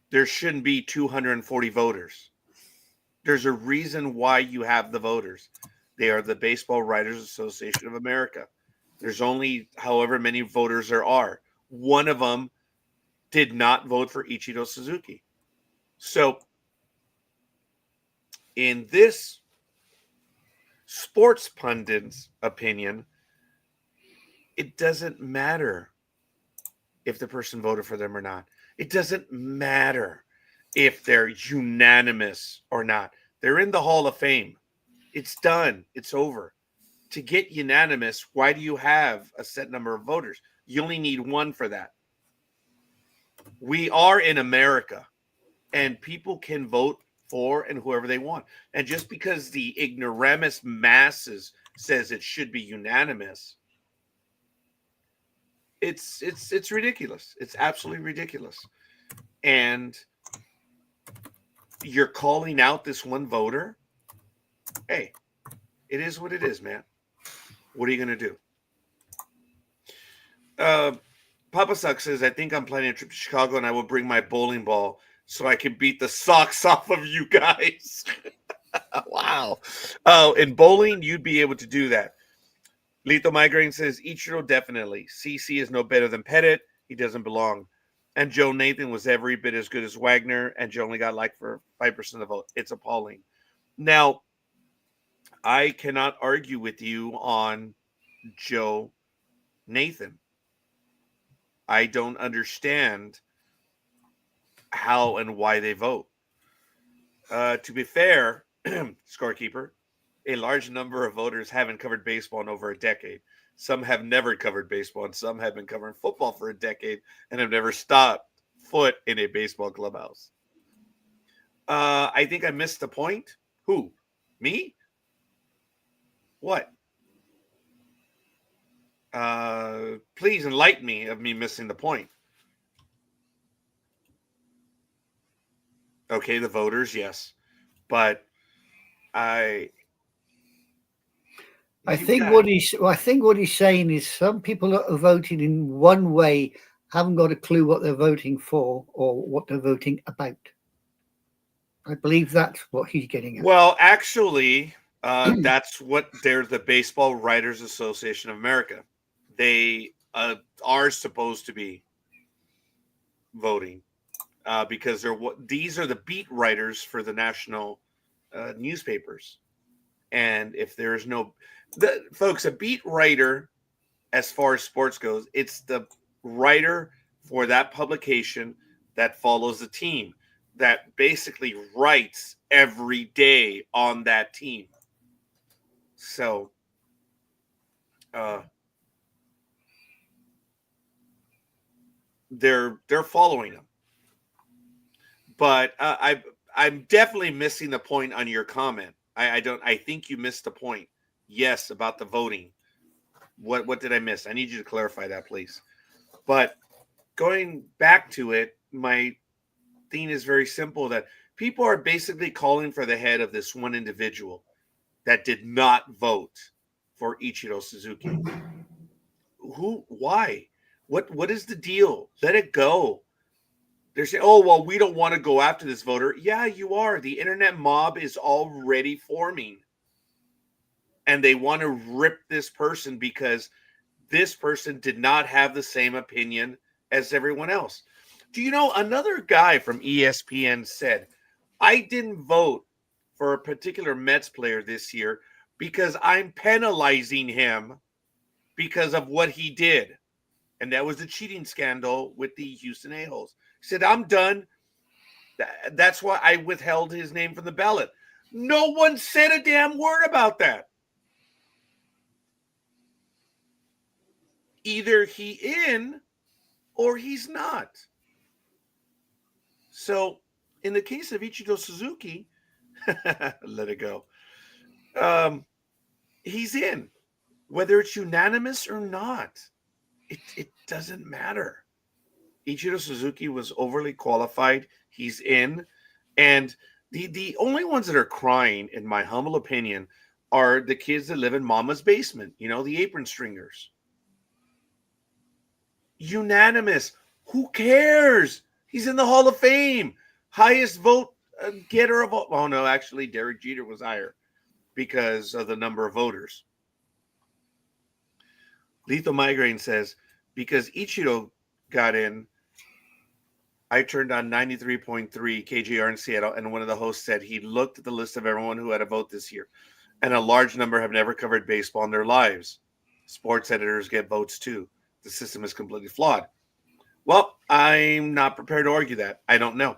there shouldn't be 240 voters. There's a reason why you have the voters. They are the Baseball Writers Association of America. There's only however many voters there are. One of them did not vote for Ichiro Suzuki. So in this sports pundit's opinion, it doesn't matter if the person voted for them or not. It doesn't matter if they're unanimous or not. They're in the Hall of Fame. It's done. It's over. To get unanimous, why do you have a set number of voters? You only need 1 for that. We are in America, and people can vote for and whoever they want. And just because the ignoramus masses says it should be unanimous, it's ridiculous. It's absolutely ridiculous. And you're calling out this 1 voter. Hey, it is what it is, man. What are you going to do? Papa Suck says, I think I'm planning a trip to Chicago and I will bring my bowling ball so I can beat the socks off of you guys. Wow. Oh, in bowling, you'd be able to do that. Lethal Migraine says, Ichiro definitely. CC is no better than Pettit. He doesn't belong. And Joe Nathan was every bit as good as Wagner, and Joe only got like for 5% of the vote. It's appalling. Now, I cannot argue with you on Joe Nathan. I don't understand how and why they vote. To be fair, scorekeeper, a large number of voters haven't covered baseball in over a decade. Some have never covered baseball, and some have been covering football for a decade and have never stopped foot in a baseball clubhouse. I think I missed the point. Who? Me? What? Please enlighten me of me missing the point. Okay, the voters, yes. But I You think got- what he's saying is some people that are voting in one way haven't got a clue what they're voting for or what they're voting about. I believe that's what he's getting at. Well, actually, that's what they're the Baseball Writers Association of America. They are supposed to be voting because these are the beat writers for the national newspapers. And if there is folks, a beat writer, as far as sports goes, it's the writer for that publication that follows the team, that basically writes every day on that team. So, they're following them. But I'm definitely missing the point on your comment. I think you missed the point. Yes, about the voting. What did I miss? I need you to clarify that, please. But going back to it, my thing is very simple, that people are basically calling for the head of this one individual that did not vote for Ichiro Suzuki. Why? What is the deal? Let it go. They're saying, oh, well, we don't want to go after this voter. Yeah, you are. The internet mob is already forming. And they want to rip this person because this person did not have the same opinion as everyone else. Do you know, another guy from ESPN said, I didn't vote for a particular Mets player this year because I'm penalizing him because of what he did. And that was the cheating scandal with the Houston A-holes. He said, I'm done. That's why I withheld his name from the ballot. No one said a damn word about that. Either he in or he's not. So in the case of Ichiro Suzuki, let it go. He's in. Whether it's unanimous or not, it doesn't matter. Ichiro Suzuki was overly qualified. He's in. And the only ones that are crying, in my humble opinion, are the kids that live in mama's basement, the apron stringers. Unanimous. Who cares? He's in the Hall of Fame. Highest vote getter of all. Oh, no, actually, Derek Jeter was higher because of the number of voters. Lethal Migraine says, because Ichiro got in, I turned on 93.3 KJR in Seattle, and one of the hosts said he looked at the list of everyone who had a vote this year, and a large number have never covered baseball in their lives. Sports editors get votes too. The system is completely flawed. Well, I'm not prepared to argue that. I don't know.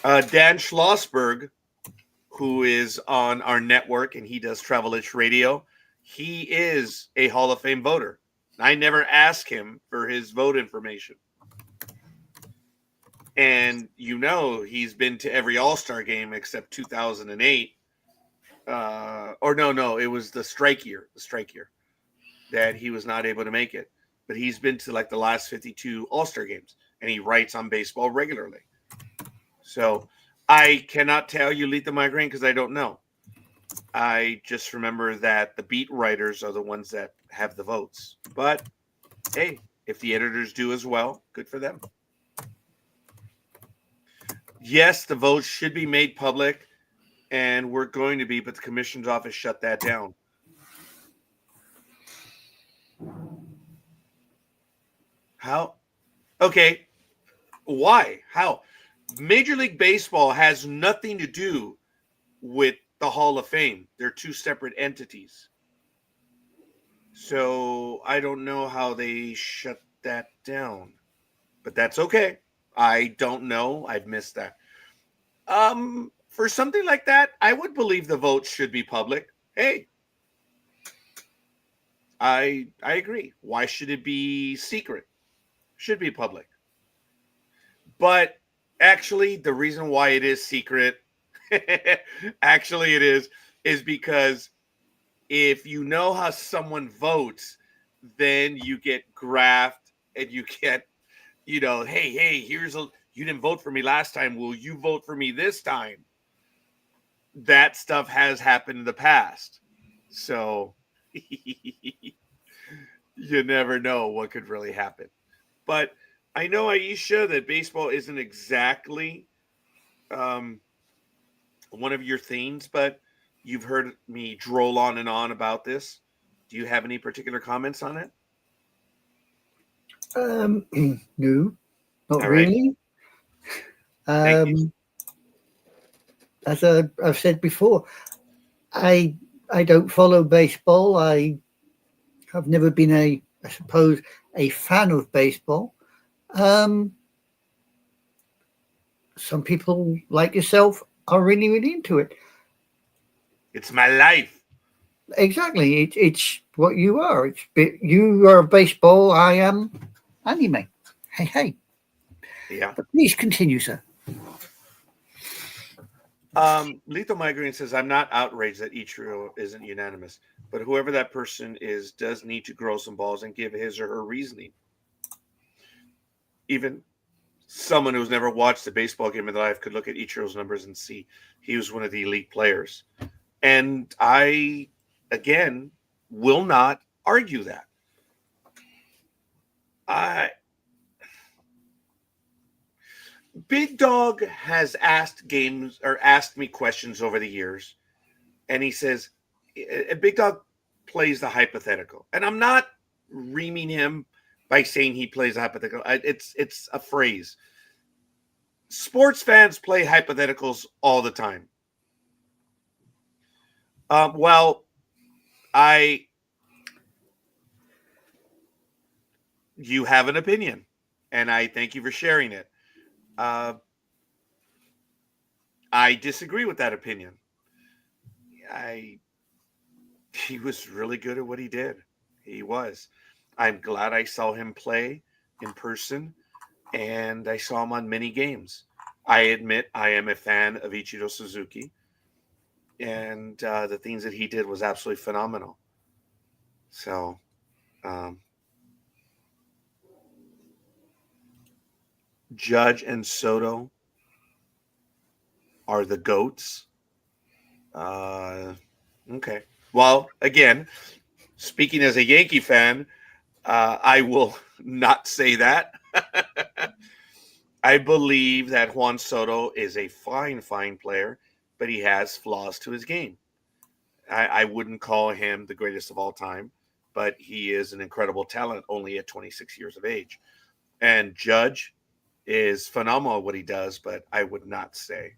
Dan Schlossberg, who is on our network, and he does Travel Itch Radio, he is a Hall of Fame voter. I never asked him for his vote information. And he's been to every All-Star game except 2008. Or no, it was the strike year that he was not able to make it. But he's been to like the last 52 All-Star games, and he writes on baseball regularly. So I cannot tell you Lethal Migraine because I don't know. I just remember that the beat writers are the ones that have the votes. But hey, if the editors do as well, good for them. Yes, the votes should be made public, and we're going to be, but the commission's office shut that down. How? Okay. Why? How? Major League Baseball has nothing to do with the Hall of Fame. They're two separate entities. So I don't know how they shut that down, but that's okay. I don't know. I've missed that. For something like that, I would believe the votes should be public. Hey, I agree. Why should it be secret? Should be public. But actually, the reason why it is secret, actually it is because if you know how someone votes, then you get graphed and you get, hey, you didn't vote for me last time. Will you vote for me this time? That stuff has happened in the past. So you never know what could really happen. But I know, Aisha, that baseball isn't exactly um, one of your themes, but you've heard me droll on and on about this. Do you have any particular comments on it? No, not All right. really. Thank you. As I've said before, I don't follow baseball. I have never been I suppose, a fan of baseball. Um, some people like yourself are really, really into it. It's my life. Exactly, it's what you are. You are baseball. I am anime. Hey, hey. Yeah. But please continue, sir. Lethal Migraine says, I'm not outraged that Ichiro isn't unanimous, but whoever that person is does need to grow some balls and give his or her reasoning. Even someone who's never watched a baseball game in their life could look at Ichiro's numbers and see he was one of the elite players. And I, again, will not argue that. Big Dog has asked me questions over the years, and he says, Big Dog plays the hypothetical. And I'm not reaming him by saying he plays a hypothetical. It's a phrase. Sports fans play hypotheticals all the time. Well, you have an opinion, and I thank you for sharing it. I disagree with that opinion. He was really good at what he did. He was. I'm glad I saw him play in person, and I saw him on many games. I admit I am a fan of Ichiro Suzuki, and the things that he did was absolutely phenomenal. So, Judge and Soto are the GOATs. Okay. Well, again, speaking as a Yankee fan, I will not say that. I believe that Juan Soto is a fine player, but he has flaws to his game. I wouldn't call him the greatest of all time, but he is an incredible talent only at 26 years of age. And Judge is phenomenal at what he does, but I would not say.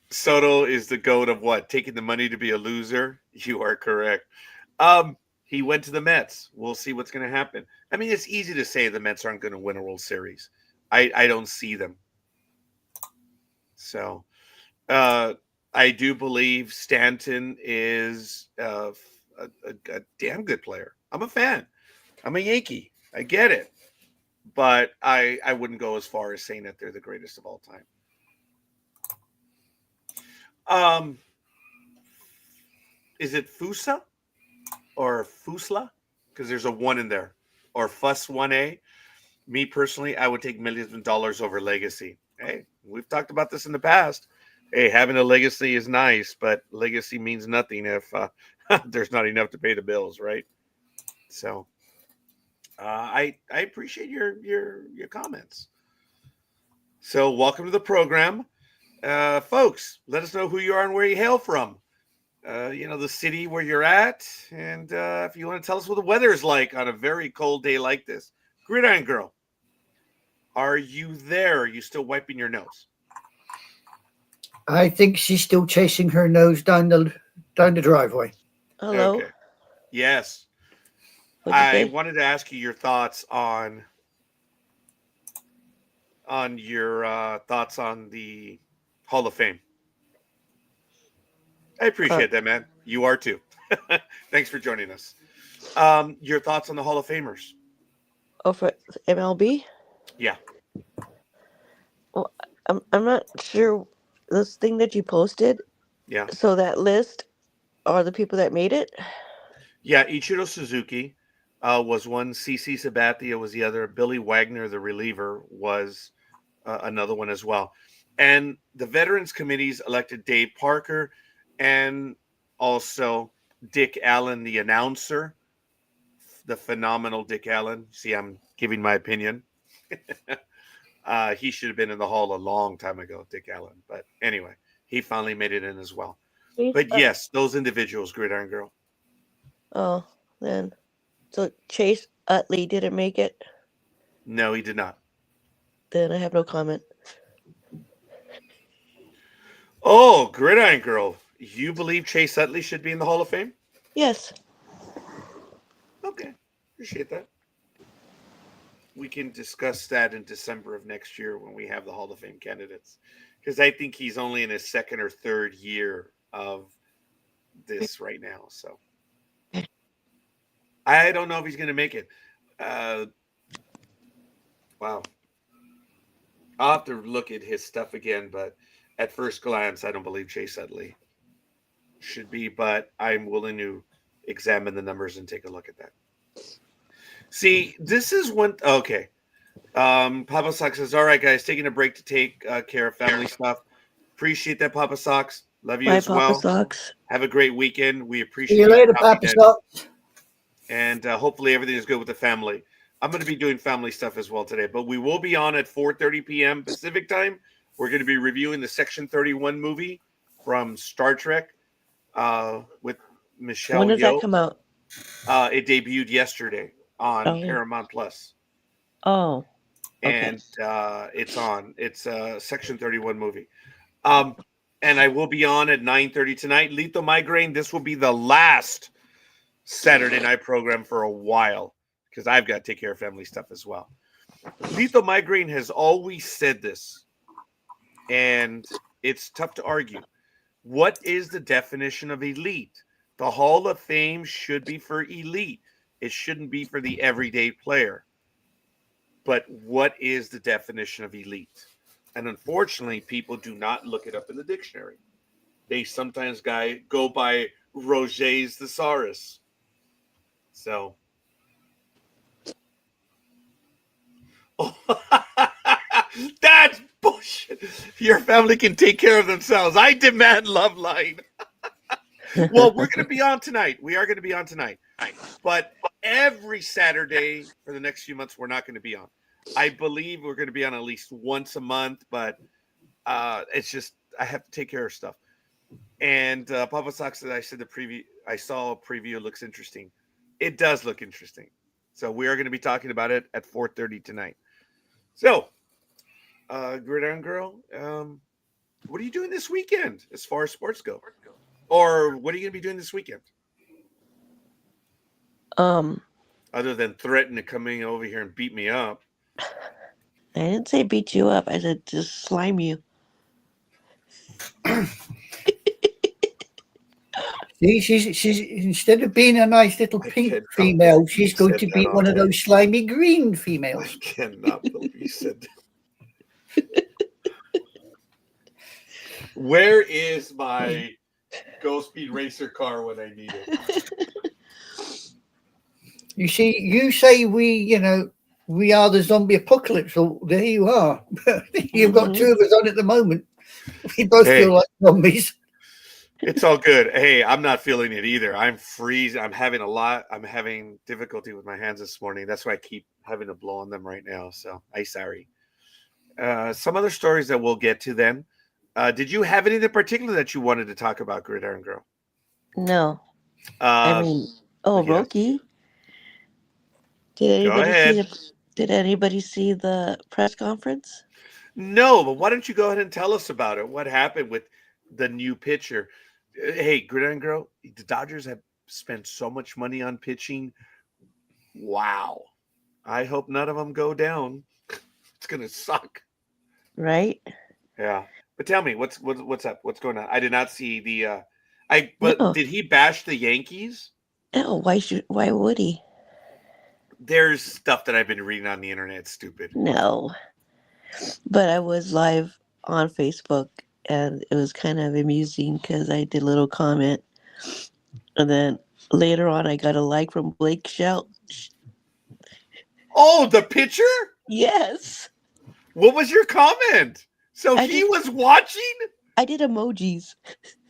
Soto is the GOAT of what? Taking the money to be a loser? You are correct. He went to the Mets. We'll see what's going to happen. I mean, it's easy to say the Mets aren't going to win a World Series. I don't see them. So I do believe Stanton is a damn good player. I'm a fan. I'm a Yankee. I get it. But I wouldn't go as far as saying that they're the greatest of all time. Is it Fusa or Fusla? Because there's a 1 in there. Or Fuss 1A. Me personally, I would take millions of dollars over legacy. Hey, we've talked about this in the past. Hey, having a legacy is nice, but legacy means nothing if there's not enough to pay the bills, right? So I appreciate your comments. So welcome to the program. Folks, let us know who you are and where you hail from. The city where you're at. And if you want to tell us what the weather is like on a very cold day like this. Gridiron Girl, are you there? Are you still wiping your nose? I think she's still chasing her nose down the driveway. Hello. Okay. Yes. What'd you I say? wanted to ask you your thoughts on your thoughts on the Hall of Fame. I appreciate that, man. You are too. Thanks for joining us. Your thoughts on the Hall of Famers? Oh, for MLB? Yeah. Well, I'm not sure. This thing that you posted. Yeah. So that list are the people that made it? Yeah. Ichiro Suzuki was one. CC Sabathia was the other. Billy Wagner, the reliever, was another one as well. And the Veterans Committees elected Dave Parker and also Dick Allen, the announcer, the phenomenal Dick Allen. See, I'm giving my opinion. He should have been in the hall a long time ago, Dick Allen. But anyway, he finally made it in as well. But yes, those individuals, Gridiron Girl. Oh, then. So Chase Utley didn't make it? No, he did not. Then I have no comment. Oh, Gridiron Girl. You believe Chase Utley should be in the Hall of Fame? Yes. Okay. Appreciate that. We can discuss that in December of next year when we have the Hall of Fame candidates. Because I think he's only in his second or third year of this right now. So I don't know if he's going to make it. Wow. I'll have to look at his stuff again, but at first glance, I don't believe Chase Utley should be, but I'm willing to examine the numbers and take a look at that. See, this is one. Okay. Papa Sox says, all right, guys, taking a break to take care of family stuff. Appreciate that, Papa Sox. Love you Bye, as Papa well. Sox. Have a great weekend. We appreciate See you later, Papa Sox. And hopefully everything is good with the family. I'm going to be doing family stuff as well today, but we will be on at 4:30 p.m. Pacific time. We're going to be reviewing the Section 31 movie from Star Trek with Michelle When does Yeoh. that come out? It debuted yesterday on Paramount Plus. Oh. Okay. And it's on. It's a Section 31 movie. And I will be on at 9:30 tonight. Lethal Migraine, this will be the last Saturday night program for a while because I've got to take care of family stuff as well. Lethal Migraine has always said this, and it's tough to argue. What is the definition of elite? The Hall of Fame should be for elite. It shouldn't be for the everyday player. But what is the definition of elite? And unfortunately, people do not look it up in the dictionary. They sometimes go by Roget's thesaurus. So, that's bullshit. Your family can take care of themselves. I demand love line. Well, we're going to be on tonight. We are going to be on tonight. But every Saturday for the next few months, we're not going to be on. I believe we're going to be on at least once a month, but it's just I have to take care of stuff. And Papa Sox said, I saw a preview. It looks interesting. It does look interesting. So we are going to be talking about it at 4:30 tonight. So, Gridiron Girl, what are you doing this weekend as far as sports go? Or what are you going to be doing this weekend? Other than threaten to coming over here and beat me up. I didn't say beat you up. I said just slime you. She's instead of being a nice little pink female, she's going to be one of those slimy green females. I cannot believe you said that. Where is my Go Speed Racer car when I need it? You see, you say we are the zombie apocalypse. So there you are. You've got two of us on at the moment. We both feel like zombies. It's all good. Hey, I'm not feeling it either. I'm freezing. I'm having difficulty with my hands this morning. That's why I keep having to blow on them right now. So I'm sorry. Some other stories that we'll get to then. Did you have anything in particular that you wanted to talk about, Gridiron Girl? No. Roki. Did anybody see the press conference? No, but why don't you go ahead and tell us about it? What happened with the new pitcher? Hey, Gridiron Girl, the Dodgers have spent so much money on pitching. Wow. I hope none of them go down. It's going to suck. Right? Yeah. But tell me, what's up? What's going on? I did not see the did he bash the Yankees? No, why would he? There's stuff that I've been reading on the internet. It's stupid. No. But I was live on Facebook, and it was kind of amusing because I did a little comment. And then later on, I got a like from Blake Shell. Oh, the pitcher? Yes. What was your comment? So I he did was watching? I did emojis.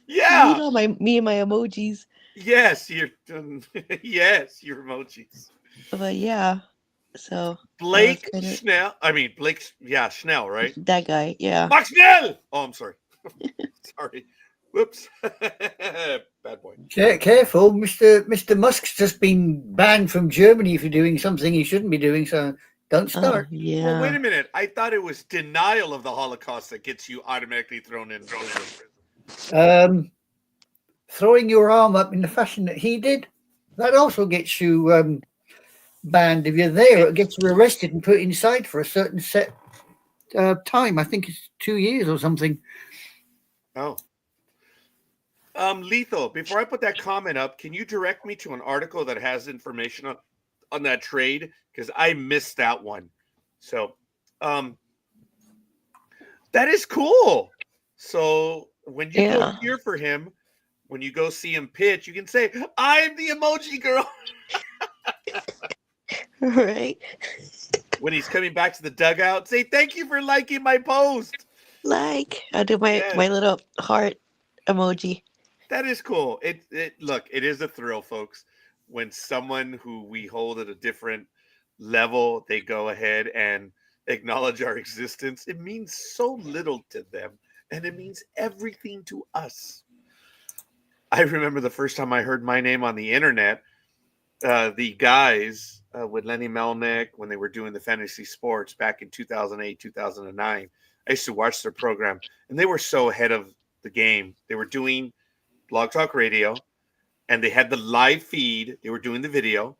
Yeah. Me and my emojis. Yes, yes, your emojis. But yeah. So that was Blake kind of Schnell. I mean, Schnell, right? that guy, yeah. Max Schnell. Oh, I'm sorry. Sorry. Whoops. Bad boy. Careful, Mr. Musk's just been banned from Germany for doing something he shouldn't be doing. So don't Oh start. Well, wait yeah. a minute. I thought it was denial of the Holocaust that gets you automatically thrown in prison. Throwing your arm up in the fashion that he did, that also gets you banned. If you're there, it gets you arrested and put inside for a certain set time. I think it's 2 years or something. Oh. Lethal, before I put that comment up, can you direct me to an article that has information on that trade? Because I missed that one. So that is cool. So when you go Yeah. cheer for him, when you go see him pitch, you can say, I'm the emoji girl. Right. When he's coming back to the dugout, say thank you for liking my post. Like I'll do my Yes. little heart emoji. That is cool. Look, it is a thrill, folks. When someone who we hold at a different level, they go ahead and acknowledge our existence. It means so little to them, and it means everything to us. I remember the first time I heard my name on the internet. The guys with Lenny Melnick, when they were doing the fantasy sports back in 2008, 2009, I used to watch their program, and they were so ahead of the game. They were doing Blog Talk Radio, and they had the live feed. They were doing the video,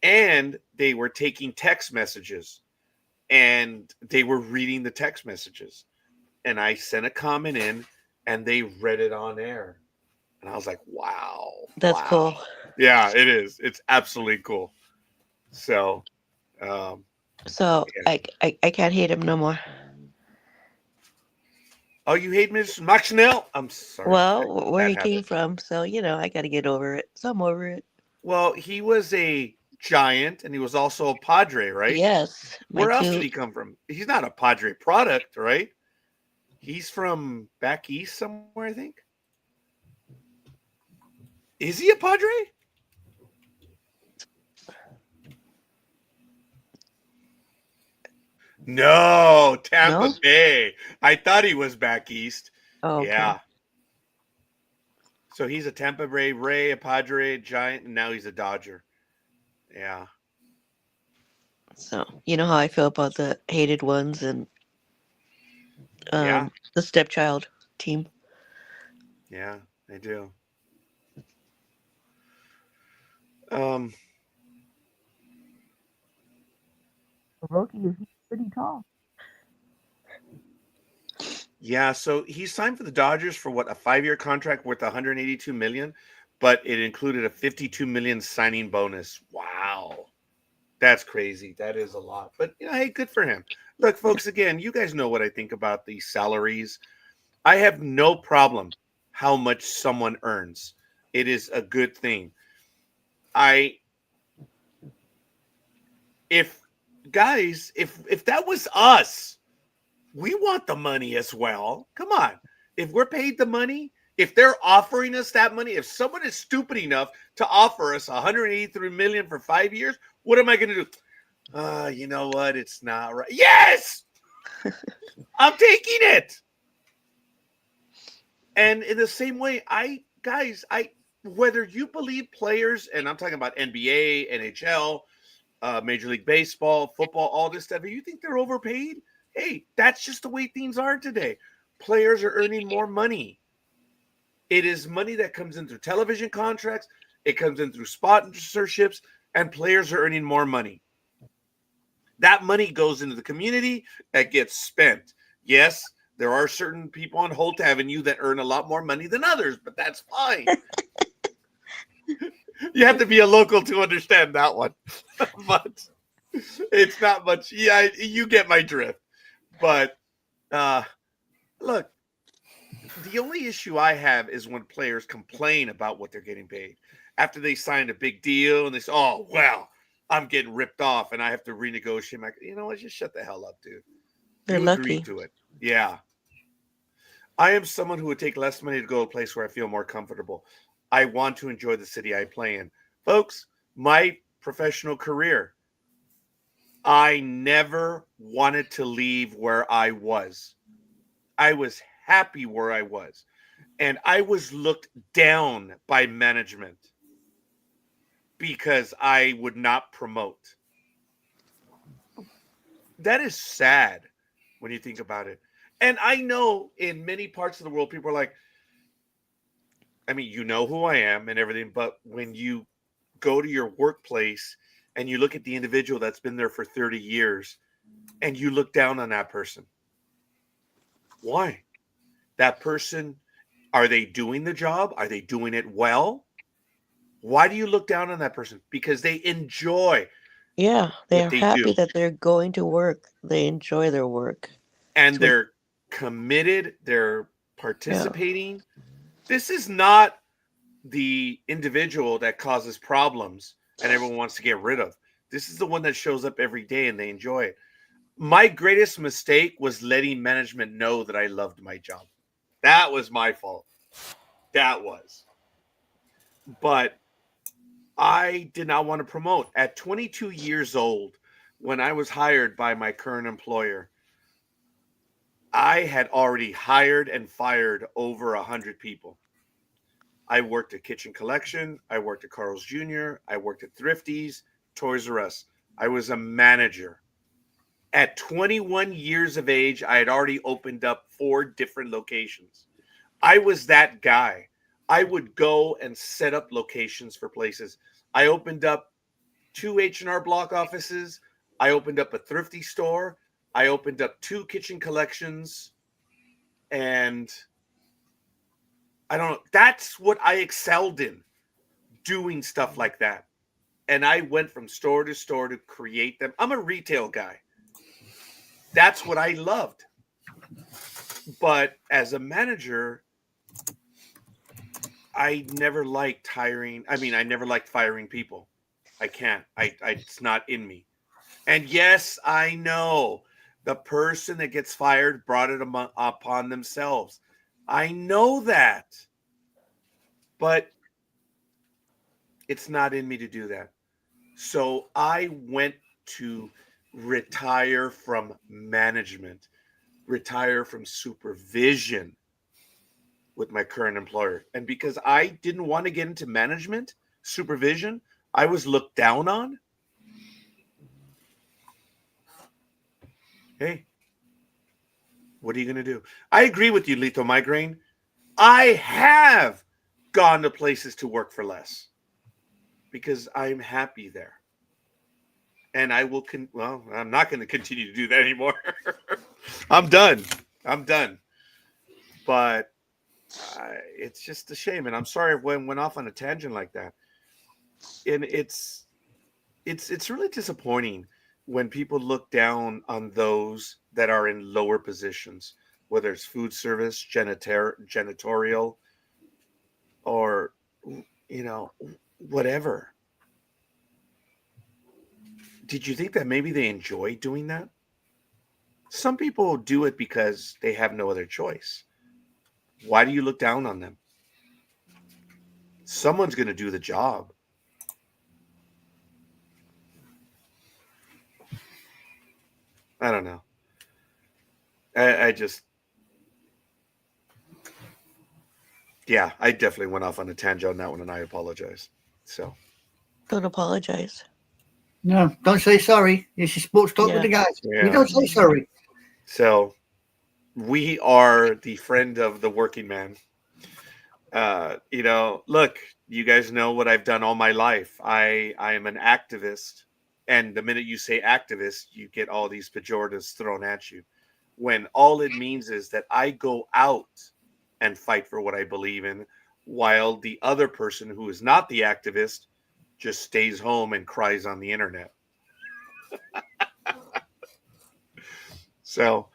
and they were taking text messages, and they were reading the text messages. And I sent a comment in, and they read it on air. And I was like, wow. That's cool. Yeah, it is. It's absolutely cool. So, So yeah. I can't hate him no more. Oh, you hate Mr. Maxnell? I'm sorry. Well, where Bad he came habit. from, so I got to get over it. So I'm over it. Well, he was a Giant, and he was also a Padre, right? Yes, Where else did he come from? He's not a Padre product, right? He's from back east somewhere, I think. Is he a Padre? No, Tampa No? Bay. I thought he was back east. Oh, okay. Yeah. So he's a Tampa Bay Ray, a Padre, a Giant, and now he's a Dodger. Yeah. So you know how I feel about the hated ones and Yeah. the stepchild team. Yeah, they do. Loki is pretty tall. Yeah, so he signed for the Dodgers for what, a 5-year contract worth 182 million, but it included a 52 million signing bonus. Wow. That's crazy. That is a lot. But hey, good for him. Look, folks, again, you guys know what I think about these salaries. I have no problem how much someone earns. It is a good thing. If that was us, we want the money as well. Come on. If we're paid the money, if they're offering us that money, if someone is stupid enough to offer us 183 million for 5 years, what am I going to do? You know what? It's not right. Yes! I'm taking it. And in the same way, whether you believe players, and I'm talking about NBA, NHL, Major League Baseball, football, all this stuff, if you think they're overpaid, hey, that's just the way things are today. Players are earning more money. It is money that comes in through television contracts. It comes in through sponsorships, and players are earning more money. That money goes into the community that gets spent. Yes, there are certain people on Holt Avenue that earn a lot more money than others, but that's fine. You have to be a local to understand that one. But it's not much. Yeah, you get my drift. But look, the only issue I have is when players complain about what they're getting paid after they signed a big deal and they say, "Oh, well, I'm getting ripped off and I have to renegotiate." You know what? Just shut the hell up, dude. You're You agreed lucky. to it. Yeah. I am someone who would take less money to go to a place where I feel more comfortable. I want to enjoy the city I play in. Folks, my professional career, I never wanted to leave where I was. I was happy where I was. And I was looked down by management because I would not promote. That is sad when you think about it. And I know in many parts of the world, people are like, I mean, you know who I am and everything, but when you go to your workplace and you look at the individual that's been there for 30 years and you look down on that person, why? That person, are they doing the job? Are they doing it well? Why do you look down on that person? Because they enjoy Yeah, what they're they happy do that they're going to work. They enjoy their work. and That's what, they're committed, they're yeah. participating. This is not the individual that causes problems and everyone wants to get rid of. This is the one that shows up every day and they enjoy it. My greatest mistake was letting management know that I loved my job. That was my fault. That was. But I did not want to promote. At 22 years old, when I was hired by my current employer, I had already hired and fired over 100 people. I worked at Kitchen Collection. I worked at Carl's Jr. I worked at Thrifties, Toys R Us. I was a manager. At 21 years of age, I had already opened up 4 different locations. I was that guy. I would go and set up locations for places. I opened up 2 H&R Block offices. I opened up a thrifty store. I opened up 2 Kitchen Collections. And I don't know. That's what I excelled in, doing stuff like that. And I went from store to store to create them. I'm a retail guy. That's what I loved. But as a manager, I never liked hiring. I mean, I never liked firing people. I can't. It's not in me. And yes, I know the person that gets fired brought it upon themselves. I know that. But it's not in me to do that. So I went to retire from management, retire from supervision with my current employer. And because I didn't want to get into management, supervision, I was looked down on. Hey, what are you going to do? I agree with you, Lethal Migraine. I have gone to places to work for less because I'm happy there. And I will, well, I'm not going to continue to do that anymore. I'm done. I'm done. But it's just a shame. And I'm sorry if I went off on a tangent like that. And it's really disappointing when people look down on those that are in lower positions, whether it's food service, janitorial, or, you know, whatever. Did you think that maybe they enjoy doing that? Some people do it because they have no other choice. Why do you look down on them? Someone's going to do the job. I don't know. I just, yeah, I definitely went off on a tangent on that one, and I apologize. So, Don't apologize. No, don't say sorry. This is Sports Talk with Yeah. the guys. yeah. We don't say sorry. So, we are the friend of the working man. Look, you guys know what I've done all my life. I am an activist. And the minute you say activist, you get all these pejoratives thrown at you. When all it means is that I go out and fight for what I believe in, while the other person who is not the activist just stays home and cries on the internet. So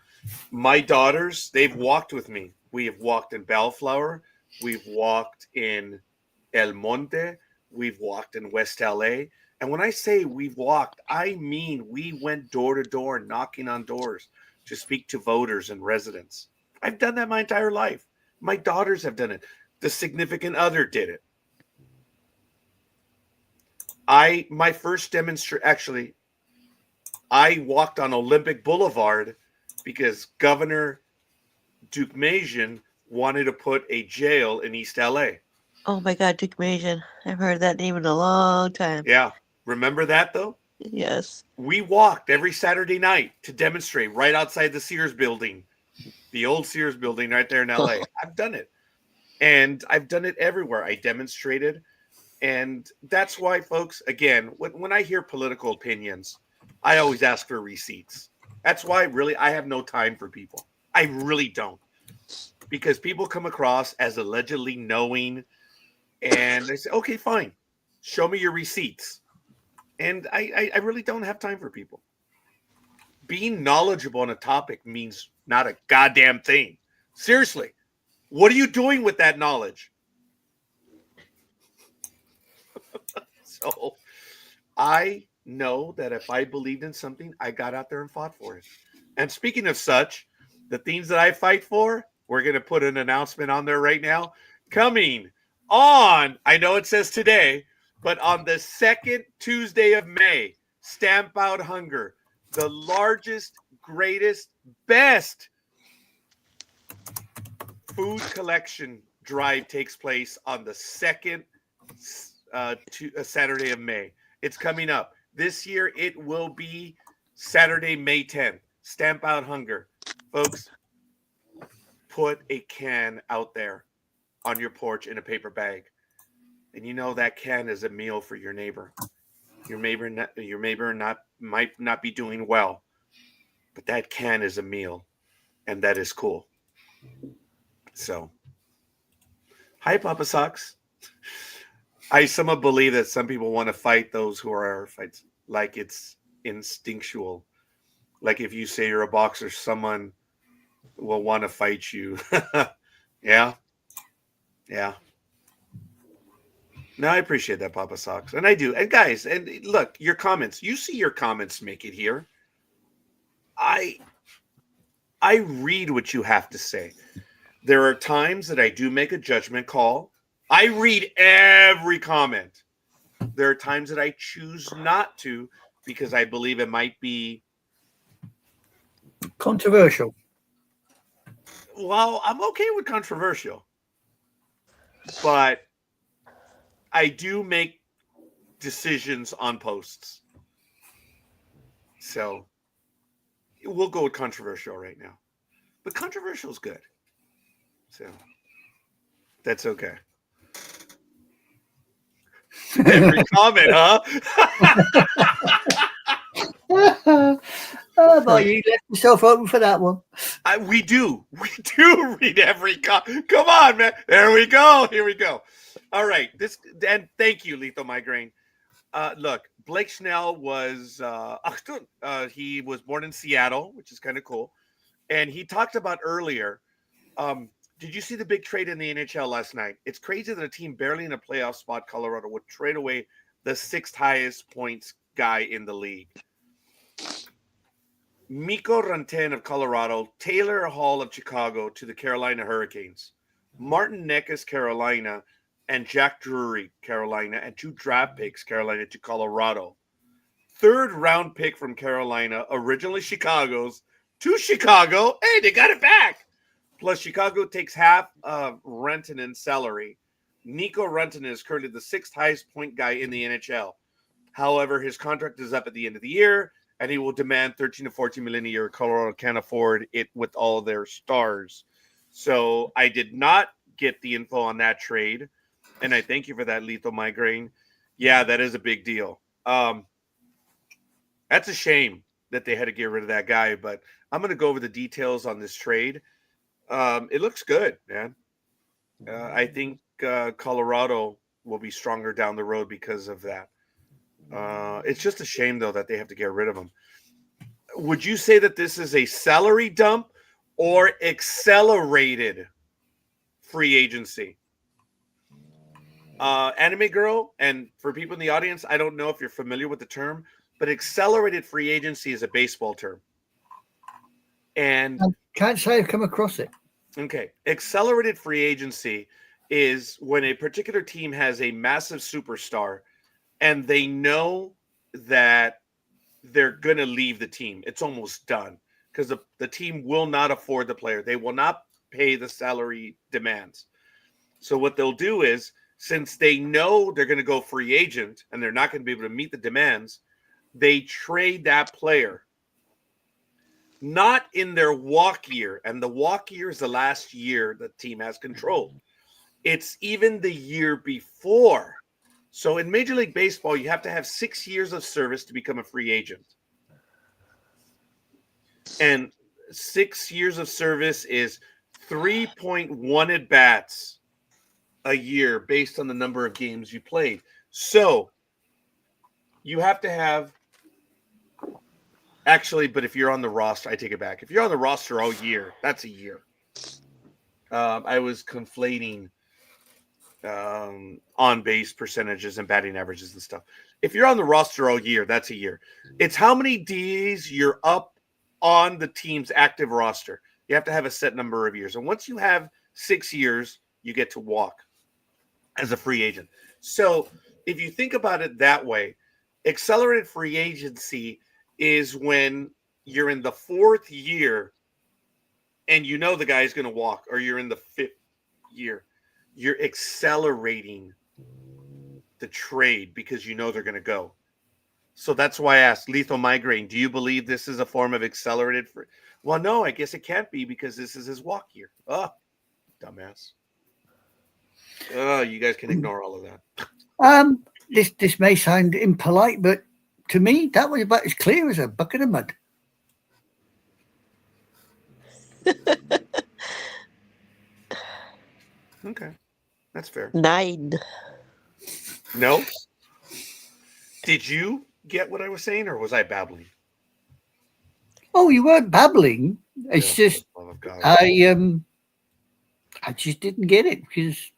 my daughters, they've walked with me. We have walked in Bellflower. We've walked in El Monte. We've walked in West LA. And when I say we've walked, I mean we went door to door knocking on doors. to speak to voters and residents. I've done that my entire life. My daughters have done it. The significant other did it. My first demonstration, actually, I walked on Olympic Boulevard because Governor Duke Majan wanted to put a jail in East LA. Oh my God, Duke Majan. I've heard that name in a long time. Yeah. Remember that, though? Yes. We walked every Saturday night to demonstrate right outside the Sears building, the old Sears building right there in LA. I've done it. And I've done it everywhere. I demonstrated. And that's why, folks, again, when I hear political opinions, I always ask for receipts. That's why, really, I have no time for people. I really don't. Because people come across as allegedly knowing, and they say, okay, fine, show me your receipts. And I really don't have time for people. Being knowledgeable on a topic means not a goddamn thing. Seriously, what are you doing with that knowledge? So I know that if I believed in something, I got out there and fought for it. And speaking of such, the things that I fight for, we're going to put an announcement on there right now. Coming on, I know it says today, but on the second Tuesday of May, Stamp Out Hunger, the largest, greatest, best food collection drive takes place on the second Saturday of May. It's coming up. This year, it will be Saturday, May 10th. Stamp Out Hunger. Folks, put a can out there on your porch in a paper bag. And you know that can is a meal for your neighbor. Your neighbor might not be doing well, but that can is a meal, and that is cool. So, hi, Papa Socks. I somewhat believe that some people want to fight those who are fights like it's instinctual. Like if you say you're a boxer, someone will want to fight you. Yeah. No, I appreciate that, Papa Socks. And I do. And guys, and look, your comments. You see your comments make it here. I read what you have to say. There are times that I do make a judgment call. I read every comment. There are times that I choose not to because I believe it might be controversial. Well, I'm okay with controversial. But I do make decisions on posts. So we'll go with controversial right now. But controversial is good. So that's okay. Every comment, huh? Oh boy, you left yourself open for that one. We do read every comment. Come on, man. There we go. Here we go. All right. And thank you, Lethal Migraine. Look, Blake Snell was he was born in Seattle, which is kind of cool. And he talked about earlier. Did you see the big trade in the NHL last night? It's crazy that a team barely in a playoff spot, Colorado, would trade away the sixth highest points guy in the league. Mikko Rantanen of Colorado, Taylor Hall of Chicago to the Carolina Hurricanes, Martin Necas, Carolina, and Jack Drury, Carolina, and 2 draft picks, Carolina to Colorado. 3rd round pick from Carolina, originally Chicago's, to Chicago. Hey, they got it back. Plus, Chicago takes half of Rantanen's salary. Mikko Rantanen is currently the 6th highest point guy in the NHL. However, his contract is up at the end of the year, and he will demand $13 to $14 million a year. Colorado can't afford it with all their stars. So I did not get the info on that trade, and I thank you for that, Lethal Migraine. Yeah, that is a big deal. That's a shame that they had to get rid of that guy, but I'm going to go over the details on this trade. It looks good, man. I think Colorado will be stronger down the road because of that. It's just a shame, though, that they have to get rid of him. Would you say that this is a salary dump or accelerated free agency? Anime Girl, and for people in the audience, I don't know if you're familiar with the term, but accelerated free agency is a baseball term. And I can't say I've come across it. okay, accelerated free agency is when a particular team has a massive superstar and they know that they're going to leave the team. It's almost done because the team will not afford the player. They will not pay the salary demands. So what they'll do is, since they know they're going to go free agent and they're not going to be able to meet the demands, they trade that player. Not in their walk year, and the walk year is the last year the team has control. It's even the year before. So in Major League Baseball, you have to have 6 years of service to become a free agent. And 6 years of service is 3.1 at-bats a year based on the number of games you played. So you have to have actually, but if you're on the roster, I take it back. If you're on the roster all year, that's a year. I was conflating on base percentages and batting averages and stuff. If you're on the roster all year, that's a year. It's how many days you're up on the team's active roster. You have to have a set number of years. And once you have 6 years, you get to walk as a free agent. So if you think about it that way, accelerated free agency is when you're in the 4th year and you know the guy's going to walk, or you're in the 5th year. You're accelerating the trade because you know they're going to go. So that's why I asked Lethal Migraine, do you believe this is a form of accelerated free? Well, no, I guess it can't be because this is his walk year. Oh, dumbass. Oh, you guys can ignore all of that. This may sound impolite, but to me, that was about as clear as a bucket of mud. Okay, that's fair. 9. No? Did you get what I was saying, or was I babbling? Oh, you weren't babbling. It's Yeah, just for the love of God. I just didn't get it because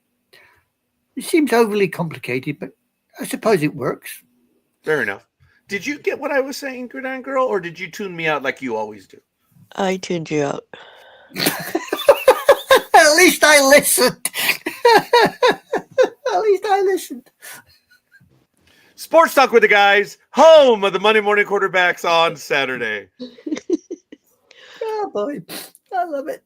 it seems overly complicated, but I suppose it works. Fair enough. Did you get what I was saying, Gridiron Girl, or did you tune me out like you always do? I tuned you out. At least I listened. At least I listened. Sports Talk with the Guys, home of the Monday Morning Quarterbacks on Saturday. Oh, boy. I love it.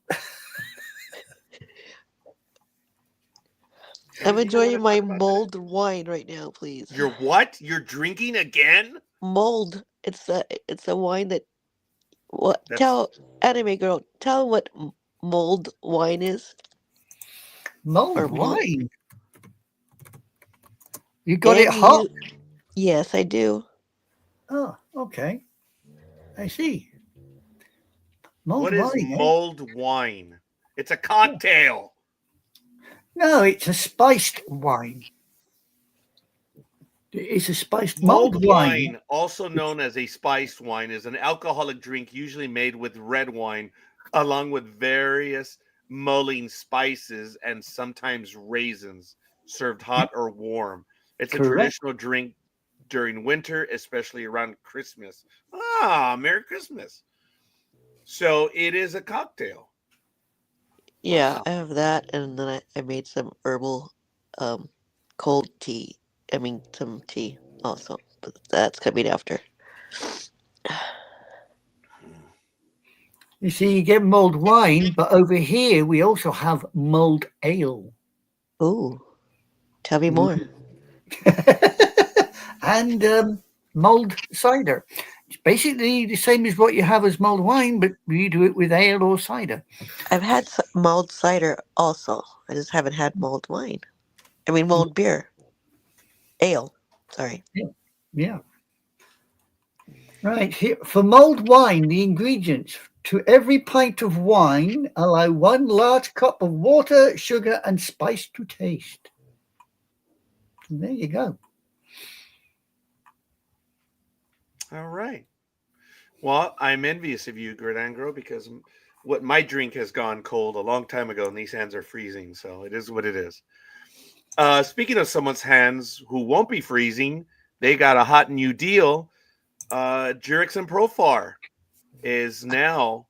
I'm enjoying my mulled wine right now, please. You're what? You're drinking again? Mulled. It's a wine that. What? That's- Tell Anime Girl. Tell what mulled wine is. Mulled Or mulled- wine. You got it hot? Yes, I do. Oh, okay. I see. Mulled What is wine, eh? mulled wine? It's a cocktail. No, it's a spiced wine. It's a spiced Mulled mulled wine. wine, also known as a spiced wine, is an alcoholic drink usually made with red wine, along with various mulling spices and sometimes raisins, served hot or warm. It's a Correct. traditional drink during winter, especially around Christmas. Ah, Merry Christmas. So it is a cocktail. Yeah, Wow. I have that, and then I made some herbal, cold tea. I mean, some tea also, but that's coming after. You see, you get mulled wine, but over here we also have mulled ale. Ooh, tell me more. And mulled cider. It's basically the same as what you have as mulled wine, but you do it with ale or cider. I've had mulled cider also. I just haven't had mulled wine. I mean, mulled beer. Ale. Sorry. Yeah. Right. Here, for mulled wine, the ingredients: to every pint of wine, allow 1 large cup of water, sugar, and spice to taste. And there you go. All right. Well, I'm envious of you, Gridangro, because what my drink has gone cold a long time ago, and these hands are freezing. So it is what it is. Speaking of someone's hands who won't be freezing, they got a hot new deal. Jurickson Profar is now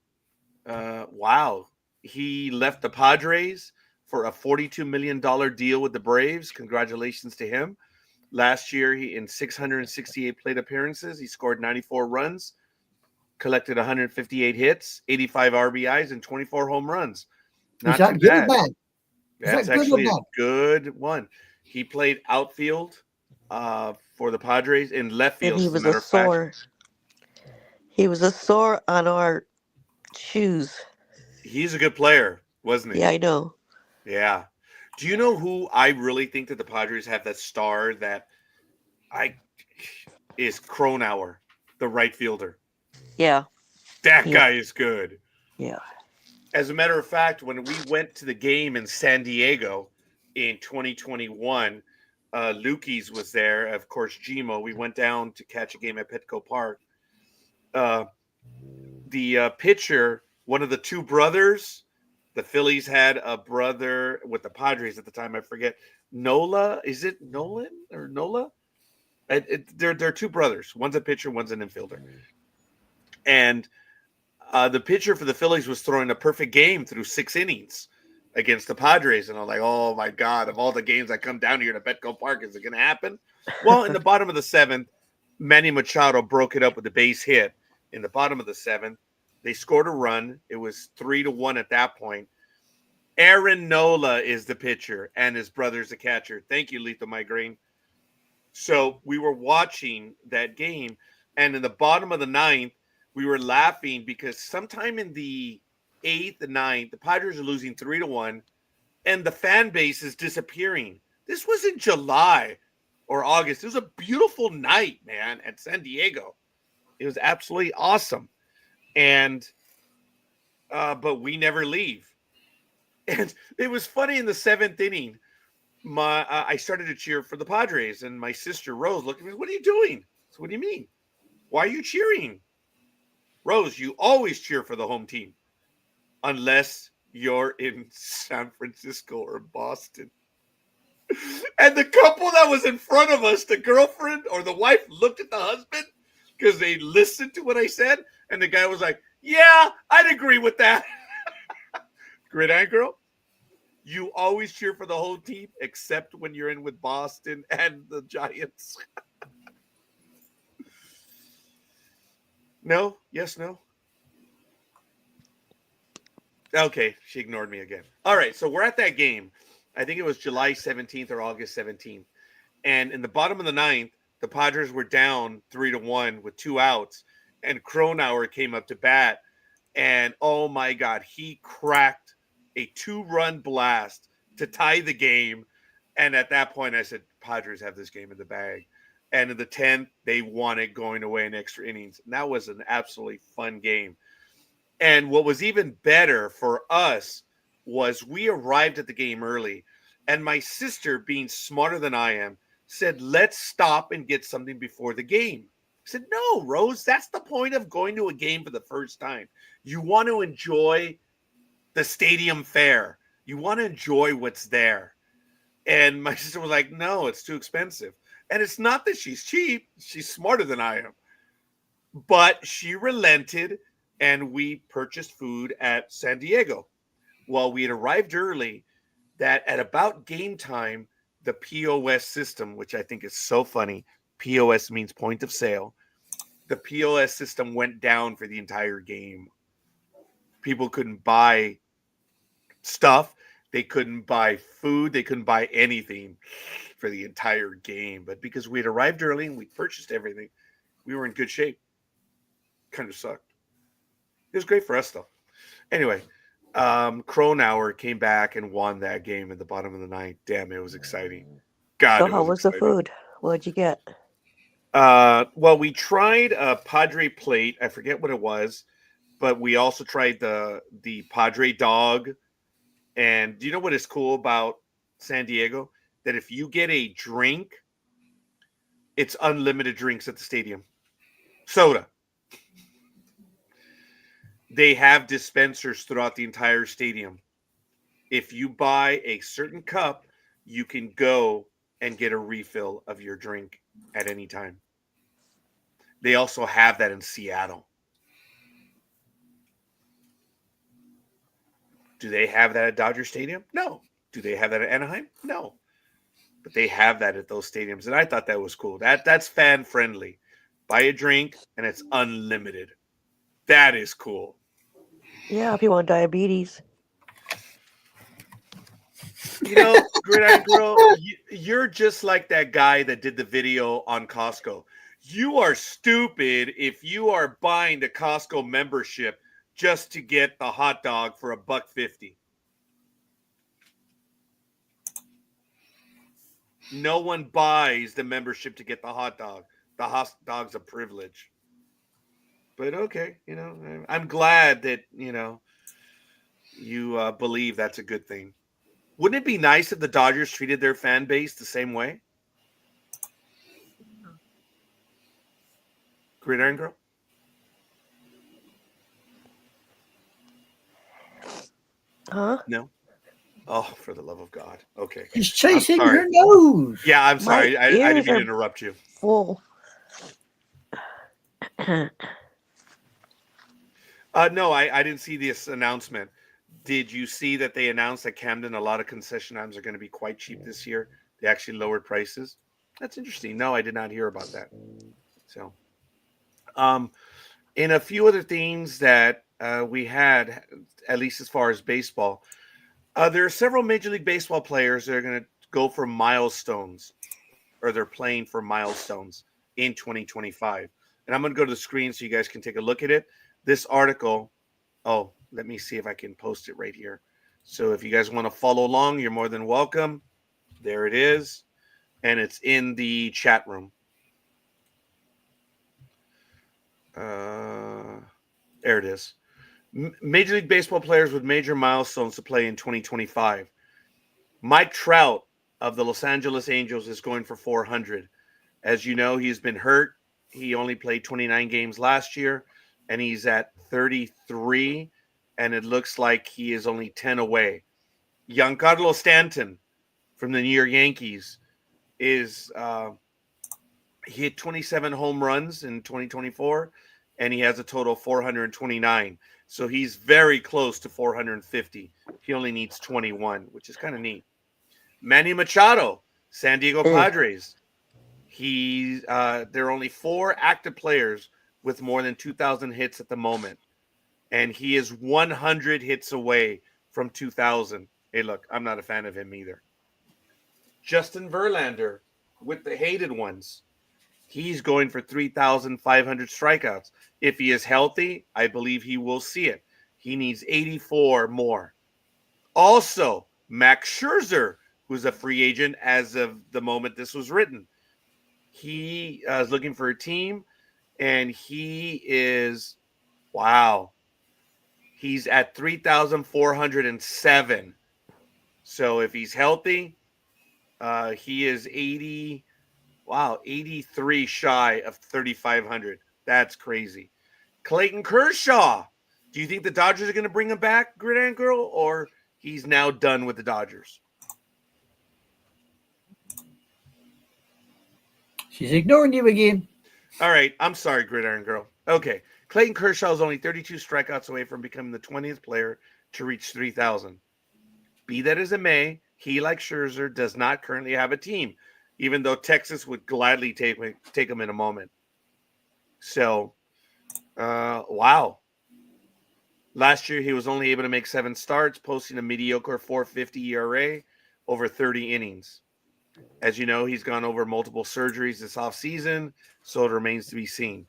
Wow. He left the Padres for a $42 million deal with the Braves. Congratulations to him. Last year, he in 668 plate appearances, he scored 94 runs, collected 158 hits, 85 RBIs, and 24 home runs. Is Not too that good or bad. bad? Is That's that good or actually a bad? good one. He played outfield for the Padres in left And field, as a matter of fact. he was a sore on our shoes. He's a good player, wasn't he? Yeah, I know. Yeah. Do you know who I really think that the Padres have that star that I is Cronauer, the right fielder. Yeah, That yeah, guy is good. yeah. As a matter of fact, when we went to the game in San Diego in 2021, Lukey's was there. Of course, Gmo. We went down to catch a game at Petco Park. Uh, the pitcher, one of the two brothers, the Phillies had a brother with the Padres at the time. I forget. Nola, is it Nolan or Nola? They're two brothers. One's a pitcher, one's an infielder. And the pitcher for the Phillies was throwing a perfect game through 6 innings against the Padres. And I'm like, oh my God, of all the games that come down here to Petco Park, is it going to happen? Well, in the bottom of the 7th, Manny Machado broke it up with a base hit. In the bottom of the 7th, they scored a run. It was 3-1 at that point. Aaron Nola is the pitcher, and his brother's the catcher. Thank you, Lethal Migraine. So we were watching that game, and in the bottom of the 9th, we were laughing because sometime in the 8th and 9th, the Padres are losing 3-1, and the fan base is disappearing. This was in July or August. It was a beautiful night, man, at San Diego. It was absolutely awesome. And but we never leave. And it was funny in the 7th inning. I started to cheer for the Padres, and my sister Rose looked at me. What are you doing? So, what do you mean? Why are you cheering? Rose, you always cheer for the home team, unless you're in San Francisco or Boston. And the couple that was in front of us, the girlfriend or the wife, looked at the husband because they listened to what I said, and the guy was like, "Yeah, I'd agree with that." Gridiron girl. You always cheer for the whole team, except when you're in with Boston and the Giants. No? Yes, no? Okay, she ignored me again. All right, so we're at that game. I think it was July 17th or August 17th. And in the bottom of the 9th, the Padres were down 3-1 with 2 outs. And Cronauer came up to bat. And oh my God, he cracked a 2-run blast to tie the game. And at that point, I said, Padres have this game in the bag. And in the 10th, they won it going away in extra innings. And that was an absolutely fun game. And what was even better for us was we arrived at the game early. And my sister, being smarter than I am, said, let's stop and get something before the game. I said, no, Rose, that's the point of going to a game for the first time. You want to enjoy the stadium fare. You want to enjoy what's there. And my sister was like, no, it's too expensive. And it's not that she's cheap. She's smarter than I am. But she relented, and we purchased food at San Diego. Well, we had arrived early that at about game time, the POS system, which I think is so funny, POS means point of sale. The POS system went down for the entire game. People couldn't buy stuff. They couldn't buy food. They couldn't buy anything for the entire game. But because we had arrived early and we purchased everything, we were in good shape. Kind of sucked. It was great for us, though. Anyway, Cronauer came back and won that game at the bottom of the 9th. Damn, it was exciting. God, So it how was was the exciting. food? What'd you get? Well, we tried a Padre plate. I forget what it was, but we also tried the Padre dog. And do you know what is cool about San Diego? That if you get a drink, it's unlimited drinks at the stadium. Soda. They have dispensers throughout the entire stadium. If you buy a certain cup, you can go and get a refill of your drink at any time. They also have that in Seattle. Do they have that at Dodger Stadium? No. Do they have that at Anaheim? No. But they have that at those stadiums, and I thought that was cool. That's fan friendly. Buy a drink and it's unlimited. That is cool. Yeah, if you want diabetes. You know, Gridiron Girl, you're just like that guy that did the video on Costco. You are stupid if you are buying the Costco membership just to get the hot dog for $1.50. No one buys the membership to get the hot dog. The hot dog's a privilege. But okay, you know, I'm glad that, you know, you believe that's a good thing. Wouldn't it be nice if the Dodgers treated their fan base the same way? Gridiron Girl? Huh? No? Oh, for the love of God. Okay. She's chasing sorry. her nose. Yeah, I'm sorry. I didn't ears mean to are- interrupt you. Full. No, I didn't see this announcement. Did you see that they announced that Camden, a lot of concession items are going to be quite cheap this year? They actually lowered prices. That's interesting. No, I did not hear about that. So, in a few other things that we had, at least as far as baseball, there are several Major League Baseball players that are going to go for milestones, or they're playing for milestones in 2025. And I'm going to go to the screen so you guys can take a look at it. This article, oh, let me see if I can post it right here. So if you guys want to follow along, you're more than welcome. There it is. And it's in the chat room. There it is. Major League Baseball players with major milestones to play in 2025. Mike Trout of the Los Angeles Angels is going for 400. As you know, he's been hurt. He only played 29 games last year, and he's at 33, and it looks like he is only 10 away. Giancarlo Stanton from the New York Yankees is he hit 27 home runs in 2024, and he has a total of 429. So he's very close to 450. He only needs 21, which is kind of neat. Manny Machado, San Diego Padres. There are only 4 active players with more than 2,000 hits at the moment, and he is 100 hits away from 2,000. Hey, look, I'm not a fan of him either. Justin Verlander with the hated ones. He's going for 3,500 strikeouts. If he is healthy, I believe he will see it. He needs 84 more. Also, Max Scherzer, who's a free agent as of the moment this was written. He is looking for a team, and he is, wow, he's at 3,407. So if he's healthy, he is 83 shy of 3,500. That's crazy. Clayton Kershaw. Do you think the Dodgers are going to bring him back, Gridiron Girl, or he's now done with the Dodgers? She's ignoring you again. All right. I'm sorry, Gridiron Girl. Okay. Clayton Kershaw is only 32 strikeouts away from becoming the 20th player to reach 3,000. Be that as it may, he, like Scherzer, does not currently have a team, even though Texas would gladly take him in a moment. So, wow. Last year, he was only able to make 7 starts, posting a mediocre 4.50 ERA over 30 innings. As you know, he's gone over multiple surgeries this offseason, so it remains to be seen.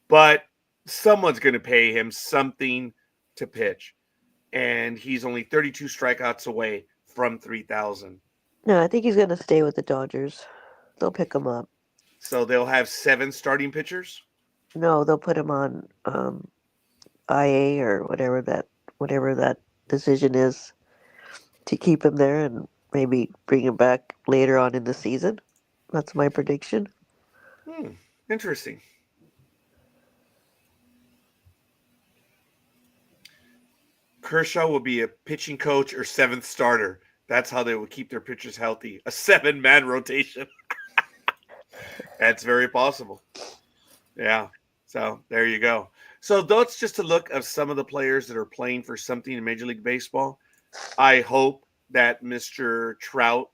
But someone's going to pay him something to pitch, and he's only 32 strikeouts away from 3,000. No, I think he's going to stay with the Dodgers. They'll pick him up. So they'll have 7 starting pitchers? No, they'll put him on IA or whatever that decision is to keep him there and maybe bring him back later on in the season. That's my prediction. Interesting. Kershaw will be a pitching coach or 7th starter. That's how they will keep their pitchers healthy. A 7-man rotation. That's very possible. Yeah. So there you go. So that's just a look of some of the players that are playing for something in Major League Baseball. I hope that Mr. Trout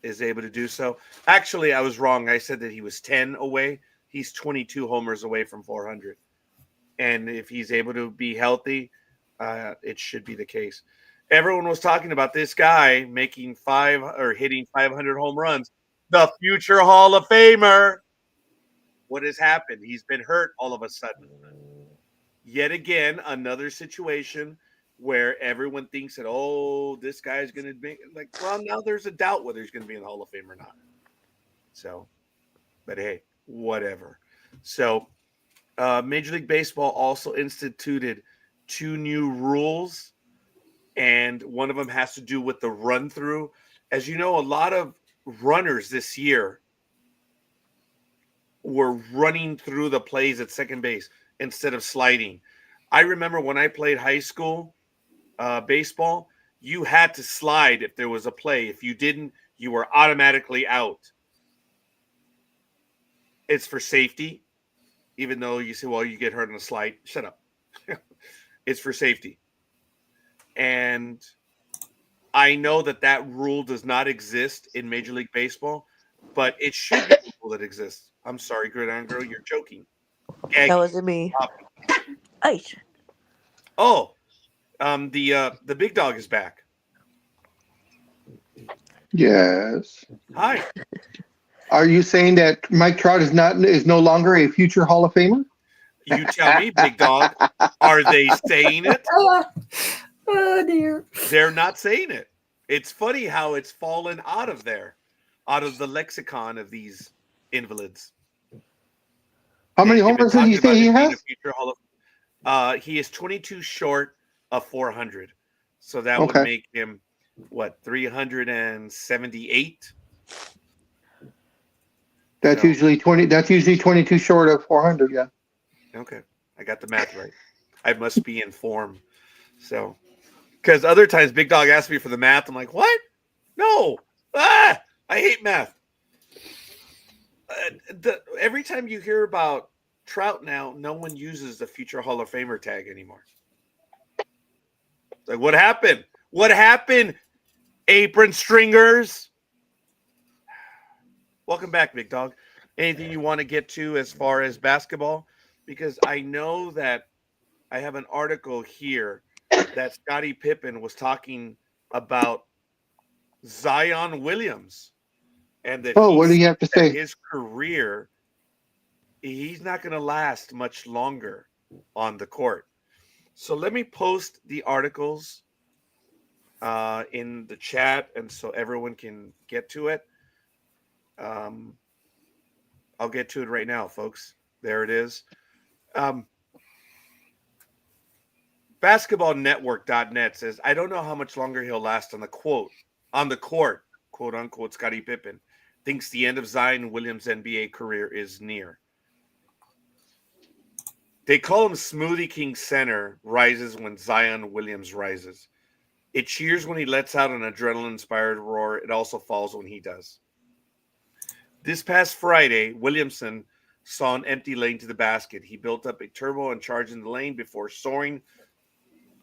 is able to do so. Actually, I was wrong. I said that he was 10 away. He's 22 homers away from 400. And if he's able to be healthy, it should be the case. Everyone was talking about this guy making hitting 500 home runs, the future Hall of Famer. What has happened? He's been hurt all of a sudden. Yet again, another situation where everyone thinks that, oh, this guy's going to be like, well, now there's a doubt whether he's going to be in the Hall of Fame or not. So, but hey, whatever. So, Major League Baseball also instituted 2 new rules, and one of them has to do with the run through. As you know, a lot of runners this year were running through the plays at second base instead of sliding. I remember when I played high school baseball, you had to slide if there was a play. If you didn't, you were automatically out. It's for safety, even though you say, well, you get hurt on a slide. Shut up. It's for safety. And I know that rule does not exist in Major League Baseball, but it should be a rule that exists. I'm sorry, Gridiron Girl, you're joking. That wasn't me. Ice. Oh, the big dog is back. Yes. Hi. Are you saying that Mike Trout is no longer a future Hall of Famer? You tell me, big dog. Are they saying it? Oh dear. They're not saying it. It's funny how it's fallen out of the lexicon of these invalids. How many homers did you say he has? He is 22 short of 400. So that would make him, 378? That's usually 20. That's usually 22 short of 400. Yeah. Okay, I got the math right. I must be in form. So, because other times Big Dog asks me for the math, I'm like, what? No. I hate math. Every time you hear about Trout now, no one uses the future Hall of Famer tag anymore. It's like, what happened? What happened, apron stringers? Welcome back, Big Dog. Anything you want to get to as far as basketball? Because I know that I have an article here that Scottie Pippen was talking about Zion Williams. And that what do you have to say? His career, he's not going to last much longer on the court. So let me post the articles in the chat, and so everyone can get to it. I'll get to it right now, folks. There it is. BasketballNetwork.net says, I don't know how much longer he'll last on the court, quote unquote, Scottie Pippen thinks the end of Zion Williams' NBA career is near. They call him Smoothie King Center rises when Zion Williams rises. It cheers when he lets out an adrenaline-inspired roar. It also falls when he does. This past Friday, Williamson saw an empty lane to the basket. He built up a turbo and charged in the lane before soaring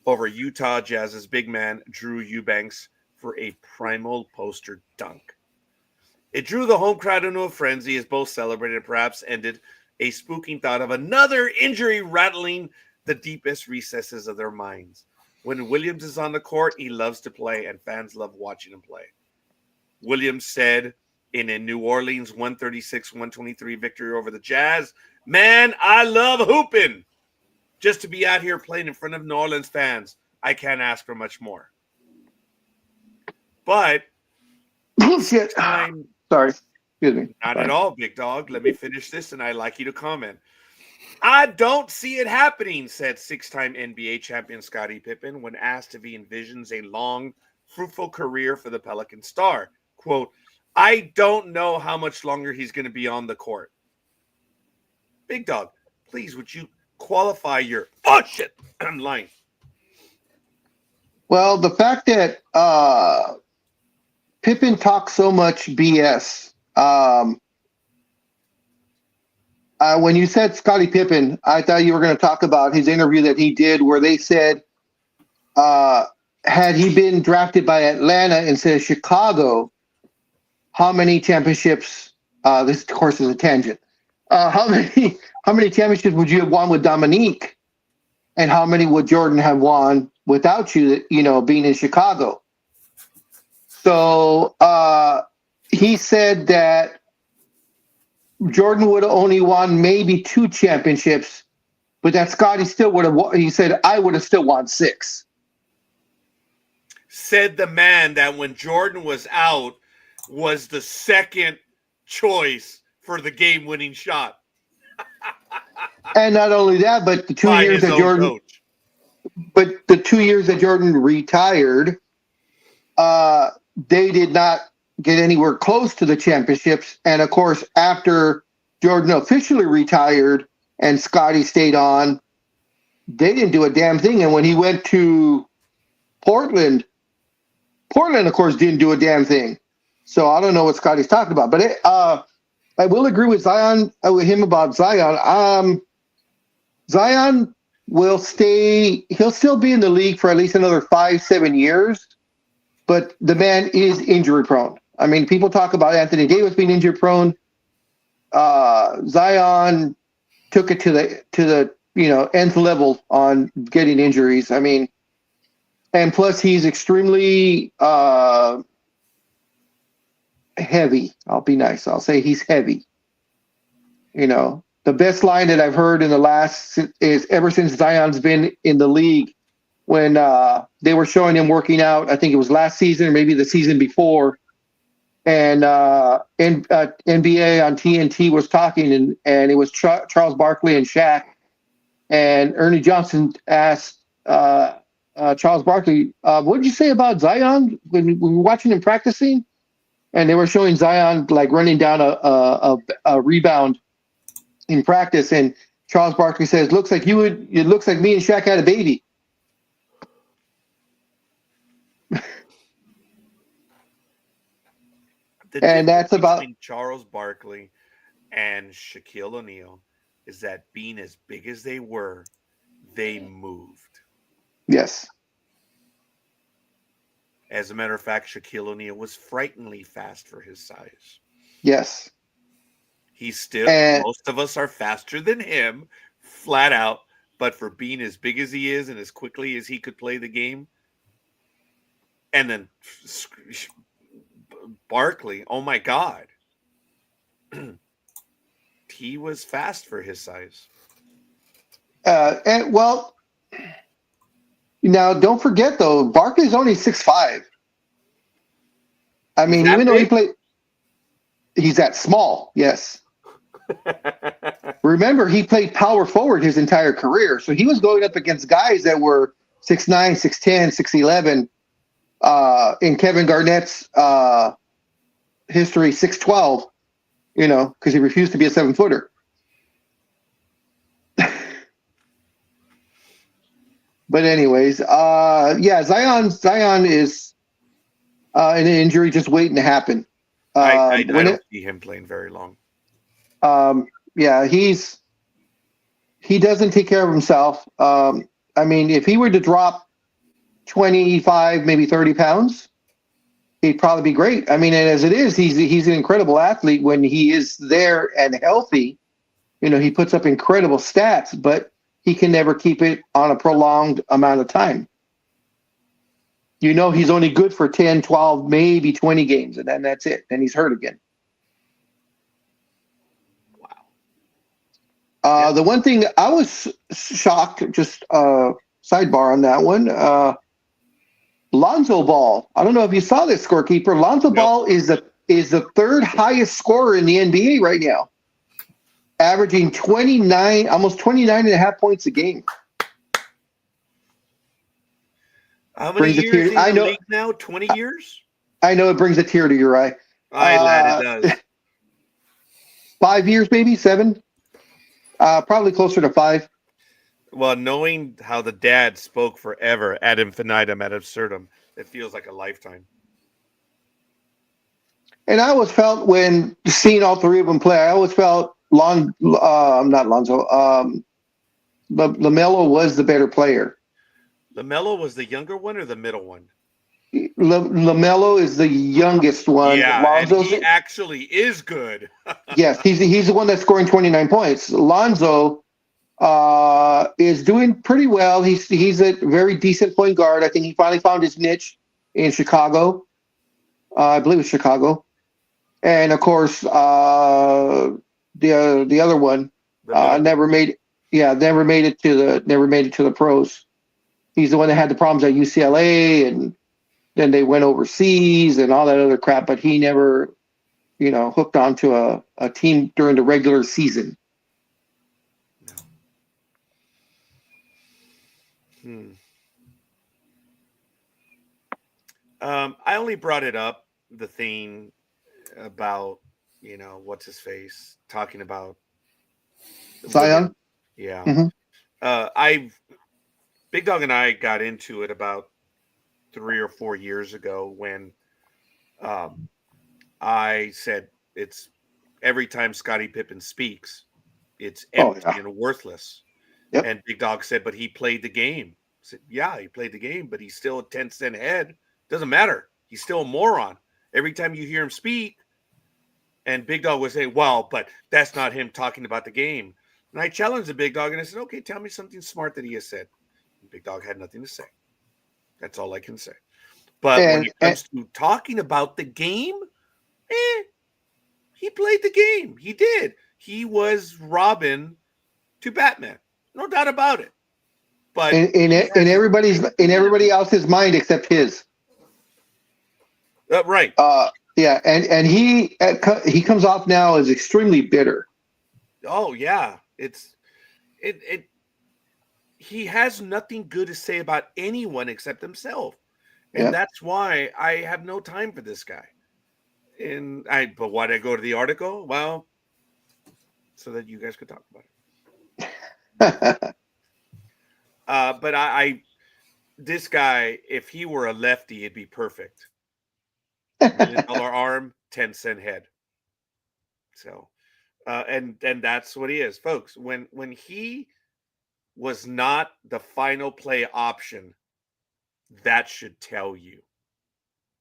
over Utah Jazz's big man, Drew Eubanks, for a primal poster dunk. It drew the home crowd into a frenzy as both celebrated and perhaps ended a spooking thought of another injury rattling the deepest recesses of their minds. When Williams is on the court, he loves to play, and fans love watching him play. Williams said in a New Orleans 136-123 victory over the Jazz, man, I love hooping. Just to be out here playing in front of New Orleans fans, I can't ask for much more. But Bullshit. Sorry. Excuse me. Not at all, Big Dog. Let me finish this, and I'd like you to comment. I don't see it happening, said six-time NBA champion Scottie Pippen when asked if he envisions a long, fruitful career for the Pelican star. Quote, I don't know how much longer he's going to be on the court. Big Dog, please, would you qualify your shit line? Well, the fact that Pippen talks so much BS. When you said Scottie Pippen, I thought you were going to talk about his interview that he did where they said had he been drafted by Atlanta instead of Chicago, how many championships? This, of course, is a tangent. How many championships would you have won with Dominique, and how many would Jordan have won without you? You know, being in Chicago. So he said that Jordan would have only won maybe 2 championships, but that Scotty still would have. He said I would have still won 6. Said the man that when Jordan was out was the second choice for the game-winning shot. And not only that, but the 2 By years his that own Jordan, coach. but the 2 years that Jordan retired, they did not get anywhere close to the championships. And of course, after Jordan officially retired and Scotty stayed on, they didn't do a damn thing. And when he went to Portland, of course, didn't do a damn thing. So I don't know what Scotty's talking about. But I will agree with him about Zion. Zion will stay. He'll still be in the league for at least another 5-7 years. But the man is injury prone. I mean, people talk about Anthony Davis being injury prone. Zion took it to the nth level on getting injuries. I mean, and plus he's extremely heavy. I'll be nice. I'll say he's heavy. You know, the best line that I've heard in the last is ever since Zion's been in the league, when they were showing him working out. I think it was last season or maybe the season before. And NBA on TNT was talking, and it was Charles Barkley and Shaq. And Ernie Johnson asked Charles Barkley, what did you say about Zion when we were watching him practicing? And they were showing Zion like running down a rebound in practice. And Charles Barkley says, it looks like me and Shaq had a baby. And that's about between Charles Barkley and Shaquille O'Neal is that being as big as they were, they moved. Yes. As a matter of fact, Shaquille O'Neal was frighteningly fast for his size. Yes. Most of us are faster than him, flat out. But for being as big as he is and as quickly as he could play the game, and then Barkley, oh my God. He was fast for his size. And well, now don't forget though, Barkley's only 6'5". I mean, even though he's that small, yes. Remember, he played power forward his entire career. So he was going up against guys that were 6'9", 6'10", 6'11". In Kevin Garnett's history, 6'12", because he refused to be a 7-footer. But anyways, Zion is an injury just waiting to happen. I don't see him playing very long. He doesn't take care of himself. I mean, if he were to drop 25, maybe 30 pounds, he'd probably be great. I mean, and as it is, he's an incredible athlete when he is there and healthy. He puts up incredible stats, but he can never keep it on a prolonged amount of time. He's only good for 10, 12, maybe 20 games, and then that's it. Then he's hurt again. Wow. The one thing I was shocked, just sidebar on that one, Lonzo Ball. I don't know if you saw this, scorekeeper. Lonzo Ball is the third highest scorer in the NBA right now, averaging almost 29 and a half points a game. How many years in the league now? 20 years? I know it brings a tear to your eye. Lad, it does. 5 years, maybe 7. Probably closer to 5. Well, knowing how the dad spoke forever ad infinitum, ad absurdum, it feels like a lifetime. And I always felt when seeing all three of them play, I always felt not Lonzo, LaMelo was the better player. LaMelo was the younger one or the middle one? LaMelo is the youngest one. Yeah, and Lonzo's he actually is good. yes, he's the one that's scoring 29 points. Lonzo is doing pretty well. He's a very decent point guard. I think he finally found his niche in Chicago. I believe it's Chicago. And of course, the other one never made it to the pros. He's the one that had the problems at UCLA, and then they went overseas and all that other crap. But he never, hooked onto a team during the regular season. I only brought it up, the thing about, what's his face talking about Zion? Yeah. Mhm. Big Dog and I got into it about 3 or 4 years ago when I said it's every time Scottie Pippen speaks, it's empty and worthless. Yep. And Big Dog said, but he played the game. I said, yeah, he played the game, but he's still a 10-cent head. Doesn't matter. He's still a moron. Every time you hear him speak, and Big Dog would say, well, but that's not him talking about the game. And I challenged the Big Dog and I said, okay, tell me something smart that he has said. And Big Dog had nothing to say. That's all I can say. But when it comes to talking about the game, he played the game. He did. He was Robin to Batman. No doubt about it. But in everybody else's mind except his. Right. Yeah, and he comes off now as extremely bitter. Oh yeah, he has nothing good to say about anyone except himself, and that's why I have no time for this guy. But why did I go to the article? Well, so that you guys could talk about it. But this guy, if he were a lefty, it'd be perfect. $1 million arm, 10-cent head. So, and that's what he is, folks. When he was not the final play option, that should tell you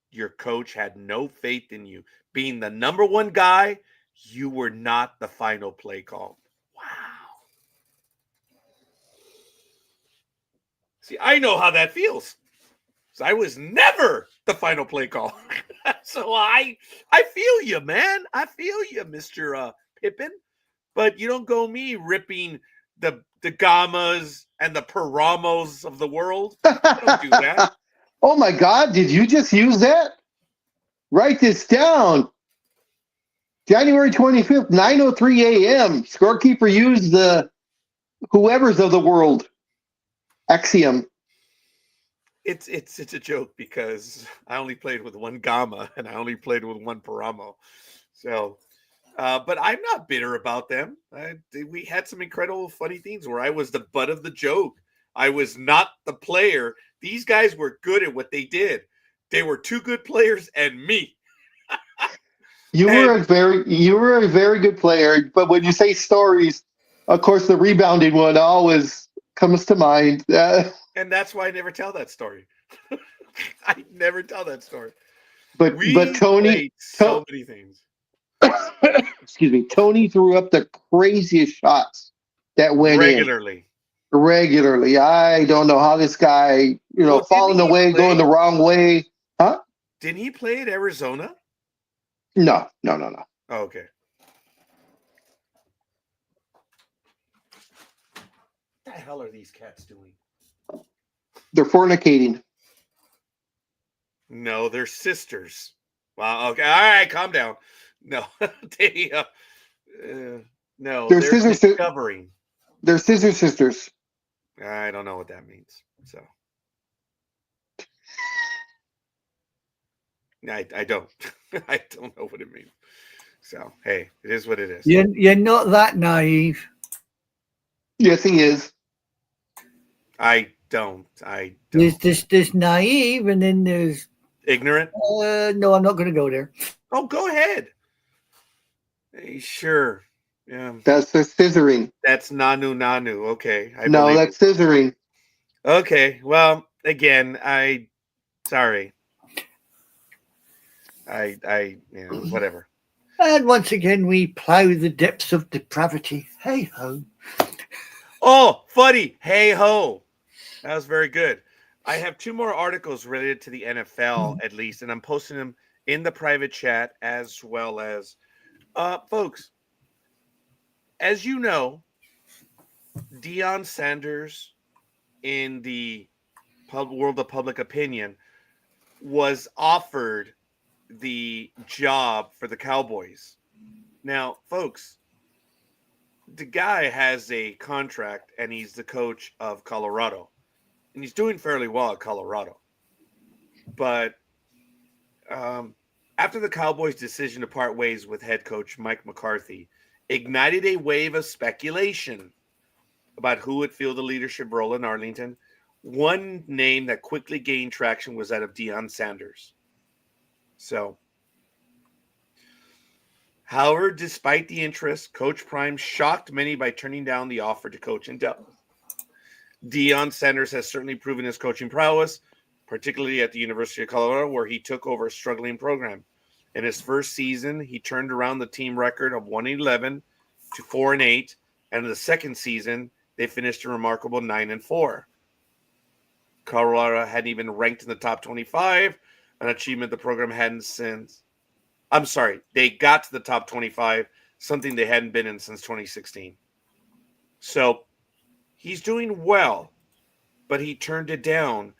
your coach had no faith in you. Being the number one guy, you were not the final play call. Wow. See, I know how that feels. So I was never the final play call. So I feel you, man. I feel you, Mr. Pippen. But you don't go me ripping the Gamas and the Paramos of the world. Don't do that. Oh my God, did you just use that? Write this down. January 25th, 9:03 a.m. Scorekeeper used the whoever's of the world axiom. It's a joke because I only played with one Gama and I only played with one Paramo. So, but I'm not bitter about them. We had some incredible funny things where I was the butt of the joke. I was not the player. These guys were good at what they did. They were two good players and me. You were a very good player, but when you say stories, of course, the rebounding one always comes to mind. And that's why I never tell that story. I never tell that story. But Tony, so many things. Excuse me, Tony threw up the craziest shots that went regularly. I don't know how this guy, falling away, going the wrong way. Huh? Didn't he play at Arizona? No. Oh, okay. What the hell are these cats doing? They're fornicating. No, they're sisters. Wow. Okay. All right. Calm down. No, no. They're discovering. They're scissor sisters. I don't know what that means. So. I don't. I don't know what it means. So, hey, it is what it is. You're not that naive. Yes, he is. I don't. There's naive, and then there's ignorant. No, I'm not going to go there. Oh, go ahead. Hey, sure. Yeah. That's the scissoring. That's nanu. Okay. That's scissoring. Okay. Well, again, sorry. Whatever. And once again, we plough the depths of depravity. Hey ho. Oh, funny. Hey ho. That was very good. I have two more articles related to the NFL, at least, and I'm posting them in the private chat as well as, folks, as you know, Deion Sanders in the world of public opinion was offered the job for the Cowboys. Now, folks, the guy has a contract and he's the coach of Colorado. And he's doing fairly well at Colorado. But after the Cowboys' decision to part ways with head coach Mike McCarthy, ignited a wave of speculation about who would fill the leadership role in Arlington. One name that quickly gained traction was that of Deion Sanders. So, however, despite the interest, Coach Prime shocked many by turning down the offer to coach in Dallas. Deion Sanders has certainly proven his coaching prowess, particularly at the University of Colorado, where he took over a struggling program. In his first season, he turned around the team record of 1-11 to 4-8, and in the second season, they finished a remarkable 9-4. Colorado hadn't even ranked in the top 25, an achievement the program hadn't since. I'm sorry, they got to the top 25, something they hadn't been in since 2016. So he's doing well, but he turned it down.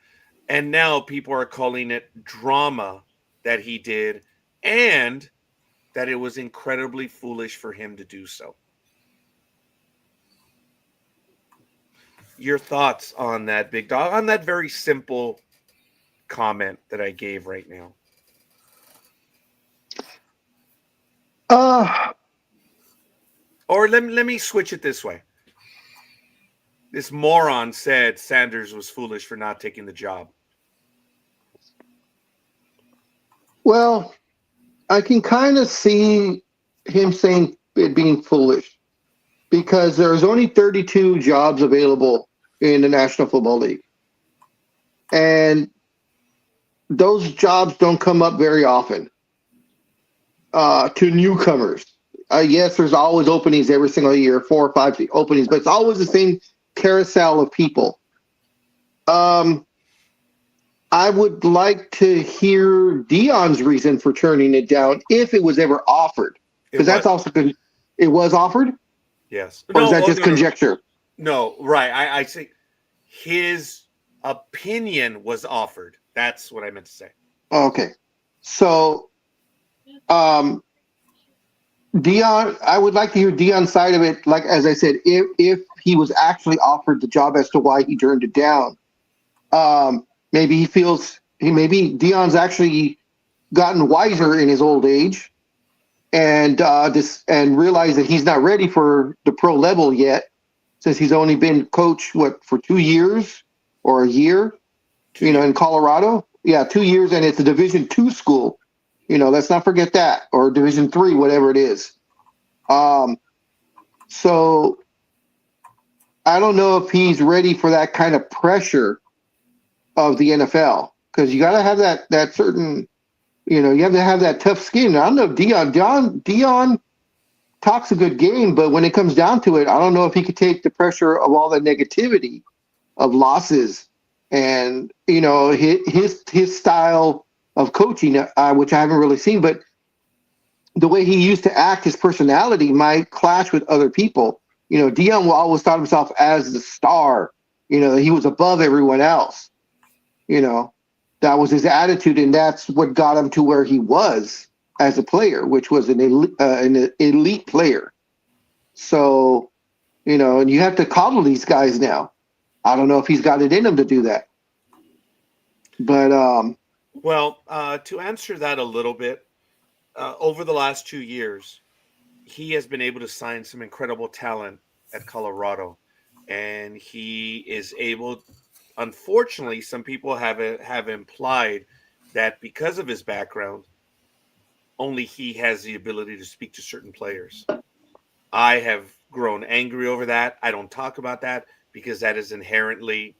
And now people are calling it drama that he did and that it was incredibly foolish for him to do so. Your thoughts on that, Big Dog, on that very simple comment that I gave right now? Or let me switch it this way. This moron said Sanders was foolish for not taking the job. Well, I can kind of see him saying it being foolish because there's only 32 jobs available in the National Football League. And those jobs don't come up very often to newcomers. Yes, there's always openings every single year, 4 or 5 openings, but it's always the same carousel of people. I would like to hear Deion's reason for turning it down if it was ever offered, because that's also good. It was offered? Yes. Or is that just conjecture? No, right. I say his opinion was offered. That's what I meant to say. Okay. So, Deion, I would like to hear Deion's side of it. Like, as I said, if he was actually offered the job as to why he turned it down, maybe he feels maybe Deion's actually gotten wiser in his old age and realized that he's not ready for the pro level yet, since he's only been coach for 2 years or a year, in Colorado. Yeah, 2 years, and it's a Division II school. Let's not forget that, or Division III, whatever it is. So I don't know if he's ready for that kind of pressure of the NFL, because you got to have that certain, you have to have that tough skin. I don't know if Deion talks a good game, but when it comes down to it, I don't know if he could take the pressure of all the negativity of losses and his style of coaching, which I haven't really seen, but the way he used to act, his personality might clash with other people. Deion will always thought himself as the star. He was above everyone else. That was his attitude, and that's what got him to where he was as a player, which was an elite player. So, and you have to coddle these guys now. I don't know if he's got it in him to do that. But to answer that a little bit, over the last 2 years, he has been able to sign some incredible talent at Colorado, and he is able. Unfortunately, some people have implied that because of his background, only he has the ability to speak to certain players. I have grown angry over that. I don't talk about that because that is inherently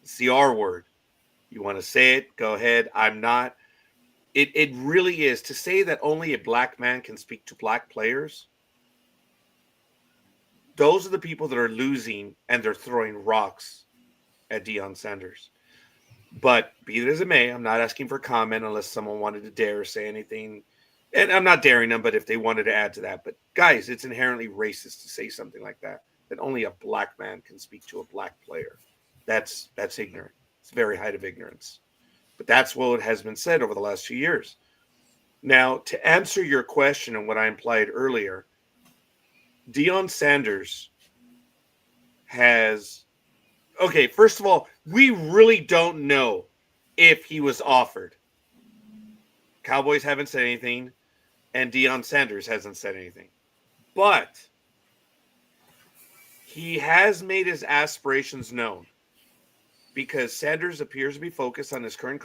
It's the R word. You want to say it? Go ahead. I'm not. It really is. To say that only a black man can speak to black players, those are the people that are losing and they're throwing rocks at Deion Sanders. But be it as it may, I'm not asking for comment unless someone wanted to dare say anything. And I'm not daring them, but if they wanted to add to that. But guys, it's inherently racist to say something like that. That only a black man can speak to a black player. That's ignorant. It's a very height of ignorance. But that's what has been said over the last few years. Now, to answer your question and what I implied earlier, Deion Sanders has, okay, first of all, we really don't know if he was offered. Cowboys haven't said anything, and Deion Sanders hasn't said anything. But he has made his aspirations known because Sanders appears to be focused on his current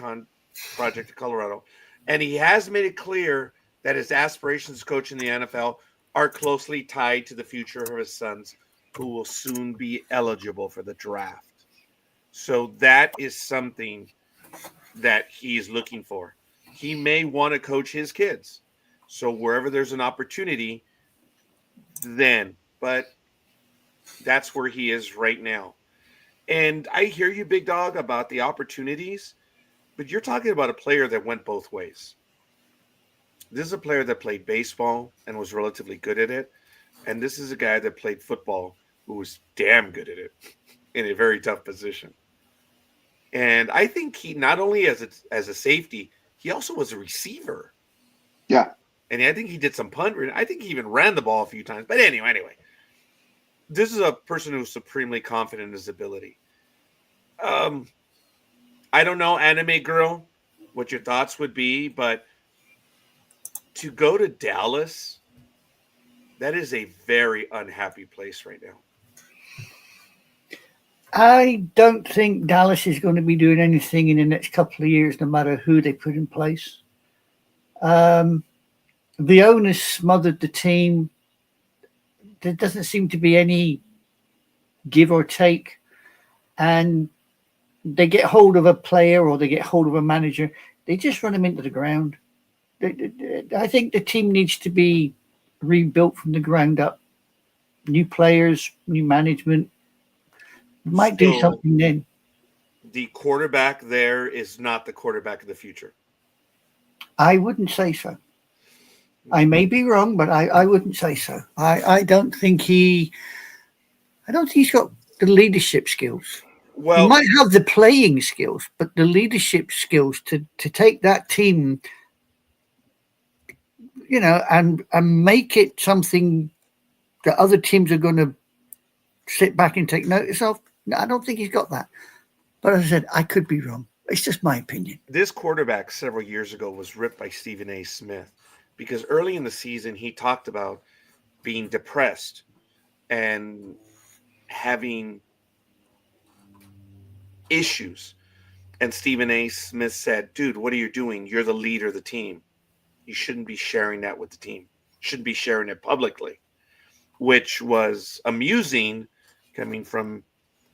project in Colorado, and he has made it clear that his aspirations to coach in the NFL are closely tied to the future of his sons, who will soon be eligible for the draft. So that is something that he's looking for. He may want to coach his kids. So wherever there's an opportunity, then. But that's where he is right now. And I hear you, Big Dog, about the opportunities, but you're talking about a player that went both ways. This is a player that played baseball and was relatively good at it. And this is a guy that played football who was damn good at it in a very tough position. And I think he, not only as a safety, he also was a receiver. Yeah. And I think he did some punt. I think he even ran the ball a few times. But anyway. This is a person who's supremely confident in his ability. I don't know, Anime Girl, what your thoughts would be, but to go to Dallas, that is a very unhappy place right now. I don't think Dallas is going to be doing anything in the next couple of years, no matter who they put in place. The owners smothered the team. There doesn't seem to be any give or take. And they get hold of a player or they get hold of a manager, they just run them into the ground. I think the team needs to be rebuilt from the ground up. New players, new management. Might do something then. The quarterback there is not the quarterback of the future. I wouldn't say so. I may be wrong, but I wouldn't say so. I don't think he's got the leadership skills. Well, he might have the playing skills, but the leadership skills to take that team, and make it something that other teams are going to sit back and take notice of. No, I don't think he's got that. But as I said, I could be wrong. It's just my opinion. This quarterback several years ago was ripped by Stephen A. Smith because early in the season he talked about being depressed and having issues. And Stephen A. Smith said, dude, what are you doing? You're the leader of the team. You shouldn't be sharing that with the team. You shouldn't be sharing it publicly, which was amusing coming from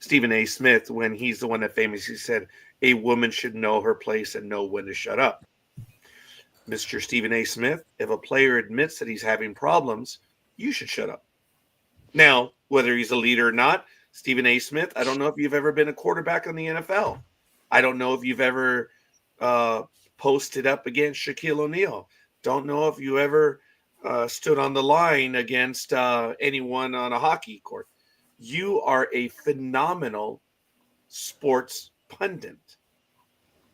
Stephen A. Smith when he's the one that famously said, a woman should know her place and know when to shut up. Mr. Stephen A. Smith, if a player admits that he's having problems, you should shut up. Now, whether he's a leader or not, Stephen A. Smith, I don't know if you've ever been a quarterback in the NFL. I don't know if you've ever posted up against Shaquille O'Neal. Don't know if you ever stood on the line against anyone on a hockey court. You are a phenomenal sports pundit.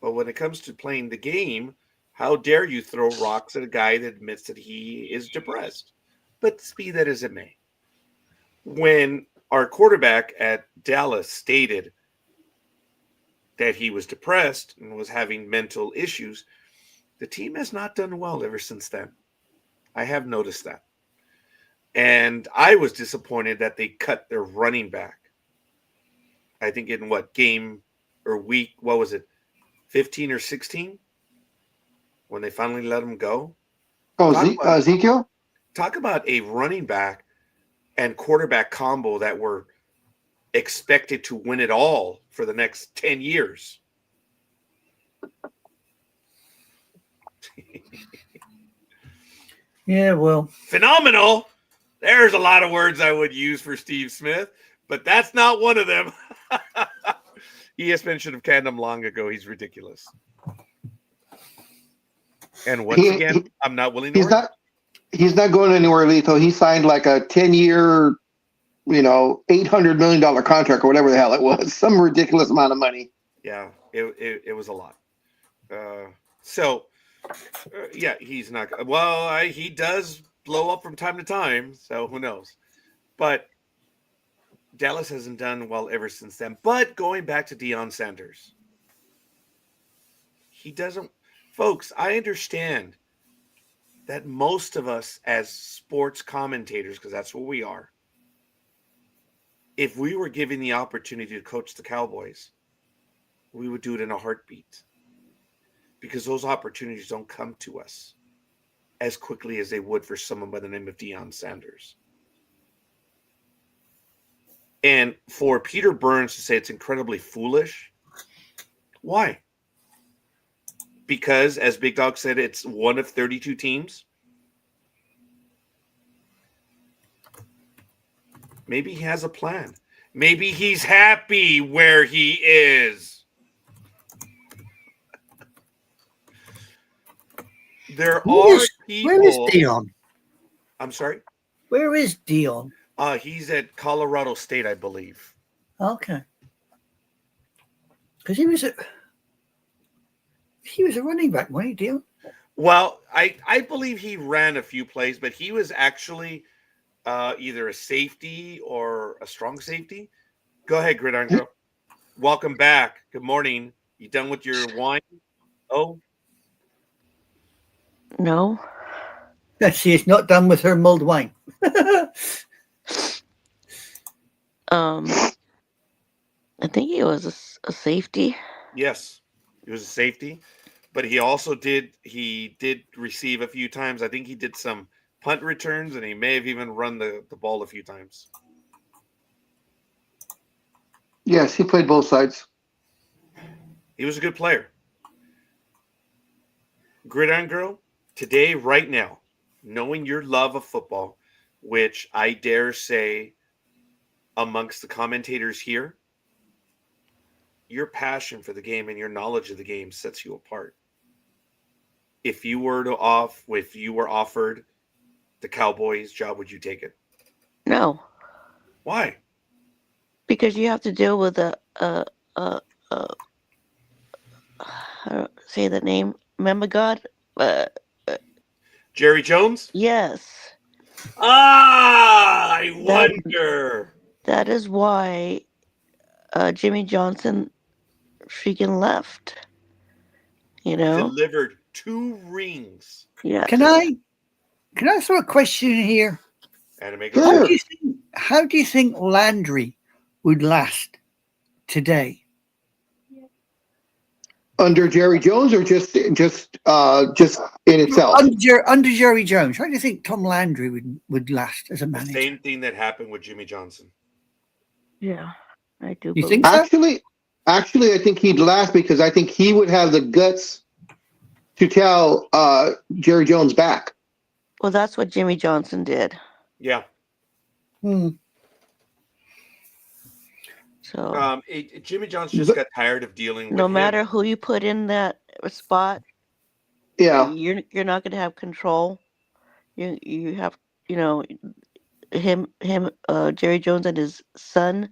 But when it comes to playing the game, how dare you throw rocks at a guy that admits that he is depressed? But be that as it may. When our quarterback at Dallas stated that he was depressed and was having mental issues, the team has not done well ever since then. I have noticed that. And I was disappointed that they cut their running back. I think in game or week, 15 or 16? When they finally let him go. Oh, Ezekiel? Talk about a running back and quarterback combo that were expected to win it all for the next 10 years. Yeah, well, Phenomenal. There's a lot of words I would use for Steve Smith, but that's not one of them. ESPN should have canned him long ago. He's ridiculous. And once again, I'm not willing to argue. He's not going anywhere, Lethal. He signed like a 10-year, $800 million contract or whatever the hell it was. Some ridiculous amount of money. Yeah, it was a lot. Yeah, he's not. Well, he does blow up from time to time, so who knows? But Dallas hasn't done well ever since then. But going back to Deion Sanders, he doesn't. Folks, I understand that most of us as sports commentators, because that's what we are, if we were given the opportunity to coach the Cowboys, we would do it in a heartbeat. Because those opportunities don't come to us as quickly as they would for someone by the name of Deion Sanders. And for Peter Burns to say it's incredibly foolish, why? Because, as Big Dog said, it's one of 32 teams. Maybe he has a plan. Maybe he's happy where he is. There are people. Where is Dion? I'm sorry? Where is Dion? He's at Colorado State, I believe. Okay. Because he was a running back, wasn't he, Dion? Well, I believe he ran a few plays, but he was actually either a safety or a strong safety. Go ahead, Gridiron Girl. Welcome back. Good morning. You done with your wine? Oh. No. She is not done with her mulled wine. I think he was a safety. Yes, he was a safety, but he also did receive a few times. I think he did some punt returns, and he may have even run the ball a few times. Yes, he played both sides. He was a good player. Gridiron Girl, today, right now, knowing your love of football, which I dare say amongst the commentators here, your passion for the game and your knowledge of the game sets you apart. If you were offered the Cowboys job, would you take it? No. Why? Because you have to deal with how do I say the name? Remember God? Jerry Jones? Yes. I wonder. That is why Jimmy Johnson freaking left. Delivered 2 rings. Yeah. Can I throw a question in here? Anime Sure. Girl. How do you think Landry would last today? Under Jerry Jones or just in itself? Under Jerry Jones, how do you think Tom Landry would last as a The manager? same thing that happened with Jimmy Johnson. Yeah. I do. You believe think so? Actually, I think he'd last because I think he would have the guts to tell Jerry Jones back. Well, that's what Jimmy Johnson did. Yeah. So Jimmy Johnson just got tired of dealing with no him. matter who you put in that spot, Yeah. you're not going to have control. You have him Jerry Jones and his son.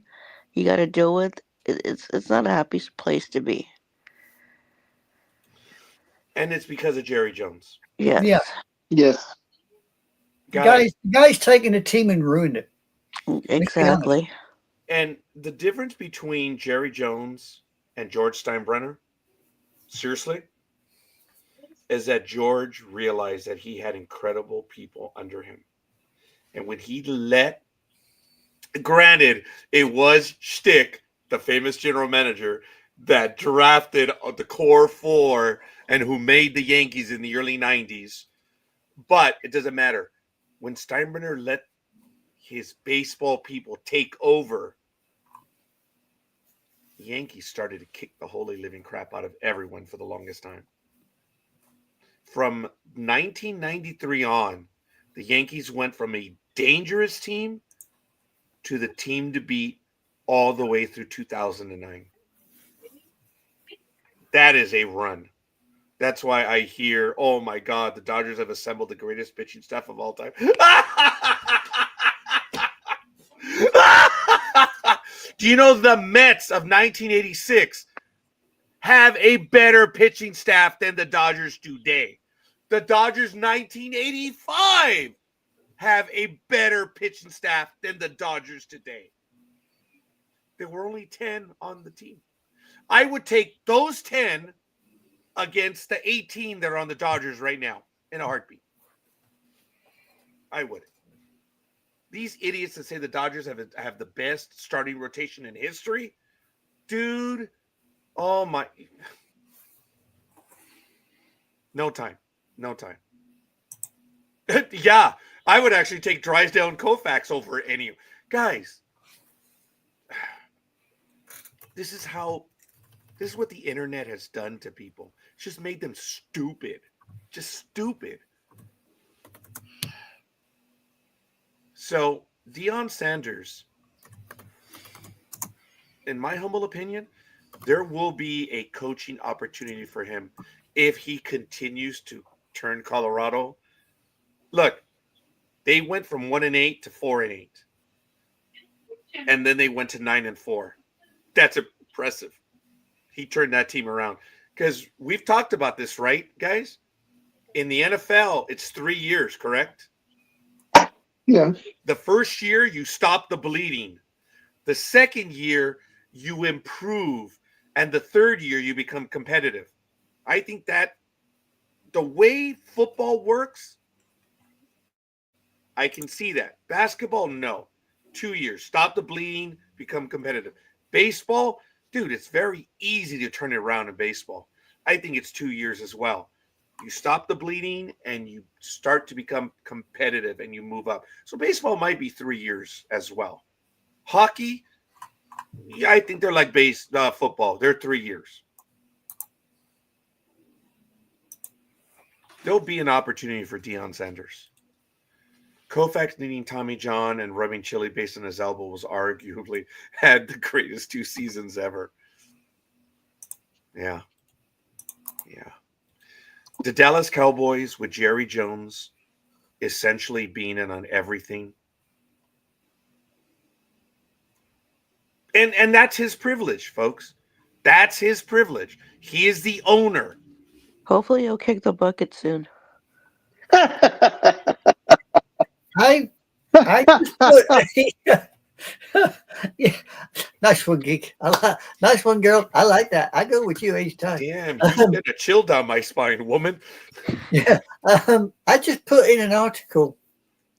You got to deal with. It's not a happy place to be. And it's because of Jerry Jones. Yes. Yeah. Yes. Guy's taken a team and ruined it. Exactly. And the difference between Jerry Jones and George Steinbrenner, seriously, is that George realized that he had incredible people under him. And when he granted, it was Shtick, the famous general manager, that drafted the core 4 and who made the Yankees in the early 90s. But it doesn't matter. When Steinbrenner let his baseball people take over, Yankees started to kick the holy living crap out of everyone for the longest time. From 1993 on, the Yankees went from a dangerous team to the team to beat all the way through 2009. That is a run. That's why I hear, oh my God, the Dodgers have assembled the greatest pitching staff of all time. Do you know the Mets of 1986 have a better pitching staff than the Dodgers today? The Dodgers 1985 have a better pitching staff than the Dodgers today. There were only 10 on the team. I would take those 10 against the 18 that are on the Dodgers right now in a heartbeat. I would. These idiots that say the Dodgers have the best starting rotation in history, dude, oh my. No time. Yeah, I would actually take Drysdale and Koufax over any. Guys, this is what the internet has done to people. It's just made them stupid. Just stupid. So, Deion Sanders, in my humble opinion, there will be a coaching opportunity for him if he continues to turn Colorado. Look, they went from 1-8 to 4-8. And then they went to 9-4. That's impressive. He turned that team around. Because we've talked about this, right, guys? In the NFL, it's 3 years, correct? Yeah. The first year, you stop the bleeding. The second year, you improve. And the third year, you become competitive. I think that the way football works, I can see that. Basketball, no. 2 years. Stop the bleeding, become competitive. Baseball, dude, it's very easy to turn it around in baseball. I think it's 2 years as well. You stop the bleeding and you start to become competitive and you move up. So baseball might be 3 years as well. Hockey, yeah, I think they're like football. They're 3 years. There'll be an opportunity for Deion Sanders. Koufax needing Tommy John and rubbing chili based on his elbow was arguably had the greatest 2 seasons ever. Yeah. The Dallas Cowboys with Jerry Jones essentially being in on everything. And that's his privilege, folks. That's his privilege. He is the owner. Hopefully he'll kick the bucket soon. I just put, yeah, nice one, geek. Nice one, girl. I like that. I go with you each time. Damn, you sent a chill down my spine, woman. Yeah. I just put in an article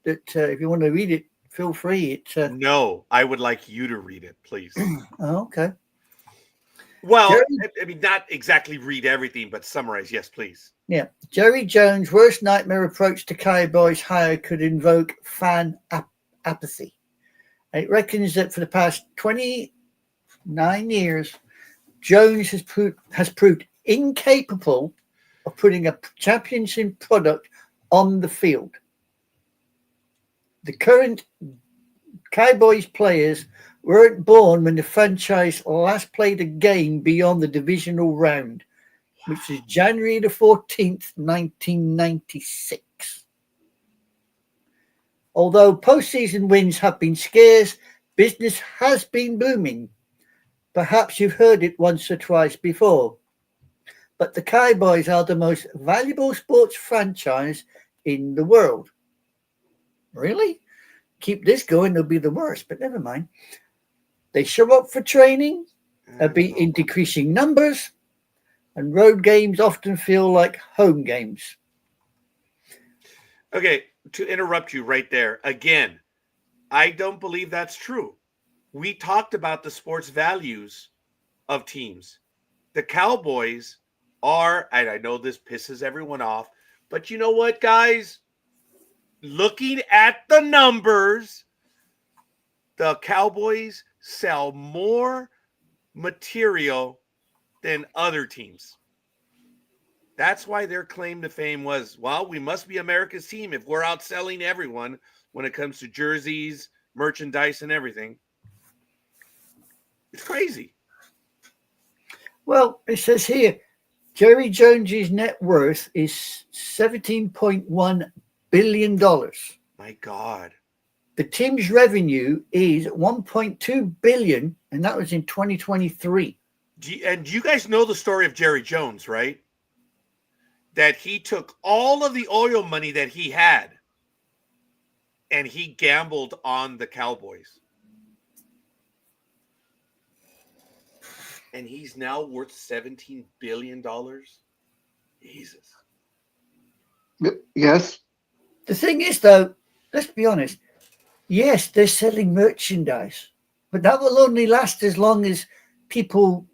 that if you want to read it, feel free. No, I would like you to read it, please. Oh, okay. Well, Jerry, I mean, not exactly read everything, but summarize. Yes, please. Yeah. Jerry Jones' worst nightmare approach to Cowboys hire could invoke fan apathy. It reckons that for the past 29 years, Jones has proved incapable of putting a championship product on the field. The current Cowboys players weren't born when the franchise last played a game beyond the divisional round, which is January the 14th, 1996. Although postseason wins have been scarce, business has been booming. Perhaps you've heard it once or twice before. But the Cowboys are the most valuable sports franchise in the world. Really? Keep this going, they'll be the worst, but never mind. They show up for training, be in decreasing numbers, and road games often feel like home games. Okay, to interrupt you right there. Again, I don't believe that's true. We talked about the sports values of teams. The Cowboys are, and I know this pisses everyone off, but you know what, guys? Looking at the numbers, the Cowboys sell more material than other teams. That's why their claim to fame was, well, we must be America's team if we're outselling everyone when it comes to jerseys, merchandise, and everything. It's crazy. Well, it says here, Jerry Jones's net worth is $17.1 billion. My God. The team's revenue is $1.2 billion, and that was in 2023. And you guys know the story of Jerry Jones, right? That he took all of the oil money that he had and he gambled on the Cowboys. And he's now worth $17 billion. Jesus. Yes. The thing is, though, let's be honest. Yes, they're selling merchandise, but that will only last as long as people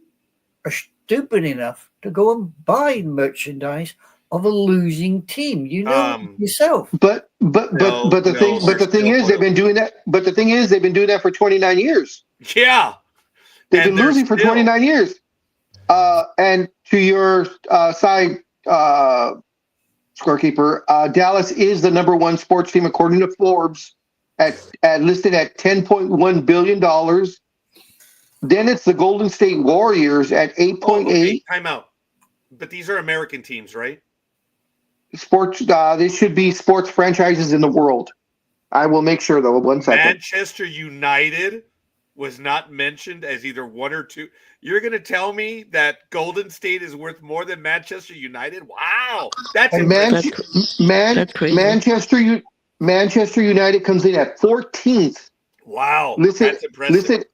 are stupid enough to go and buy merchandise of a losing team. You know yourself. But the thing is they've been doing that. But the thing is they've been doing that for 29 years. Yeah. They've been losing for 29 years. And to your side, scorekeeper, Dallas is the number one sports team according to Forbes, at listed at $10.1 billion. Then it's the Golden State Warriors at 8.8. Okay, time out. But these are American teams, right? Sports. This should be sports franchises in the world. I will make sure though. 1 second. Manchester United was not mentioned as either one or two. You're going to tell me that Golden State is worth more than Manchester United? Wow, that's Manchester United comes in at 14th. Wow, that's impressive.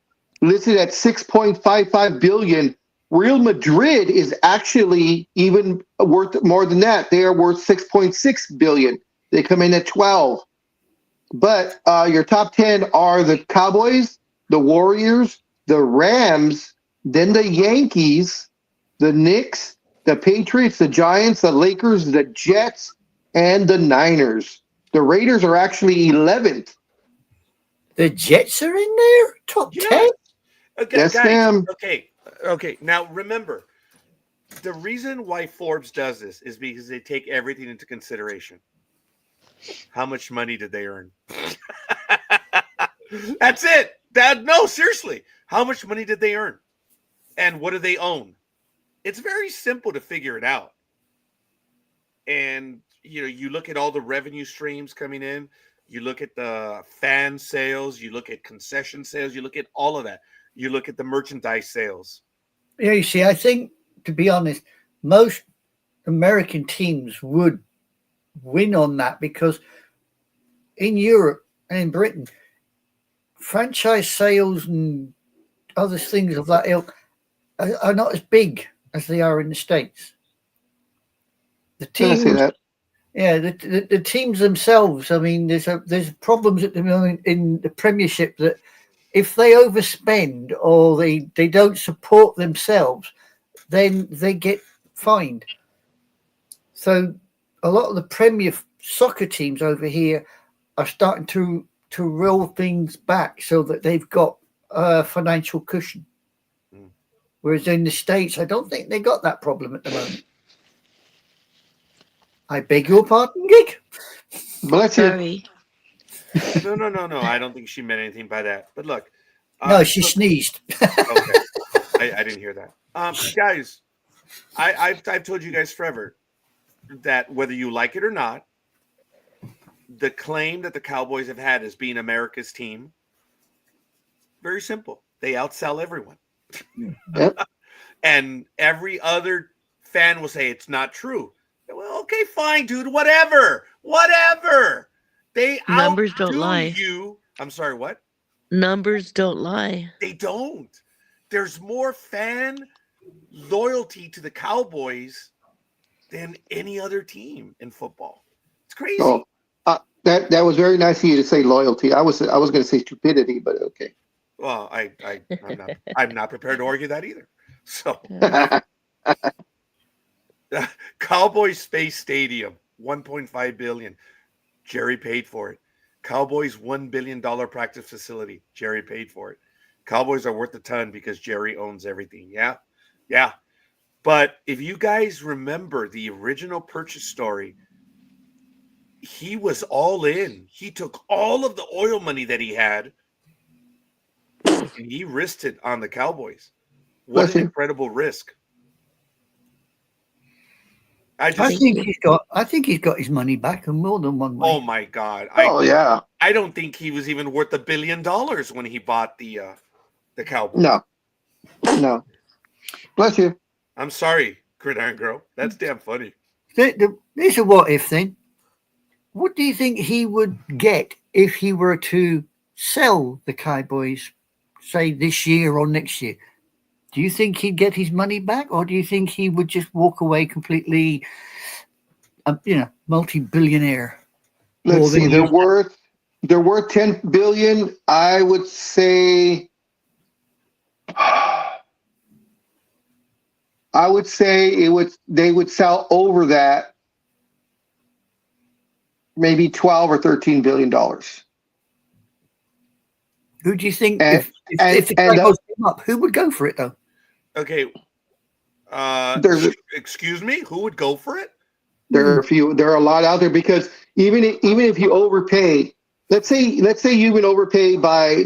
Listed at $6.55 billion. Real Madrid is actually even worth more than that. They are worth $6.6 billion. They come in at 12. But your top 10 are the Cowboys, the Warriors, the Rams, then the Yankees, the Knicks, the Patriots, the Giants, the Lakers, the Jets, and the Niners. The Raiders are actually 11th. The Jets are in there? Top 10? Okay, yes, guys, ma'am. Okay. Now, remember, the reason why Forbes does this is because they take everything into consideration. How much money did they earn? That's it. No, seriously. How much money did they earn? And what do they own? It's very simple to figure it out. And, you look at all the revenue streams coming in. You look at the fan sales. You look at concession sales. You look at all of that. You look at the merchandise sales. Yeah, you see, I think, to be honest, most American teams would win on that because in Europe and in Britain, franchise sales and other things of that ilk are not as big as they are in the States. The teams, the teams themselves. I mean, there's problems at the moment in the Premiership that if they overspend or they don't support themselves, then they get fined. So a lot of the Premier soccer teams over here are starting to roll things back so that they've got a financial cushion. Whereas in the States, I don't think they got that problem at the moment. I beg your pardon, Gig? Bless you. Sorry. No. I don't think she meant anything by that. But look. No, she sneezed. Okay. I didn't hear that. Guys, I've told you guys forever that whether you like it or not, the claim that the Cowboys have had as being America's team, very simple. They outsell everyone. Yep. And every other fan will say it's not true. Well, okay, fine, dude. Whatever. They Numbers don't outdo lie. you. I'm sorry, what? Numbers don't lie. They don't. There's more fan loyalty to the Cowboys than any other team in football. It's crazy. Oh, that was very nice of you to say loyalty. I was going to say stupidity, but okay. Well, I'm not prepared to argue that either. So, Cowboys Space Stadium, $1.5 billion. Jerry paid for it. Cowboys $1 billion practice facility. Jerry paid for it. Cowboys are worth a ton because Jerry owns everything. Yeah. Yeah. But if you guys remember the original purchase story, he was all in. He took all of the oil money that he had and he risked it on the Cowboys. What Bless an you. incredible risk. I I just, think he's got his money back in more than one way. oh my God. Oh yeah. I don't think he was even worth $1 billion when he bought the Cowboys. No. Bless you. I'm sorry, Gridiron Girl. That's damn funny. There's a what if then. What do you think he would get if he were to sell the Cowboys, say this year or next year? Do you think he'd get his money back, or do you think he would just walk away completely, multi-billionaire? Let's see. They're worth 10 billion. I would say. They would sell over that maybe 12 or 13 billion dollars. Who do you think And- if the Cowboys came up, who would go for it though? Okay. There's Excuse me? Who would go for it? there are a few. There are a lot out there because even if you overpay, let's say you've been overpaid by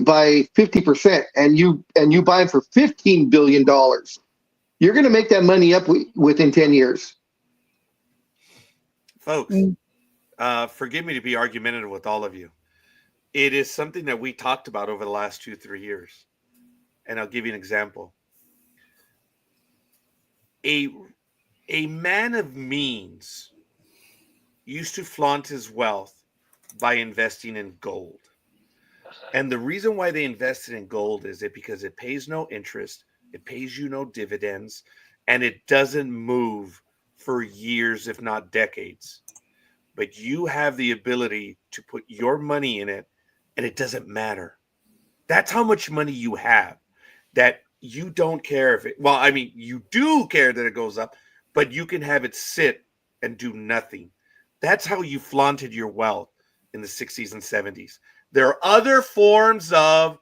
50%, and you buy them for $15 billion, you're going to make that money up within 10 years. Folks, forgive me to be argumentative with all of you. It is something that we talked about over the last 2-3 years. And I'll give you an example. A man of means used to flaunt his wealth by investing in gold. And the reason why they invested in gold is because it pays no interest, it pays you no dividends, and it doesn't move for years, if not decades. But you have the ability to put your money in it, and it doesn't matter. That's how much money you have, that you don't care if it, well, I mean, you do care that it goes up, but you can have it sit and do nothing. That's how you flaunted your wealth in the 60s and 70s. There are other forms of,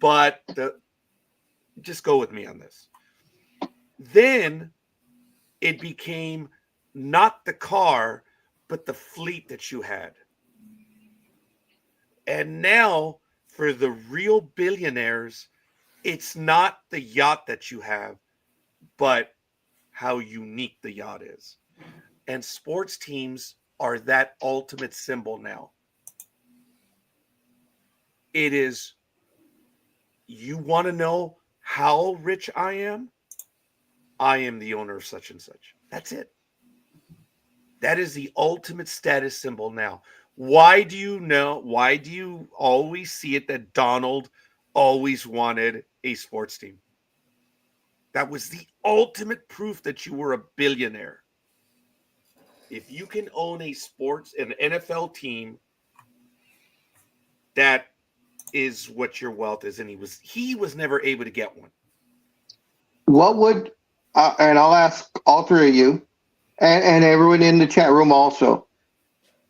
but just go with me on this. Then it became not the car, but the fleet that you had. And now for the real billionaires, it's not the yacht that you have, but how unique the yacht is. And sports teams are that ultimate symbol now. It is, you want to know how rich I am? I am the owner of such and such. That's it. That is the ultimate status symbol now. Why do you always see it that Donald always wanted a sports team? That was the ultimate proof that you were a billionaire. If you can own an NFL team, that is what your wealth is. And he was never able to get one. What would, and I'll ask all three of you, and everyone in the chat room also,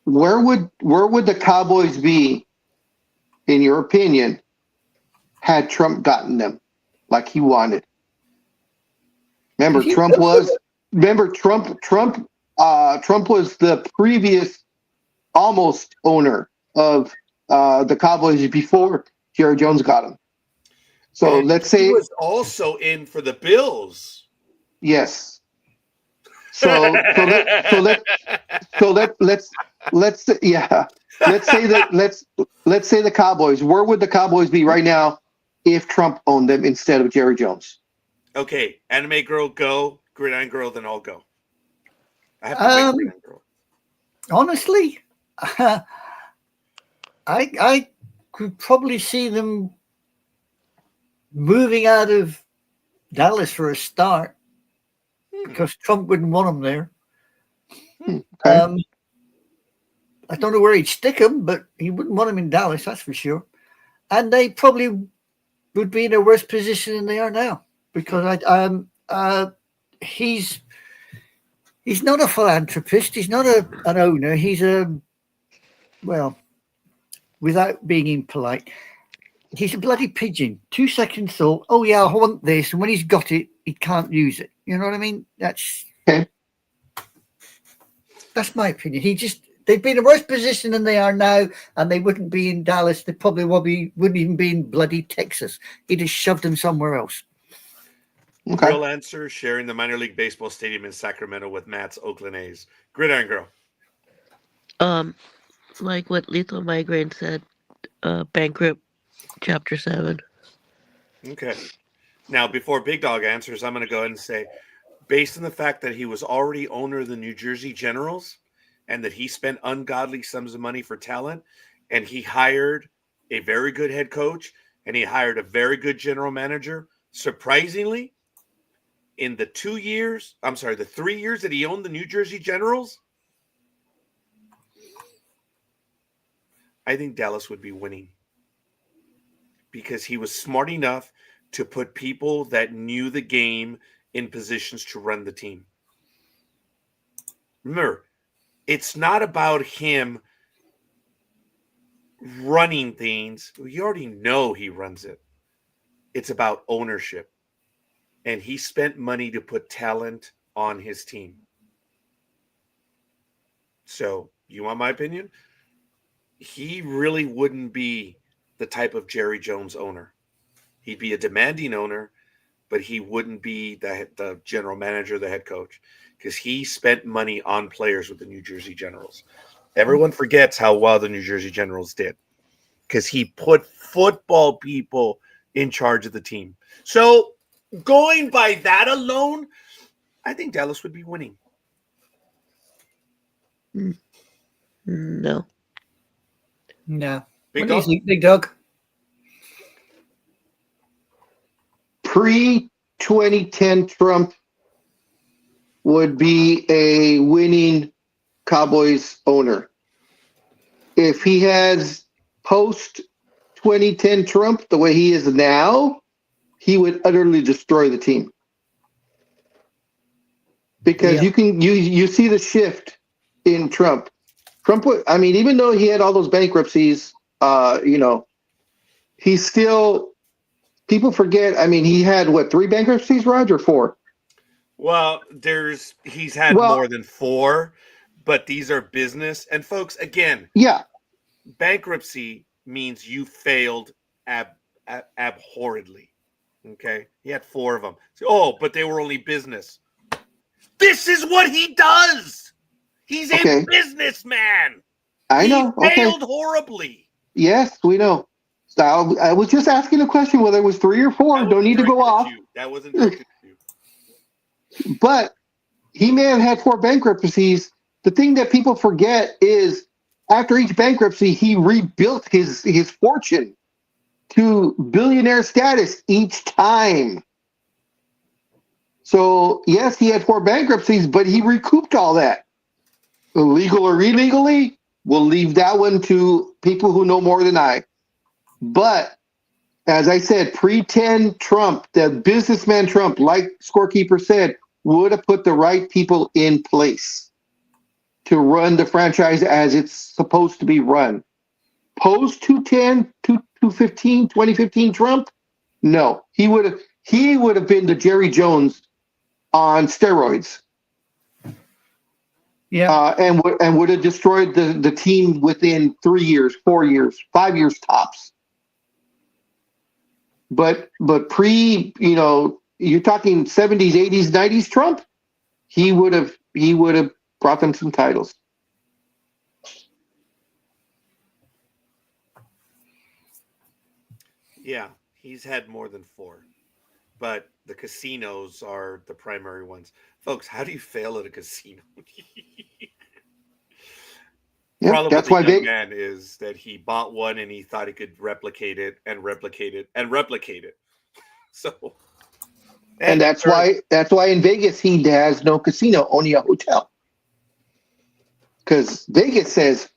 where would the Cowboys be, in your opinion, had Trump gotten them like he wanted? Trump was the previous almost owner of the Cowboys before Jerry Jones got him. So and let's say he was also in for the Bills. yes. Let's say the Cowboys. Where would the Cowboys be right now if Trump owned them instead of Jerry Jones? Okay, Anime Girl, go. Gridiron Girl, then I'll go. I have to wait, Gridiron Girl. Honestly, I could probably see them moving out of Dallas for a start because Trump wouldn't want them there. Okay. I don't know where he'd stick them, but he wouldn't want them in Dallas, that's for sure. And they probably would be in a worse position than they are now because he's not a philanthropist. He's not an owner. He's without being impolite, He's a bloody pigeon. 2 seconds thought, oh yeah, I want this, and when he's got it, he can't use it. You know what I mean? That's Okay. That's my opinion. They'd be in a worse position than they are now, and they wouldn't be in Dallas. They probably wouldn't even be in bloody Texas. He'd have shoved them somewhere else. Okay. Real answer, sharing the minor league baseball stadium in Sacramento with Matt's Oakland A's. Gridiron Girl. Like what Lethal Migraine said, bankrupt chapter 7. Okay. Now, before Big Dog answers, I'm going to go ahead and say, based on the fact that he was already owner of the New Jersey Generals and that he spent ungodly sums of money for talent, and he hired a very good head coach and he hired a very good general manager, surprisingly, in the 3 years that he owned the New Jersey Generals, I think Dallas would be winning because he was smart enough to put people that knew the game in positions to run the team. Remember, it's not about him running things. You already know he runs it. It's about ownership. And he spent money to put talent on his team. So, you want my opinion? He really wouldn't be the type of Jerry Jones owner. He'd be a demanding owner, but he wouldn't be the general manager, the head coach, because he spent money on players with the New Jersey Generals. Everyone forgets how well the New Jersey Generals did because he put football people in charge of the team. So going by that alone, I think Dallas would be winning. No. No. Big What do you Dog? think, Big Dog? Pre-2010 Trump would be a winning Cowboys owner. If he has post-2010 Trump the way he is now, he would utterly destroy the team. Because you see the shift in Trump. Trump, even though he had all those bankruptcies, he's still, people forget, he had, 3 bankruptcies, Roger, 4? Well, he's had more than 4, but these are business. And folks, again, bankruptcy means you failed abhorrently. Okay? He had 4 of them. But they were only business. This is what he does. He's a businessman. I know. He failed horribly. Yes, we know. So I was just asking a question whether it was 3 or 4. Don't need to go off. That wasn't directed to you. But he may have had 4 bankruptcies. The thing that people forget is after each bankruptcy, he rebuilt his fortune to billionaire status each time. So, yes, he had 4 bankruptcies, but he recouped all that. Legal or illegally, we'll leave that one to people who know more than I. But, as I said, pre-10 Trump, the businessman Trump, like Scorekeeper said, would have put the right people in place to run the franchise as it's supposed to be run. Post 2015 Trump, no. He would have been the Jerry Jones on steroids. Yeah. And would have destroyed the team within 3 years, 4 years, 5 years tops. But you're talking 70s, 80s, 90s Trump, he would have brought them some titles. Yeah, he's had more than 4. But the casinos are the primary ones. Folks, how do you fail at a casino? Problem That's with why the young man is that he bought one and he thought he could replicate it and replicate it and replicate it. So, and that's why in Vegas he has no casino, only a hotel. Because Vegas says,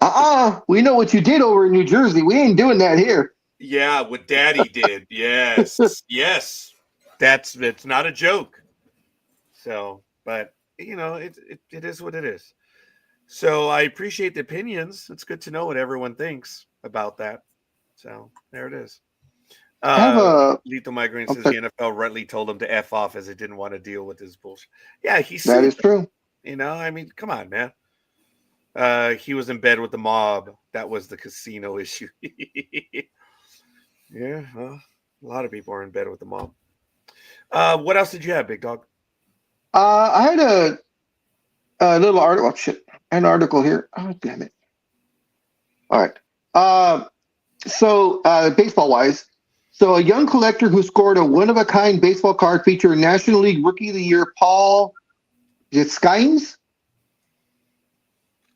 we know what you did over in New Jersey. We ain't doing that here. Yeah, what Daddy did. Yes. Yes. It's not a joke. So, but it is what it is. So I appreciate the opinions. It's good to know what everyone thinks about that. So there it is. I have a. Lethal Migraine I'm says the sorry, NFL rightly told him to F off as it didn't want to deal with his bullshit. Yeah, he that sued is them. true. You know, I mean, come on, man. He was in bed with the mob. That was the casino issue. Yeah, well, a lot of people are in bed with the mob. What else did you have, Big Dog? I had a little article. Oh, shit, an article here. Oh, damn it. All right. So baseball wise, so a young collector who scored a one of a kind baseball card featuring National League Rookie of the Year Paul Skynes,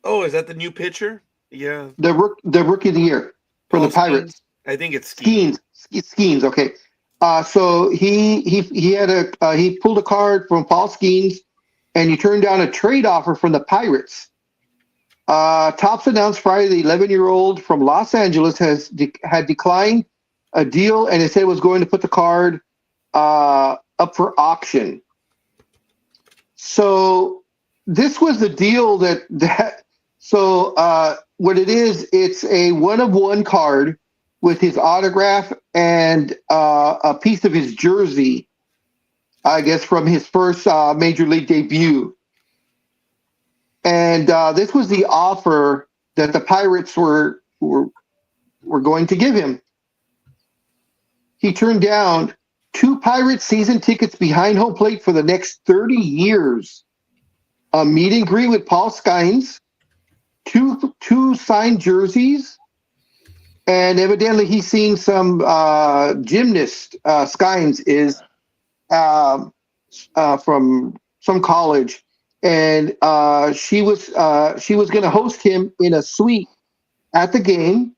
Oh, is that the new pitcher? Yeah, the Rookie of the Year for the Paul Pirates. Skeens. I think it's Skeens. Skeens. Okay. So he had he pulled a card from Paul Skeens, and he turned down a trade offer from the Pirates. Topps announced Friday the 11-year-old from Los Angeles had declined a deal, and it said it was going to put the card up for auction. So this was the deal that. So what it is, it's a one-of-one card with his autograph and a piece of his jersey, I guess, from his first major league debut. And this was the offer that the Pirates were going to give him. He turned down 2 Pirates season tickets behind home plate for the next 30 years, a meet and greet with Paul Skynes, two signed jerseys, and evidently he's seen some gymnast. Skynes is from some college, and she was going to host him in a suite at the game.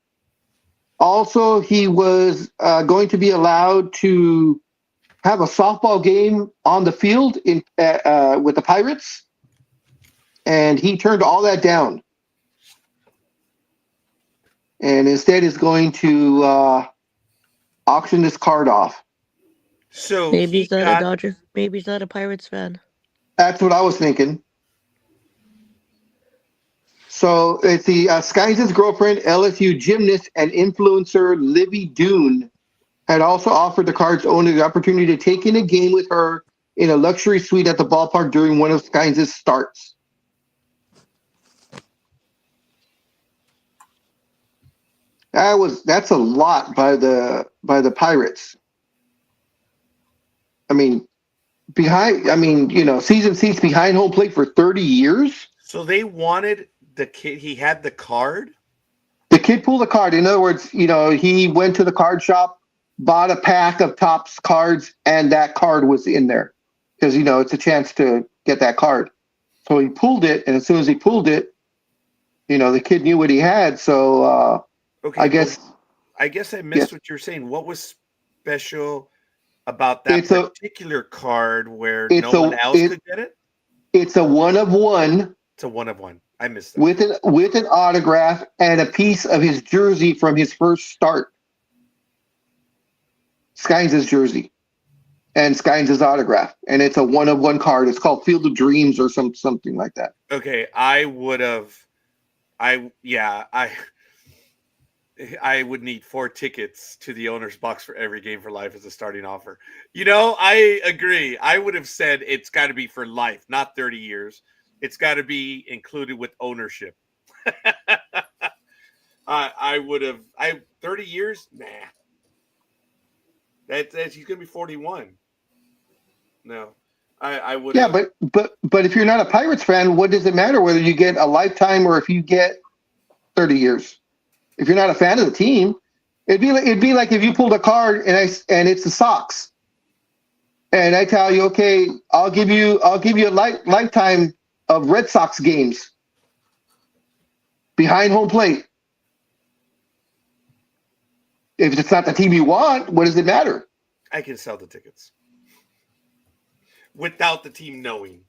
Also, he was going to be allowed to have a softball game on the field with the Pirates, and he turned all that down. And instead is going to auction this card off. So Maybe he he's not a got Dodger. Maybe he's not a Pirates fan. That's what I was thinking. So it's the Skynes' girlfriend, LSU gymnast and influencer Livy Dune, had also offered the card's owner the opportunity to take in a game with her in a luxury suite at the ballpark during one of Skynes' starts. That's a lot by the Pirates. I mean, season seats behind home plate for 30 years. So they wanted the kid. He had the card. The kid pulled a card. In other words, he went to the card shop, bought a pack of Topps cards, and that card was in there because it's a chance to get that card. So he pulled it, and as soon as he pulled it, the kid knew what he had. So Okay, I guess I missed what you're saying. What was special about that It's a- particular card where it's no a- one else it- could get it? it's a one of one It's a one of one. I missed that. with an autograph and a piece of his jersey from his first start. Skynes' jersey and Skynes' autograph, and it's a one of one card. It's called Field of Dreams or something like that. Okay, I would need 4 tickets to the owner's box for every game for life as a starting offer. I agree. I would have said it's got to be for life, not 30 years. It's got to be included with ownership. I would have. 30 years? Nah. He's gonna be 41. No, I would. Yeah, but if you're not a Pirates fan, what does it matter whether you get a lifetime or if you get 30 years? If you're not a fan of the team, it'd be like if you pulled a card and it's the Sox, and I tell you, okay, I'll give you a lifetime of Red Sox games behind home plate. If it's not the team you want, what does it matter? I can sell the tickets without the team knowing.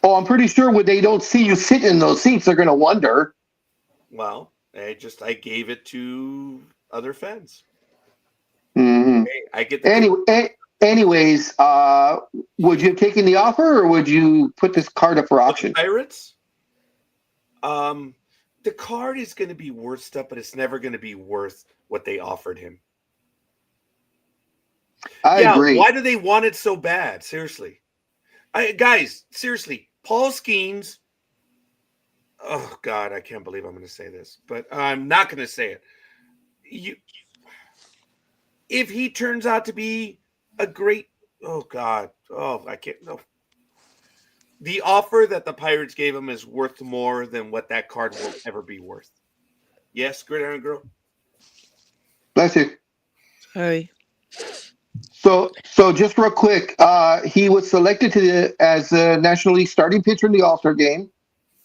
Oh, I'm pretty sure when they don't see you sit in those seats, they're going to wonder. Well, I gave it to other fans. Mm-hmm. Hey, I get the Anyways, would you have taken the offer or would you put this card up for auction? Pirates. The card is going to be worth stuff, but it's never going to be worth what they offered him. I Yeah, agree. why do they want it so bad? Seriously. Guys, seriously, Paul Skeens. Oh God, I can't believe I'm going to say this, but I'm not going to say it. If he turns out to be a great, oh God, oh I can't. No, the offer that the Pirates gave him is worth more than what that card will ever be worth. Yes, Gridiron Girl. Bless you. Sorry. So just real quick, he was selected as the National League starting pitcher in the All-Star game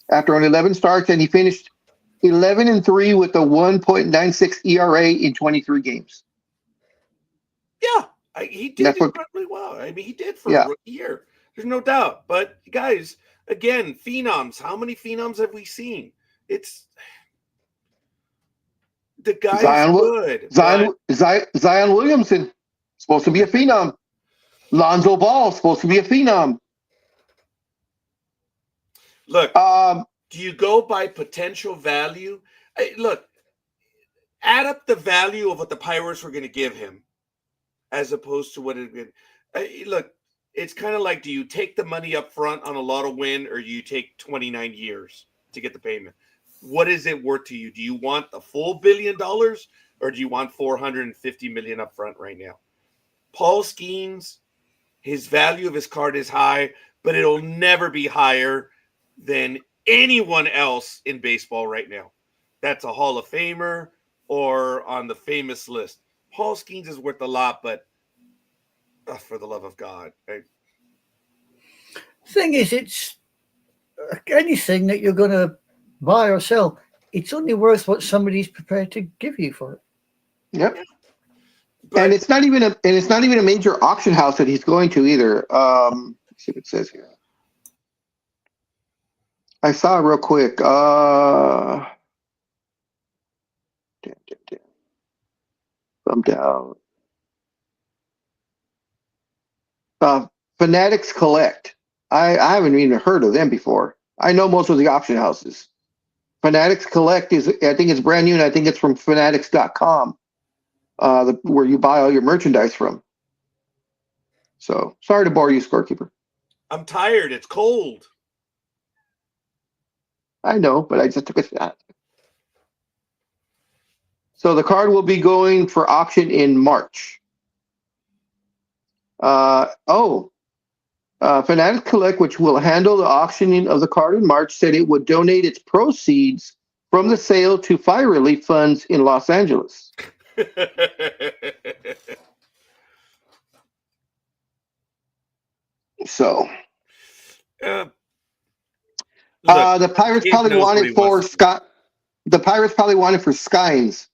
after only 11 starts, and he finished 11-3 with a 1.96 ERA in 23 games. Yeah, he did That's what. incredibly well. I mean, he did for a Yeah. rookie year. There's no doubt. But guys, again, phenoms. How many phenoms have we seen? It's the guy's good. Zion Williamson supposed to be a phenom. Lonzo Ball supposed to be a phenom. Look, do you go by potential value? Look, add up the value of what the Pirates were going to give him as opposed to what it would. Look, it's kind of like, do you take the money up front on a lot of win, or do you take 29 years to get the payment? What is it worth to you? Do you want the full $1 billion, or do you want $450 million up front right now? Paul Skeens, his value of his card is high, but it'll never be higher than anyone else in baseball right now. That's a Hall of Famer or on the famous list. Paul Skeens is worth a lot, but for the love of God. Thing is, it's anything that you're going to buy or sell, it's only worth what somebody's prepared to give you for it. Yep. Yeah. And it's not even a major auction house that he's going to either. Let's see what it says here. I saw it real quick. Damn. Bumped out. Fanatics Collect. I haven't even heard of them before. I know most of the auction houses. Fanatics Collect I think it's brand new, and I think it's from fanatics.com, where you buy all your merchandise from. So sorry to bore you, scorekeeper. I'm tired. It's cold. I know, but I just took a shot. So the card will be going for auction in March. Fanatic Collect, which will handle the auctioning of the card in March, said it would donate its proceeds from the sale to fire relief funds in Los Angeles. So, Look, the Pirates Dave probably knows what wanted he for wants to do. Scott. The Pirates probably wanted for Skynes,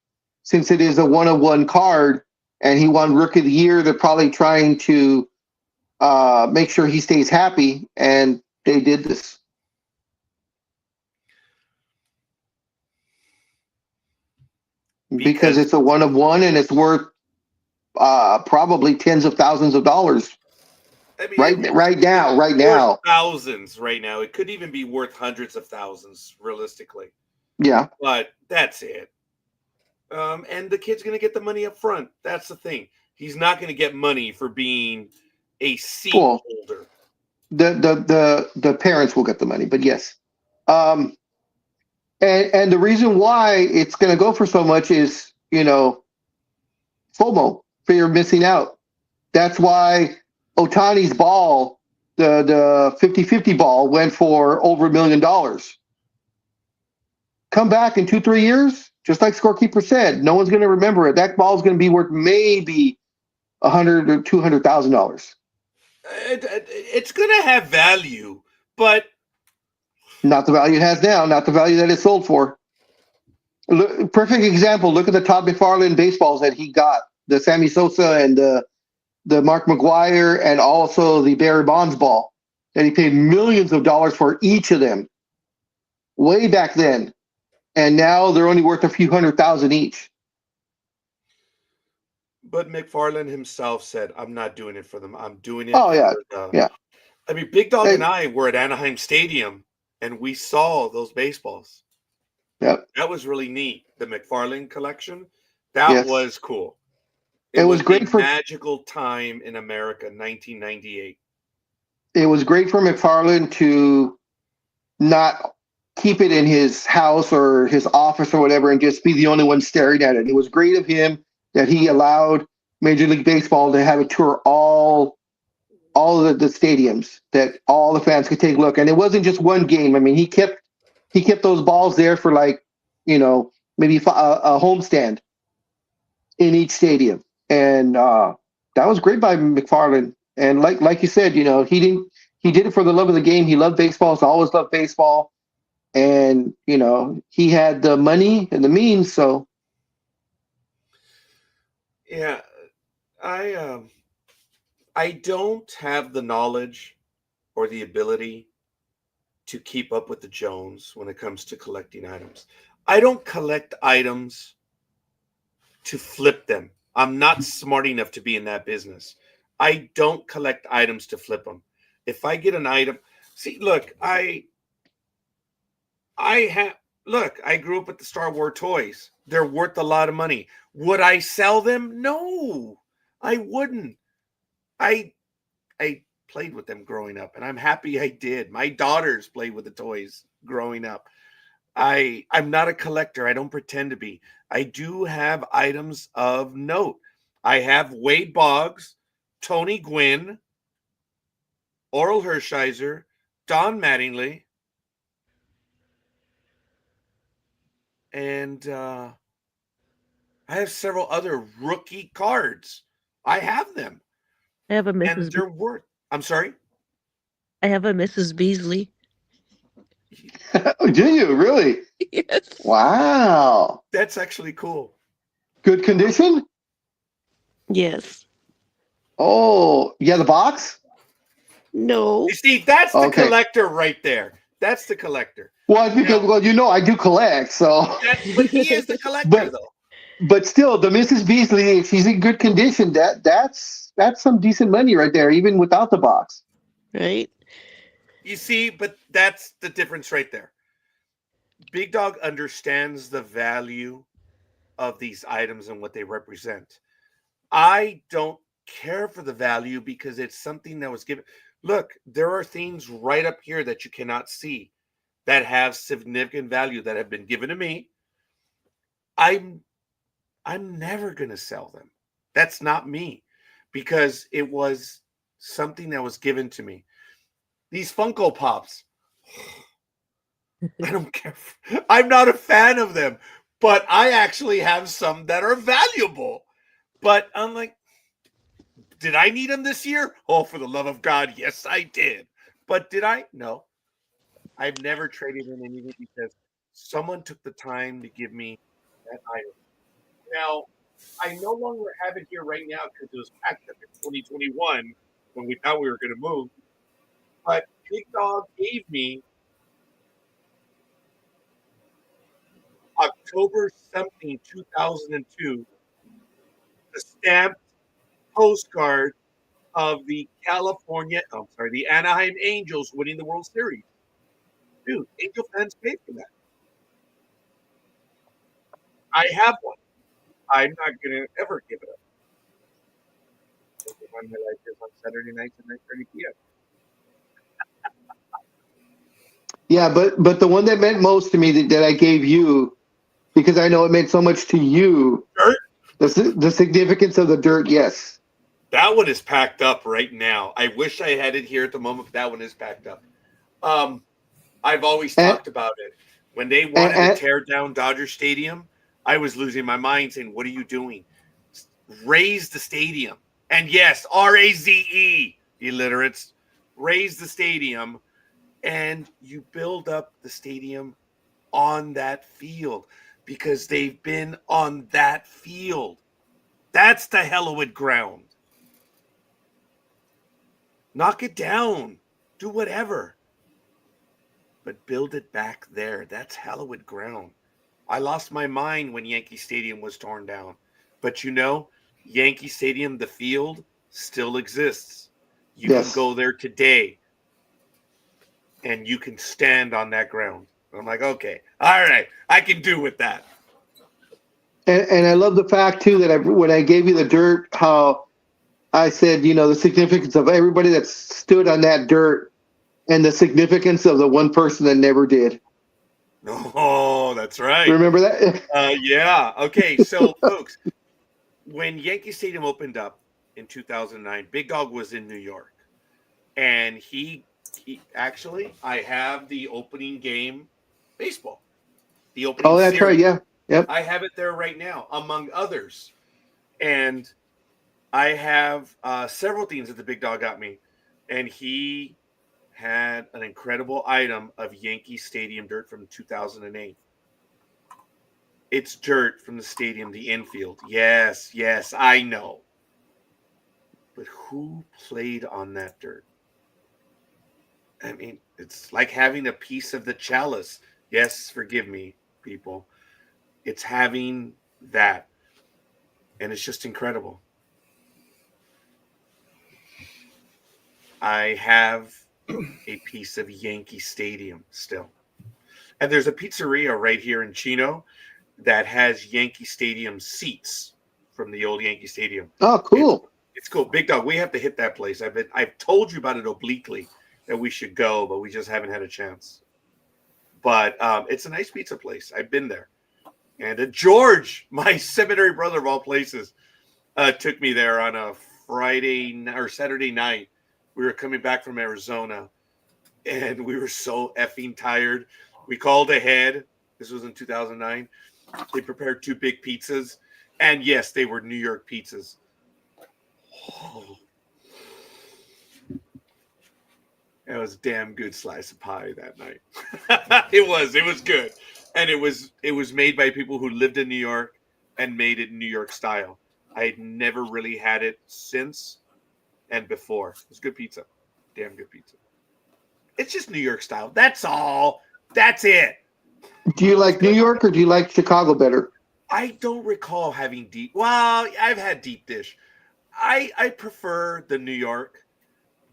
since it is a one-of-one card, and he won Rookie of the Year. They're probably trying to make sure he stays happy, and they did this. Because it's a one-of-one, and it's worth probably tens of thousands of dollars. I mean, right now. Worth thousands right now. It could even be worth hundreds of thousands, realistically. Yeah. But that's it. And the kid's going to get the money up front. That's the thing. He's not going to get money for being a seat holder. The parents will get the money, but yes. And the reason why it's going to go for so much is, FOMO, fear of missing out. That's why Ohtani's ball, the 50-50 ball, went for over $1 million. Come back in 2-3 years, just like scorekeeper said, no one's going to remember it. That ball is going to be worth maybe $100,000 or $200,000. It's going to have value, but not the value it has now, not the value that it sold for. Perfect example. Look at the Todd McFarlane baseballs that he got, the Sammy Sosa and the Mark McGwire, and also the Barry Bonds ball that he paid millions of dollars for each of them way back then. And now they're only worth a few $100,000 each. But McFarlane himself said, I'm not doing it for them. I'm doing it. Oh, yeah. Yeah. I mean, Big Dog and I were at Anaheim Stadium, and we saw those baseballs. Yep. That was really neat. The McFarlane collection. That was cool. It was great a for magical time in America, 1998. it was great for McFarland to not keep it in his house or his office or whatever and just be the only one staring at it. It was great of him that he allowed Major League Baseball to have a tour all of the stadiums that all the fans could take a look. And it wasn't just one game. I mean, he kept those balls there for like, maybe a homestand in each stadium. And that was great by McFarland. And like you said, he did it for the love of the game. He loved baseball. He's always loved baseball. And, he had the money and the means. So Yeah, I don't have the knowledge or the ability to keep up with the Jones when it comes to collecting items. I don't collect items to flip them. I'm not smart enough to be in that business. I don't collect items to flip them. If I get an item, see, look, I grew up with the Star Wars toys. They're worth a lot of money. Would I sell them? No, I wouldn't. I played with them growing up, and I'm happy I did. My daughters played with the toys growing up. I'm not a collector. I don't pretend to be. I do have items of note. I have Wade Boggs, Tony Gwynn, Oral Hershiser, Don Mattingly, and I have several other rookie cards. I have them, I have a and Mrs. they're worth. I'm sorry. I have a Mrs. Beasley. do you really? Yes. Wow. That's actually cool. Good condition? Yes. Oh, yeah, the box? No. You see, that's the Okay. collector right there. That's the collector. Well, it's because, Now- I do collect, so. But he is the collector, But- though. But still, the Mrs. Beasley, if she's in good condition, that's some decent money right there, even without the box. Right? You see, but that's the difference right there. Big Dog understands the value of these items and what they represent. I don't care for the value because it's something that was given. Look, there are things right up here that you cannot see that have significant value that have been given to me. I'm never going to sell them. That's not me because it was something that was given to me. These Funko Pops, I don't care. I'm not a fan of them, but I actually have some that are valuable. But I'm like, did I need them this year? Oh, for the love of God, yes, I did. But did I? No. I've never traded in anything because someone took the time to give me that item. Now, I no longer have it here right now because it was packed up in 2021 when we thought we were going to move. But Big Dog gave me October something 2002 the stamped postcard of the the Anaheim Angels winning the World Series. Dude, Angel fans paid for that. I have one. I'm not going to ever give it up. My life is on Saturday nights at 9:30 p.m. Yeah, but the one that meant most to me that I gave you, because I know it meant so much to you, Dirt? the significance of the dirt, yes. That one is packed up right now. I wish I had it here at the moment, but that one is packed up. I've always talked about it. When they wanted to tear down Dodger Stadium, I was losing my mind saying, what are you doing? Raise the stadium. And yes, R-A-Z-E, illiterates. Raise the stadium, and you build up the stadium on that field because they've been on that field. That's the hallowed ground. Knock it down. Do whatever. But build it back there. That's hallowed ground. I lost my mind when Yankee Stadium was torn down. But Yankee Stadium, the field, still exists. You Yes. can go there today and you can stand on that ground. I'm like, okay, all right, I can do with that. And I love the fact too that when I gave you the dirt, how I said, the significance of everybody that stood on that dirt and the significance of the one person that never did. Oh, that's right. Remember that? Yeah. Okay. So, folks, when Yankee Stadium opened up in 2009, Big Dog was in New York, and he actually, I have the opening game baseball, the opening Oh, that's right. series. Yeah. Yep. I have it there right now, among others, and I have several things that the Big Dog got me, and he had an incredible item of Yankee Stadium dirt from 2008. It's dirt from the stadium, the infield. Yes, yes, I know. But who played on that dirt? I mean, it's like having a piece of the chalice. Yes, forgive me, people. It's having that. And it's just incredible. I have a piece of Yankee Stadium still. And there's a pizzeria right here in Chino that has Yankee Stadium seats from the old Yankee Stadium. Oh, cool. It's cool. Big Dog, we have to hit that place. I've told you about it obliquely that we should go, but we just haven't had a chance. But it's a nice pizza place. I've been there. And George, my seminary brother of all places, took me there on a Friday or Saturday night. We were coming back from Arizona, and we were so effing tired. We called ahead. This was in 2009. They prepared 2 big pizzas. And yes, they were New York pizzas. Oh. It was a damn good slice of pie that night. It was good. And it was made by people who lived in New York and made it New York style. I had never really had it since and before. It was good pizza. Damn good pizza. It's just New York style. That's all. That's it. Do you like New York or do you like Chicago better? I don't recall having deep. Well, I've had deep dish. I prefer the New York,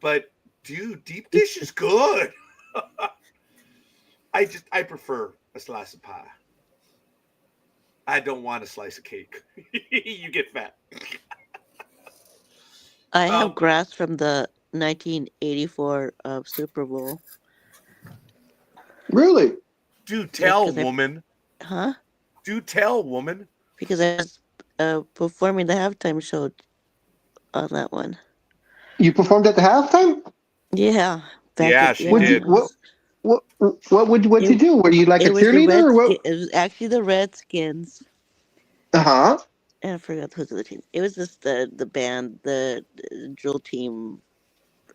but dude, deep dish is good. I prefer a slice of pie. I don't want a slice of cake. You get fat. I have grass from the 1984 Super Bowl. Really? Do tell, 'cause woman. Huh? Do tell, woman. Because I was performing the halftime show on that one. You performed at the halftime? Yeah. Yeah, she What'd did. What'd you do? Were you like a It was the cheerleader or what? It was actually the Redskins. Uh-huh. And I forgot who's the team. It was just the band, the drill team,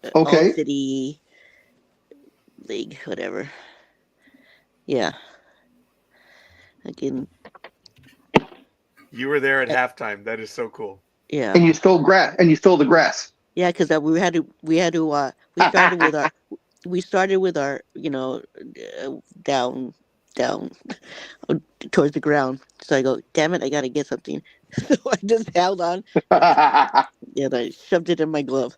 Okay. All City League, whatever. Yeah. Again. You were there at halftime. That is so cool. Yeah. And you stole grass. And you stole the grass. Yeah, because we started with our down towards the ground. So I go, damn it, I gotta get something. So I just held on and I shoved it in my glove.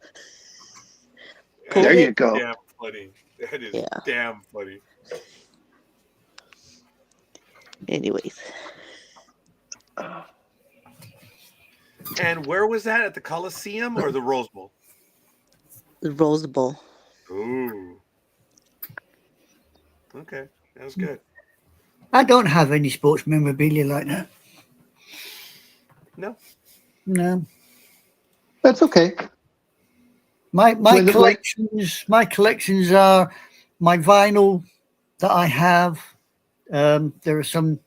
There you go. Damn funny. That is damn funny. Anyways. And where was that? At the Coliseum or the Rose Bowl? The Rose Bowl. Ooh. Okay, that was good. I don't have any sports memorabilia like that. No. No. That's okay. My collections are my vinyl that I have. There are some,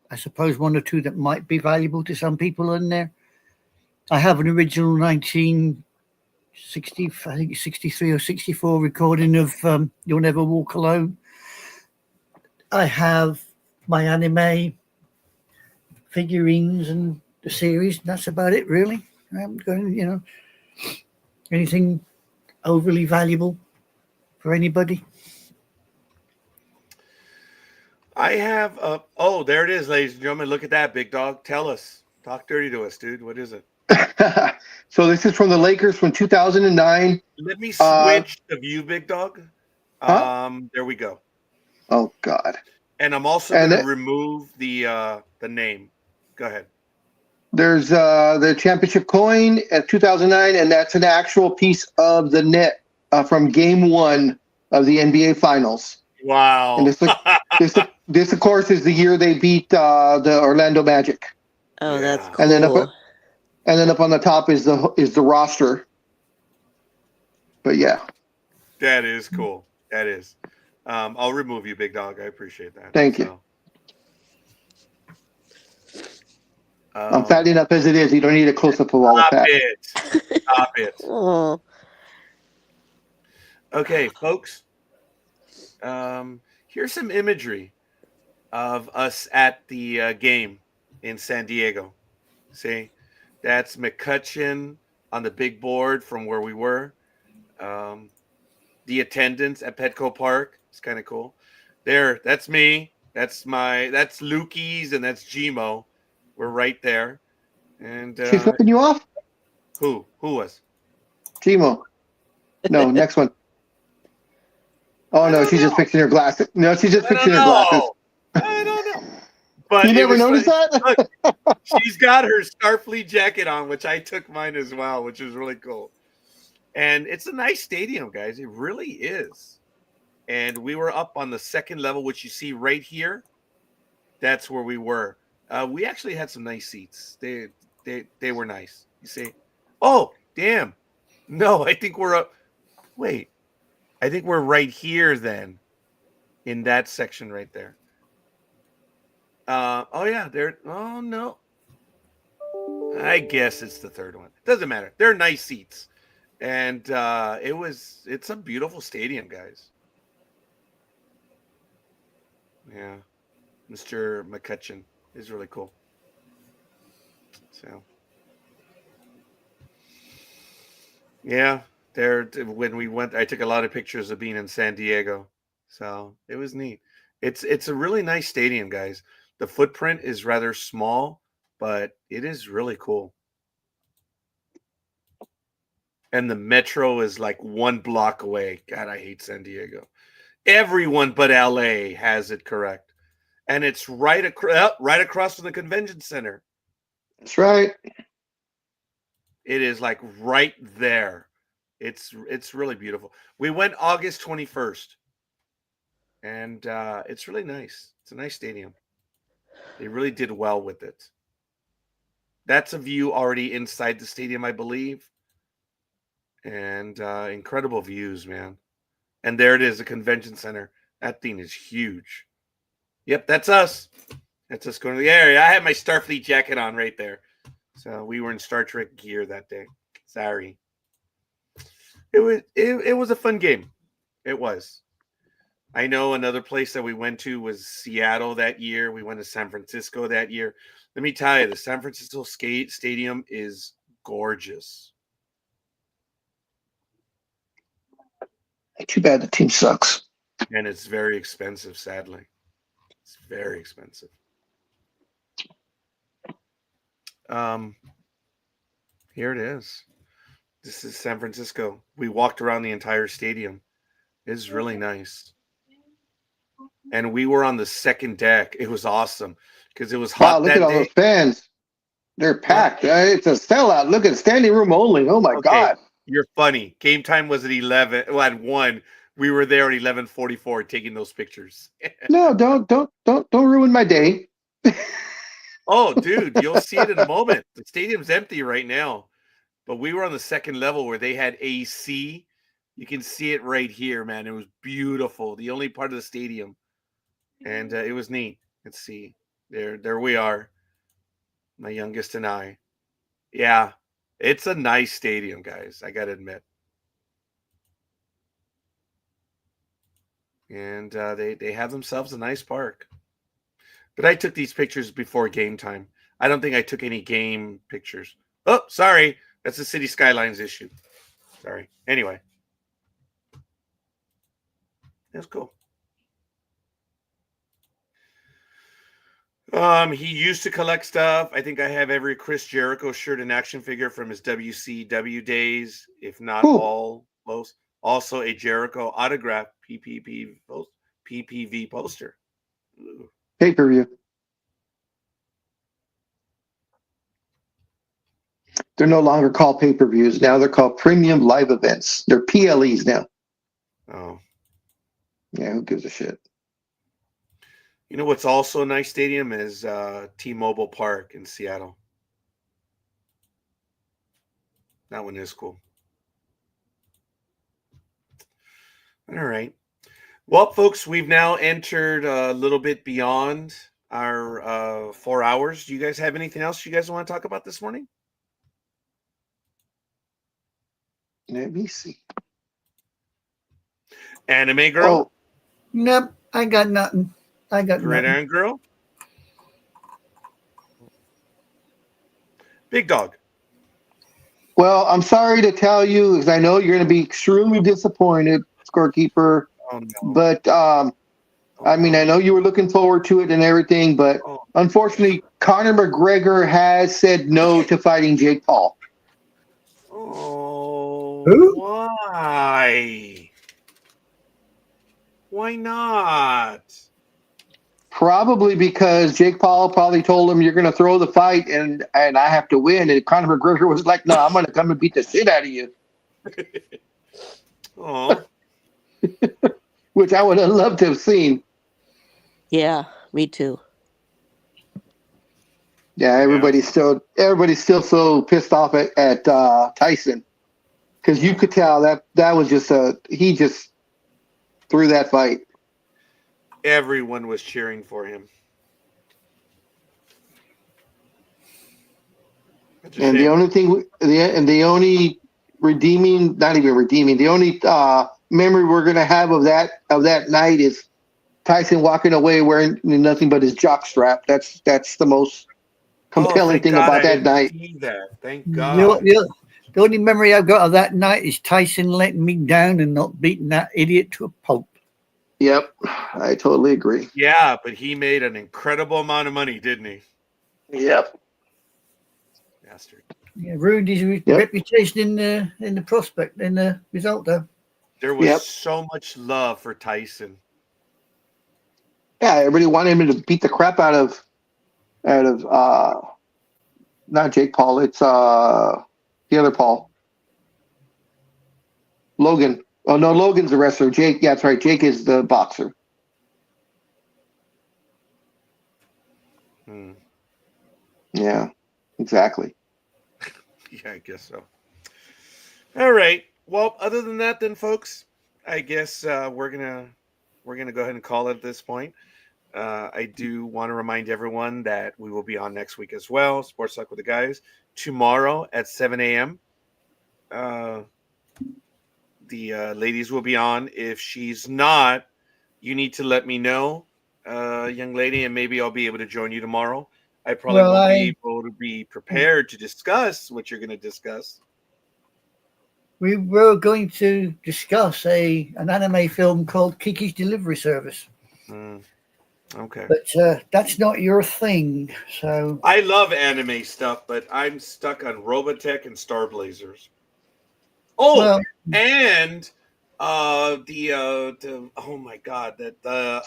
I suppose, 1 or 2 that might be valuable to some people in there. I have an original 1960, I think it's 63 or 64 recording of You'll Never Walk Alone. I have my anime figurines and the series. That's about it, really. I haven't got anything overly valuable for anybody. I have oh, there it is, ladies and gentlemen. Look at that, Big Dog. Tell us. Talk dirty to us, dude. What is it? So this is from the Lakers from 2009. Let me switch the view, Big Dog. There we go. Oh God. And I'm also going to remove the name. Go ahead. There's the championship coin at 2009, and that's an actual piece of the net from Game 1 of the NBA Finals. Wow. And this of course is the year they beat the Orlando Magic. Oh, that's Yeah. cool. And then up on the top is the roster. But yeah, That is cool. That is. I'll remove you, big dog. I appreciate that. Thank you. I'm fat enough as it is. You don't need a close up of all of that. Stop it. Oh, Okay, folks. Here's some imagery of us at the game in San Diego. See, that's McCutcheon on the big board from where we were. The attendance at Petco Park. It's kind of cool. There, that's me. That's Lukey's, and that's Gmo. We're right there. And She's flipping you off? who was? Gmo. No, next one. Oh no, she's just fixing her glasses. No, she's just fixing her glasses. I don't know. But You never noticed that? Look, she's got her Starfleet jacket on, which I took mine as well, which is really cool. And it's a nice stadium, guys. It really is. And we were up on the second level, which you see right here. That's where we were. We actually had some nice seats. They were nice. You see? Oh, damn. No, I think we're up. Wait. I think we're right here then. In that section right there. Oh yeah, there. Oh no. I guess it's the third one. Doesn't matter. They're nice seats. And it's a beautiful stadium, guys. Yeah. Mr. McCutcheon is really cool. So yeah, when we went, I took a lot of pictures of being in San Diego. So it was neat. It's a really nice stadium, guys. The footprint is rather small, but it is really cool. And the metro is like 1 block away. God, I hate San Diego. Everyone but LA has it correct. And it's right across from the convention center. That's right. It is like right there. It's really beautiful. We went August 21st. And it's really nice. It's a nice stadium. They really did well with it. That's a view already inside the stadium, I believe. And incredible views, man. And there it is, the convention center. That thing is huge. Yep, that's us. That's us going to the area. I had my Starfleet jacket on right there. So we were in Star Trek gear that day. Sorry. It was a fun game. It was. I know another place that we went to was Seattle that year. We went to San Francisco that year. Let me tell you, the San Francisco Stadium is gorgeous. Too bad the team sucks. And it's very expensive, sadly. It's very expensive. Here it is. This is San Francisco. We walked around the entire stadium. It's really nice. And we were on the second deck. It was awesome because it was hot. Wow, look at all those fans. They're packed. It's a sellout. Look at standing room only. Oh my God. You're funny. Game time was at 11. Well, at 1. We were there at 11:44 taking those pictures. No, don't ruin my day. Oh, dude, you'll see it in a moment. The stadium's empty right now. But we were on the second level where they had AC. You can see it right here, man. It was beautiful. The only part of the stadium. And it was neat. Let's see. There we are. My youngest and I. Yeah. It's a nice stadium, guys. I got to admit. And they have themselves a nice park. But I took these pictures before game time. I don't think I took any game pictures. Oh, sorry. That's the City Skylines issue. Sorry. Anyway. That's cool. He used to collect stuff. I think I have every Chris Jericho shirt and action figure from his WCW days, if not all. Most. Also a Jericho autograph PPV poster. Ooh. Pay-per-view. They're no longer called pay-per-views. Now they're called premium live events. They're PLEs now. Oh. Yeah, who gives a shit? You know what's also a nice stadium is T-Mobile Park in Seattle. That one is cool. All right. Well, folks, we've now entered a little bit beyond our 4 hours. Do you guys have anything else you guys want to talk about this morning? Let me see. Anime Girl? Oh, Nope, I got nothing. I got nothing. Gridiron Girl? Big Dog? well, I'm sorry to tell you, because I know you're going to be extremely disappointed, scorekeeper. Oh, no. But I mean, I know you were looking forward to it and everything, but Oh. unfortunately, Conor McGregor has said no to fighting Jake Paul. Oh, Who? why? Why not? Probably because Jake Paul probably told him, "You're going to throw the fight, and I have to win." And Conor McGregor was like, "No, I'm going to come and beat the shit out of you," Oh, which I would have loved to have seen. Yeah, me too. Yeah, everybody's still so pissed off at Tyson, because you could tell that was just he just threw that fight. everyone was cheering for him. That's a And the shame. only thing, the only redeeming, not even redeeming, the only memory we're gonna have of that night is Tyson walking away wearing nothing but his jock strap. That's the most compelling thank thing God about I that didn't night. see that. Thank The, God. the only memory I've got of that night is Tyson letting me down and not beating that idiot to a pulp. Yep, I totally agree. Yeah, but he made an incredible amount of money, didn't he? Yep. Bastard. Yeah, ruined his reputation in the prospect in the result though. There was Yep. so much love for Tyson. Yeah, everybody wanted him to beat the crap out of not Jake Paul. It's the other Paul. Logan. Oh no, Logan's the wrestler. Jake, yeah, that's right. Jake is the boxer. Hmm. Yeah, exactly. Yeah, I guess so. All right. Well, other than that, then, folks, I guess we're gonna go ahead and call it at this point. I do want to remind everyone that we will be on next week as well. Sports Talk with the Guys tomorrow at 7 a.m. The ladies will be on. If she's not, you need to let me know, young lady, and maybe I'll be able to join you tomorrow. I probably won't be able to be prepared to discuss what you're going to discuss. We were going to discuss an anime film called Kiki's Delivery Service. Okay. But that's not your thing. So I love anime stuff, but I'm stuck on Robotech and Star Blazers. Oh, well, and the oh my god, that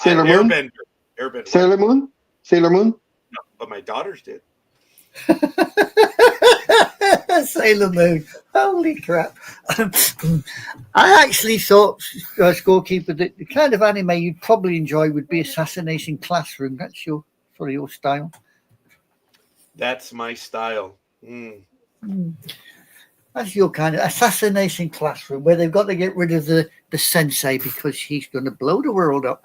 Sailor Moon? Airbender. Sailor Moon? Sailor Moon? No, but my daughters did. Sailor Moon. Holy crap. I actually thought, scorekeeper, that the kind of anime you'd probably enjoy would be Assassination Classroom. That's your style. That's my style. That's your kind of Assassination Classroom, where they've got to get rid of the sensei because he's going to blow the world up.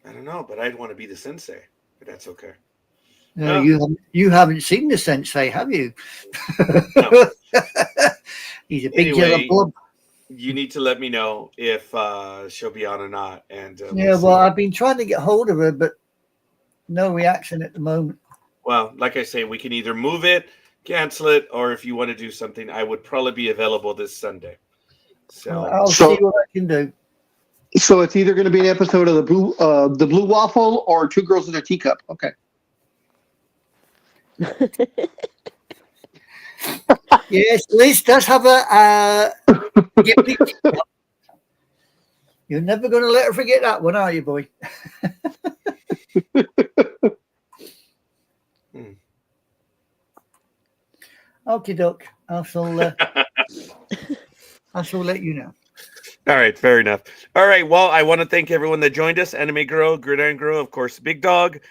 I don't know, but I'd want to be the sensei, but that's okay. No, you haven't seen the sensei, have you? No. He's a big yellow blob. You need to let me know if she'll be on or not. And Well, I've been trying to get hold of her, but no reaction at the moment. Well, like I say, we can either move it, cancel it, or if you want to do something, I would probably be available this Sunday. So I'll see what I can do. So it's either going to be an episode of the Blue Waffle or Two Girls in a Teacup. Okay. Yes, Liz does have a Ghibli teacup. You're never going to let her forget that one, are you, boy? Okie doke. I shall let you know. All right, fair enough. All right, well, I want to thank everyone that joined us. Anime Girl, Gridiron Girl, of course, Big Dog.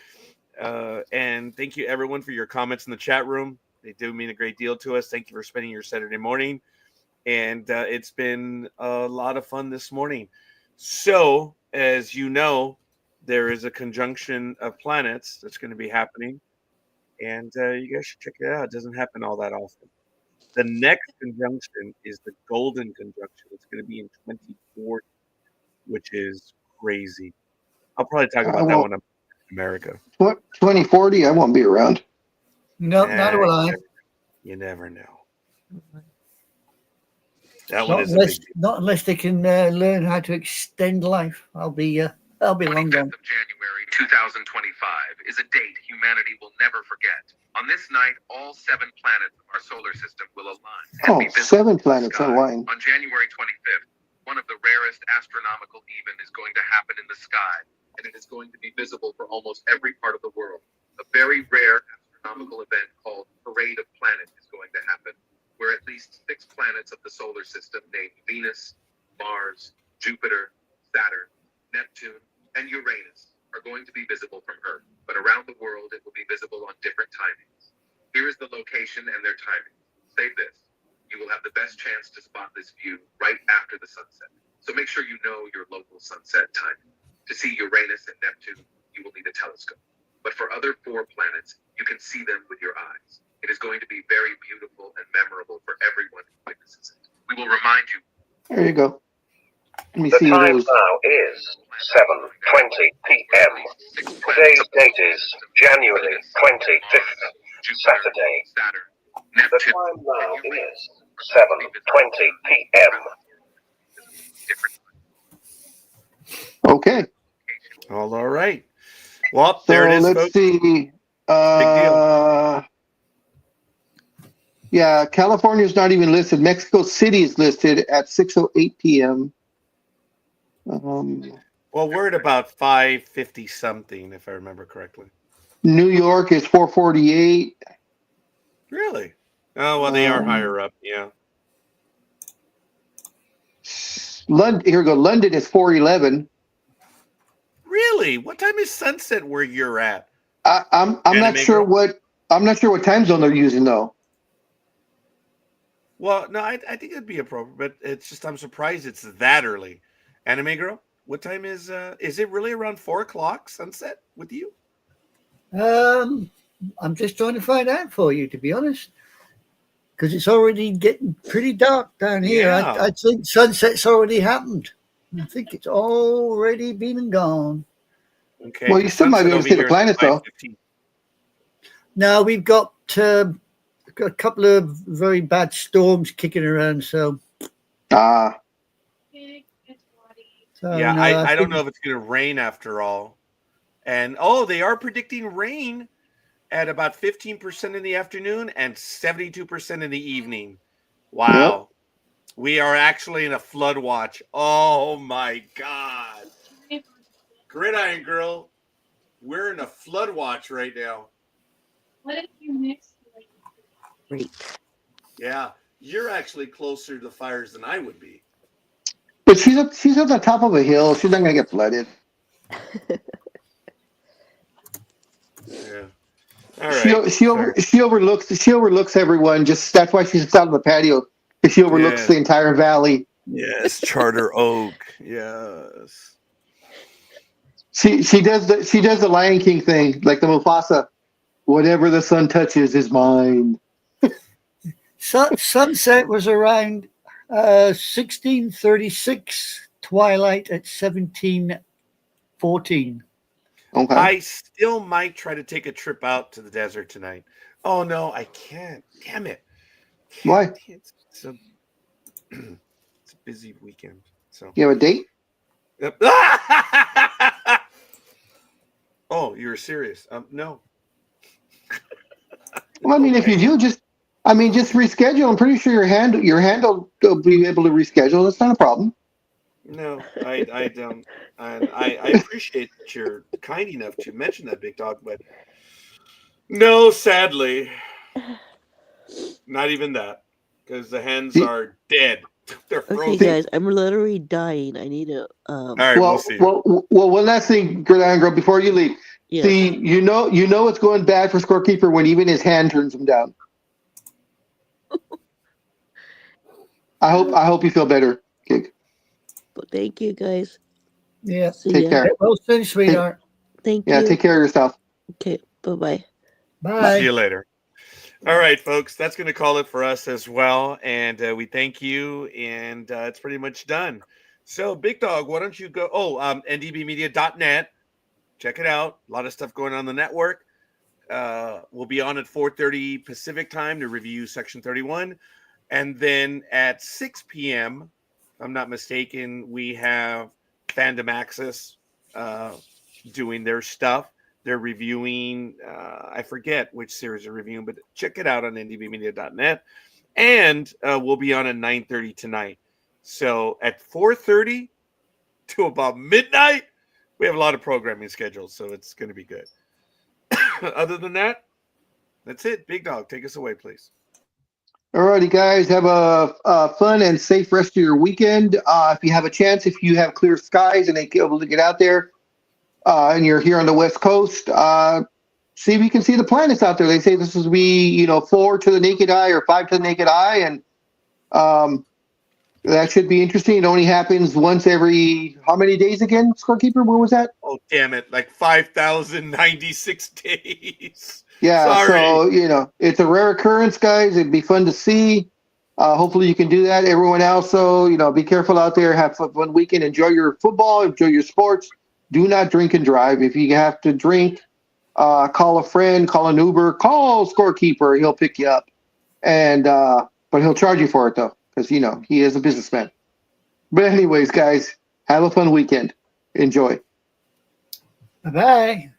And thank you, everyone, for your comments in the chat room. They do mean a great deal to us. Thank you for spending your Saturday morning. And it's been a lot of fun this morning. So, as you know, there is a conjunction of planets that's going to be happening. And you guys should check it out. It doesn't happen all that often. The next conjunction is the Golden Conjunction. It's going to be in 2040, which is crazy. I'll probably talk about that when I'm in America. 2040, I won't be around. No, not will I. You never know. That one is a big deal. Not unless they can learn how to extend life. I'll be long gone. 25th of January 2025 is a date humanity will never forget. On this night, all 7 planets of our solar system will align. Oh, 7 planets align. On January 25th, one of the rarest astronomical events is going to happen in the sky, and it is going to be visible for almost every part of the world. A very rare astronomical event called Parade of Planets is going to happen, where at least 6 planets of the solar system named Venus, Mars, Jupiter, Saturn, Neptune, and Uranus are going to be visible from Earth, but around the world it will be visible on different timings. Here is the location and their timing. Save this. You will have the best chance to spot this view right after the sunset. So make sure you know your local sunset timing. To see Uranus and Neptune, you will need a telescope. But for other 4 planets, you can see them with your eyes. It is going to be very beautiful and memorable for everyone who witnesses it. We will remind you. There you go. Let me The see time those. now is 7:20 p.m. Today's date is January 25th, Saturday. The time now is 7:20 p.m. Okay. All right. Well, So there it is, let's folks. see. deal. Yeah, California's not even listed. Mexico City is listed at 6:08 p.m. Well, we're at about 550 something, if I remember correctly. New York is 4:48. Really? Oh, well, they are higher up. Yeah. London, here we go. London is 4:11. Really? What time is sunset where you're at? I'm not sure what time zone they're using though. Well, no, I think it'd be appropriate, but it's just I'm surprised it's that early. Anime Girl, what time is it really around 4 o'clock sunset with you? I'm just trying to find out for you, to be honest, because it's already getting pretty dark down here. Yeah. I think sunset's already happened. I think it's already been and gone. Okay. Well, you still might be able to see the planets though. Now we've got a couple of very bad storms kicking around, so. Yeah, no, I don't think- know if it's going to rain after all. And they are predicting rain at about 15% in the afternoon and 72% in the evening. Wow. Yep. We are actually in a flood watch. Oh my God. Gridiron Girl, we're in a flood watch right now. What if you mix? Great. Yeah, you're actually closer to the fires than I would be. But she's at the top of a hill. She's not gonna get flooded. Yeah. All right. She overlooks everyone. Just that's why she's out on the patio, because she overlooks the entire valley. Yes, Charter Oak. Yes. She does the Lion King thing, like the Mufasa. Whatever the sun touches is mine. Sunset was around 1636. Twilight at 1714. Okay. I still might try to take a trip out to the desert tonight. Oh no, I can't. Damn it. Why? It's a busy weekend. So you have a date? Yep. Oh, you were serious? No. Well, I mean, if you do, just reschedule. I'm pretty sure your handle will be able to reschedule. That's not a problem. No, I don't. And I appreciate that you're kind enough to mention that, Big Dog, but no, sadly. Not even that, because the hens are dead. They're Okay, frozen. guys, I'm literally dying. I need to. All right, we'll see. Well, one last thing, Gridiron Girl, before you leave. Yes. See, you know it's going bad for Scorekeeper when even his hand turns him down. I hope you feel better, Gig. But thank you, guys. Yeah. See Take ya. care. Get well soon, sweetheart. Thank Yeah, you. take care of yourself. Okay, bye-bye. Bye. See you later. All right, folks, that's going to call it for us as well. And we thank you. And it's pretty much done. So, Big Dog, why don't you go? Oh, ndbmedia.net. Check it out. A lot of stuff going on the network. We'll be on at 4:30 Pacific time to review Section 31. And then at 6 p.m., if I'm not mistaken, we have Fandom Access doing their stuff. They're reviewing, I forget which series they're reviewing, but check it out on ndbmedia.net. And we'll be on at 9:30 tonight. So at 4:30 to about midnight, we have a lot of programming scheduled, so it's going to be good. Other than that, that's it. Big Dog, take us away, please. Alrighty, guys, have a fun and safe rest of your weekend. If you have a chance, if you have clear skies and they be able to get out there, and you're here on the West Coast, see if you can see the planets out there. They say this is 4 to the naked eye or 5 to the naked eye, and that should be interesting. It only happens once every how many days again, Scorekeeper? What was that? Oh, damn it. Like 5,096 days. Yeah, Sorry. so, it's a rare occurrence, guys. It'd be fun to see. Hopefully you can do that. Everyone else, so, be careful out there. Have a fun weekend. Enjoy your football. Enjoy your sports. Do not drink and drive. If you have to drink, call a friend, call an Uber, call Scorekeeper. He'll pick you up. And but he'll charge you for it, though, because, he is a businessman. But anyways, guys, have a fun weekend. Enjoy. Bye-bye.